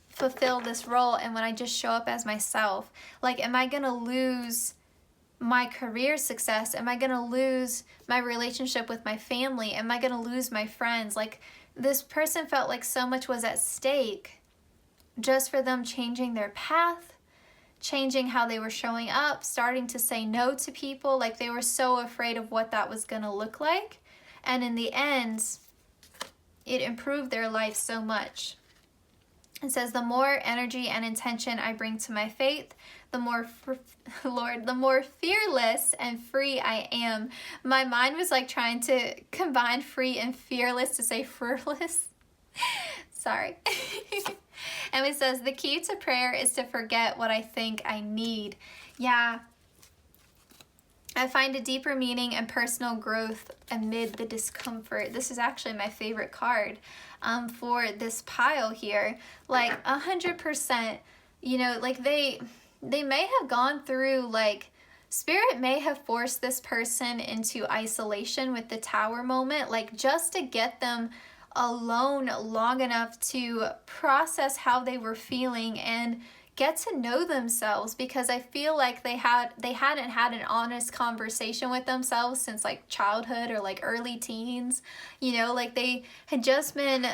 fulfill this role and when I just show up as myself? Like, am I gonna lose my career success? Am I gonna lose my relationship with my family? Am I gonna lose my friends? Like, this person felt like so much was at stake just for them changing their path, changing how they were showing up, starting to say no to people. Like, they were so afraid of what that was gonna look like. And in the end, it improved their life so much. It says, the more energy and intention I bring to my faith, the more, Lord, the more fearless and free I am. My mind was like trying to combine free and fearless to say frivolous. Sorry. And it says, the key to prayer is to forget what I think I need. Yeah. I find a deeper meaning and personal growth amid the discomfort. This is actually my favorite card for this pile here. Like 100%, you know, like they may have gone through, like, Spirit may have forced this person into isolation with the Tower moment, like just to get them alone long enough to process how they were feeling and get to know themselves, because I feel like they hadn't had an honest conversation with themselves since like childhood or like early teens. You know, like they had just been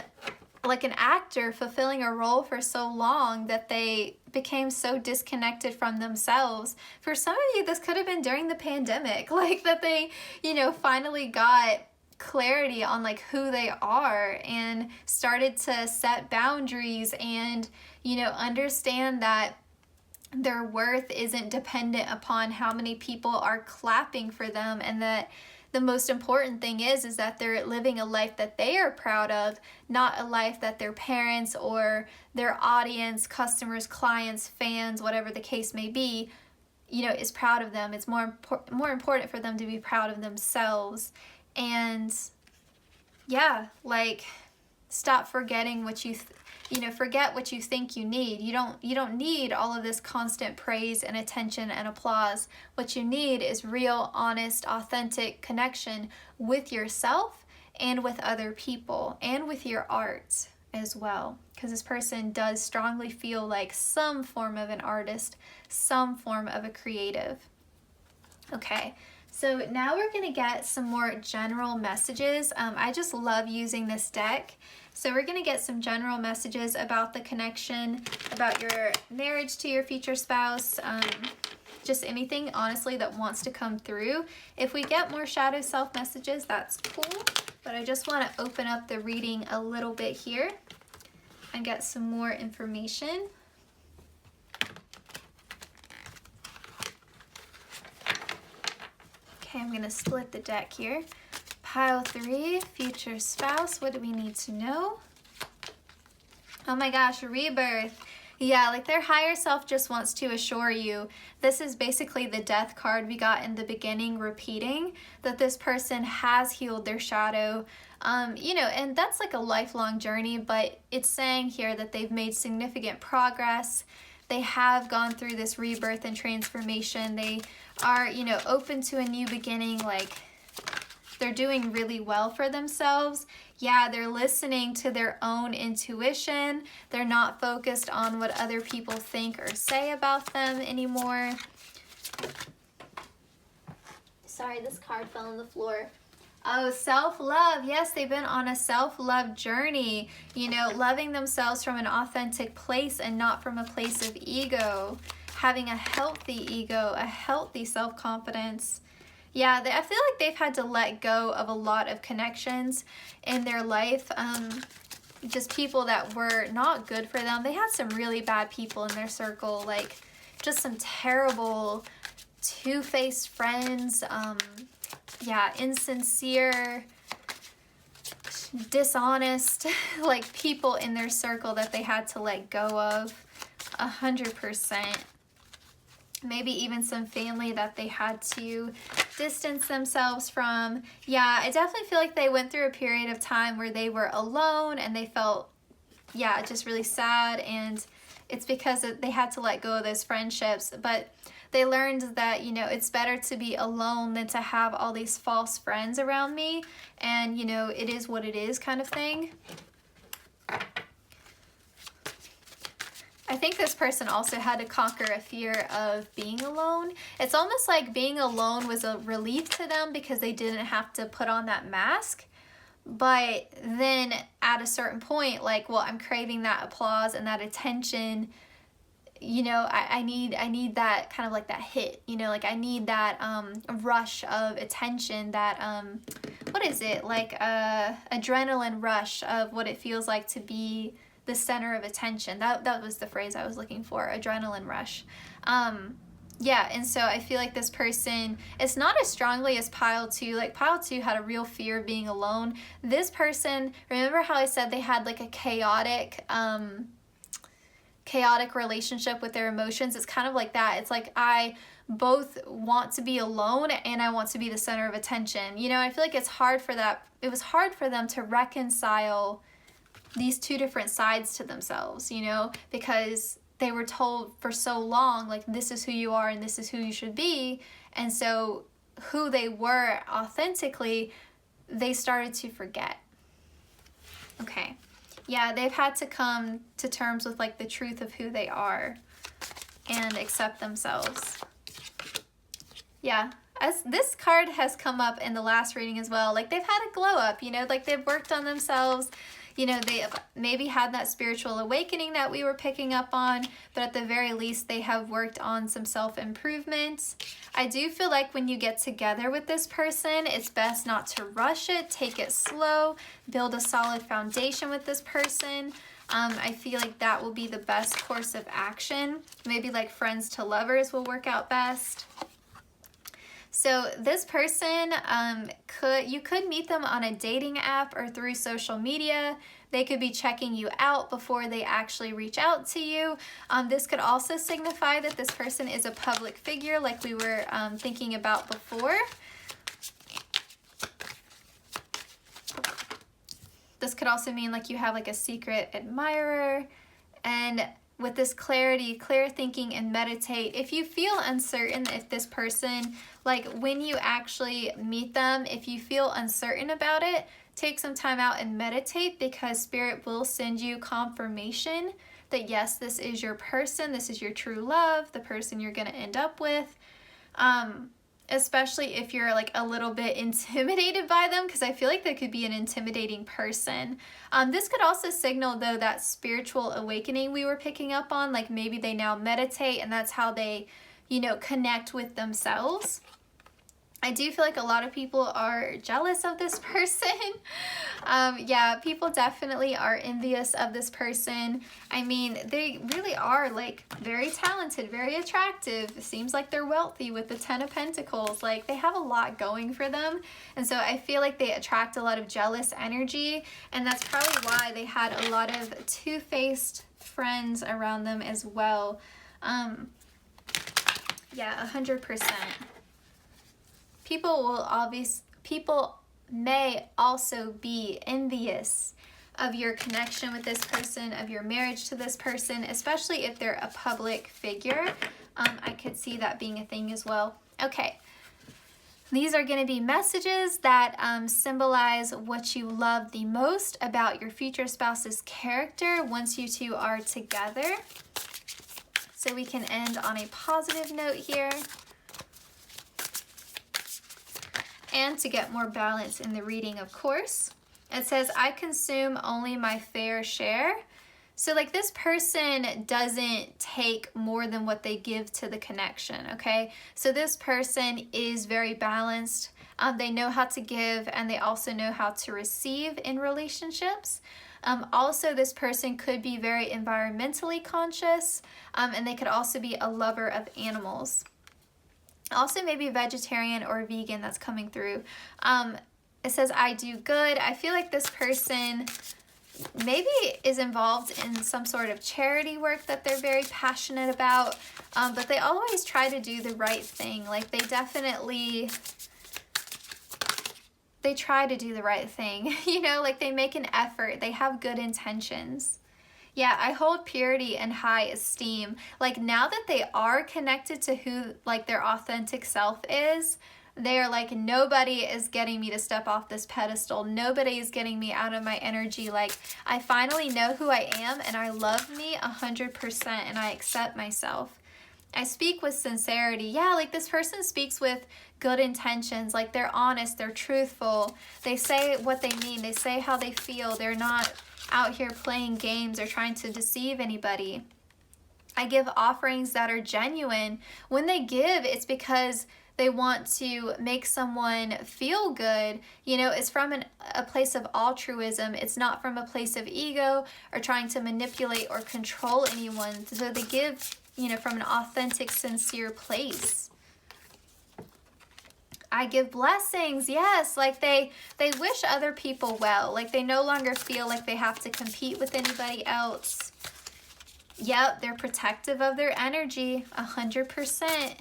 like an actor fulfilling a role for so long that they became so disconnected from themselves. For some of you, this could have been during the pandemic, like that they, you know, finally got clarity on like who they are and started to set boundaries and, you know, understand that their worth isn't dependent upon how many people are clapping for them, and that the most important thing is that they're living a life that they are proud of, not a life that their parents or their audience, customers, clients, fans, whatever the case may be, you know, is proud of them. It's more important for them to be proud of themselves. And yeah, like, stop forgetting what forget what you think you need. You don't need all of this constant praise and attention and applause. What you need is real, honest, authentic connection with yourself and with other people and with your art as well. Because this person does strongly feel like some form of an artist, some form of a creative. Okay. So now we're going to get some more general messages. I just love using this deck. So we're going to get some general messages about the connection, about your marriage to your future spouse, just anything, honestly, that wants to come through. If we get more shadow self messages, that's cool. But I just want to open up the reading a little bit here and get some more information. Okay, I'm going to split the deck here. Pile 3, future spouse, what do we need to know? Oh my gosh, rebirth. Yeah, like their higher self just wants to assure you. This is basically the death card we got in the beginning repeating, that this person has healed their shadow. You know, and that's like a lifelong journey, but it's saying here that they've made significant progress. they have gone through this rebirth and transformation. They are, you know, open to a new beginning. Like, they're doing really well for themselves. Yeah, they're listening to their own intuition. They're not focused on what other people think or say about them anymore. Sorry, this card fell on the floor. Oh, self-love. Yes, they've been on a self-love journey, you know, loving themselves from an authentic place and not from a place of ego, having a healthy ego, a healthy self-confidence. Yeah, I feel like they've had to let go of a lot of connections in their life, just people that were not good for them. They had some really bad people in their circle, like just some terrible two-faced friends, yeah, insincere, dishonest, like people in their circle that they had to let go of 100%. Maybe even some family that they had to distance themselves from. Yeah, I definitely feel like they went through a period of time where they were alone and they felt, yeah, just really sad, and it's because they had to let go of those friendships. But they learned that, you know, it's better to be alone than to have all these false friends around me, and, you know, it is what it is kind of thing. I think this person also had to conquer a fear of being alone. It's almost like being alone was a relief to them because they didn't have to put on that mask. But then at a certain point, like, well, I'm craving that applause and that attention. You know, I need that kind of like that hit, you know, like I need that rush of attention, that what is it, like adrenaline rush of what it feels like to be the center of attention. That was the phrase I was looking for, adrenaline rush. Yeah, and so I feel like this person, it's not as strongly as pile 2. Like pile 2 had a real fear of being alone. This person, remember how I said they had like a chaotic relationship with their emotions? It's kind of like that. It's like I both want to be alone and I want to be the center of attention. You know, I feel like it's hard for that. It was hard for them to reconcile these two different sides to themselves, you know, because they were told for so long, like, this is who you are and this is who you should be. And so who they were authentically, they started to forget. Okay. Yeah, they've had to come to terms with like the truth of who they are and accept themselves. Yeah, as this card has come up in the last reading as well, like they've had a glow up, you know, like they've worked on themselves. You know, they have maybe had that spiritual awakening that we were picking up on, but at the very least, they have worked on some self-improvement. I do feel like when you get together with this person, it's best not to rush it, take it slow, build a solid foundation with this person. I feel like that will be the best course of action. Maybe like friends to lovers will work out best. So this person, you could meet them on a dating app or through social media. They could be checking you out before they actually reach out to you. This could also signify that this person is a public figure, like we were thinking about before. This could also mean like you have like a secret admirer. And with this clarity, clear thinking, and meditate, if you feel uncertain if this person, like when you actually meet them, if you feel uncertain about it, take some time out and meditate, because Spirit will send you confirmation that yes, this is your person, this is your true love, the person you're going to end up with. Especially if you're like a little bit intimidated by them, because I feel like they could be an intimidating person. This could also signal though that spiritual awakening we were picking up on, like maybe they now meditate and that's how they, you know, connect with themselves. I do feel like a lot of people are jealous of this person. Yeah, people definitely are envious of this person. I mean, they really are like very talented, very attractive. It seems like they're wealthy with the 10 of Pentacles. Like they have a lot going for them. And so I feel like they attract a lot of jealous energy. And that's probably why they had a lot of two-faced friends around them as well. Yeah, 100%. People may also be envious of your connection with this person, of your marriage to this person, especially if they're a public figure. I could see that being a thing as well. Okay. These are going to be messages that symbolize what you love the most about your future spouse's character once you two are together. So we can end on a positive note here. And to get more balance in the reading, of course, it says, I consume only my fair share. So like this person doesn't take more than what they give to the connection, okay? So this person is very balanced. They know how to give, and they also know how to receive in relationships. Also, this person could be very environmentally conscious, and they could also be a lover of animals. Also maybe vegetarian or vegan, that's coming through. It says, I do good. I feel like this person maybe is involved in some sort of charity work that they're very passionate about, but they always try to do the right thing. Like they try to do the right thing, you know, like they make an effort, they have good intentions. Yeah, I hold purity and high esteem. Like now that they are connected to who like their authentic self is, they're like, nobody is getting me to step off this pedestal. Nobody is getting me out of my energy. Like I finally know who I am, and I love me 100%, and I accept myself. I speak with sincerity. Yeah, like this person speaks with good intentions. Like they're honest, they're truthful. They say what they mean. They say how they feel. They're not out here playing games or trying to deceive anybody. I give offerings that are genuine. When they give, it's because they want to make someone feel good. You know, it's from a place of altruism. It's not from a place of ego or trying to manipulate or control anyone. So they give, you know, from an authentic, sincere place. I give blessings. Yes, like they wish other people well. Like they no longer feel like they have to compete with anybody else. Yep, they're protective of their energy 100%.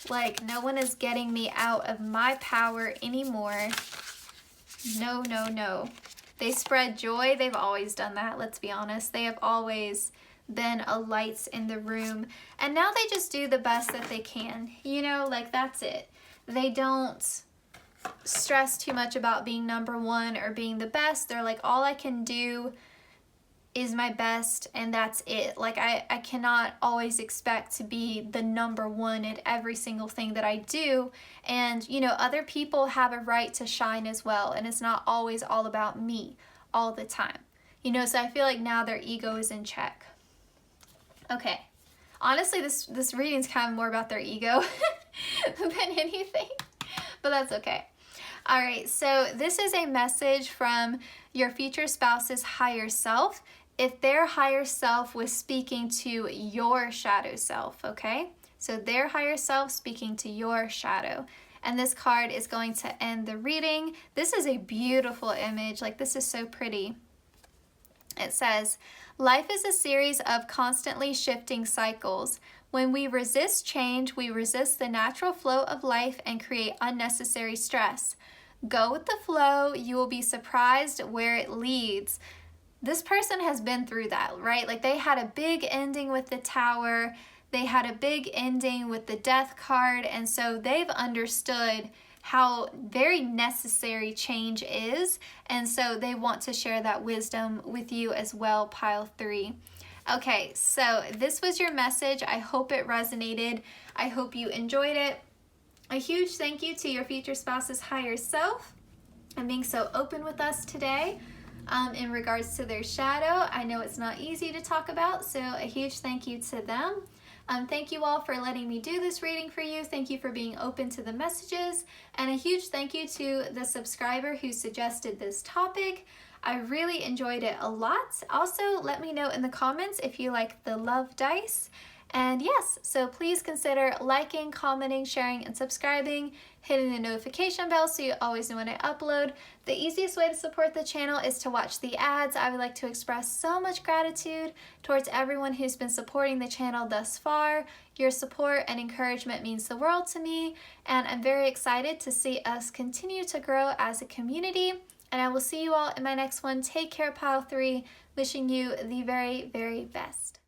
Like no one is getting me out of my power anymore. No, no, no. They spread joy. They've always done that. Let's be honest. They have always been a lights in the room. And now they just do the best that they can. You know, like that's it. They don't stress too much about being number one or being the best. They're like, all I can do is my best, and that's it. Like I cannot always expect to be the number one at every single thing that I do. And you know, other people have a right to shine as well, and it's not always all about me all the time. You know, so I feel like now their ego is in check. Okay. Honestly, this reading's kind of more about their ego than anything, but that's okay. All right, so this is a message from your future spouse's higher self. If their higher self was speaking to your shadow self, okay? So their higher self speaking to your shadow. And this card is going to end the reading. This is a beautiful image. Like, this is so pretty. It says, life is a series of constantly shifting cycles. When we resist change, we resist the natural flow of life and create unnecessary stress. Go with the flow. You will be surprised where it leads. This person has been through that, right? Like they had a big ending with the Tower. They had a big ending with the Death card. And so they've understood how very necessary change is. And so they want to share that wisdom with you as well, pile 3. Okay, so this was your message. I hope it resonated. I hope you enjoyed it. A huge thank you to your future spouse's higher self and being so open with us today in regards to their shadow. I know it's not easy to talk about, so a huge thank you to them. Thank you all for letting me do this reading for you. Thank you for being open to the messages, and a huge thank you to the subscriber who suggested this topic. I really enjoyed it a lot. Also, let me know in the comments if you like the love dice. And yes, so please consider liking, commenting, sharing, and subscribing, hitting the notification bell so you always know when I upload. The easiest way to support the channel is to watch the ads. I would like to express so much gratitude towards everyone who's been supporting the channel thus far. Your support and encouragement means the world to me, and I'm very excited to see us continue to grow as a community. And I will see you all in my next one. Take care, pile 3. Wishing you the very, very best.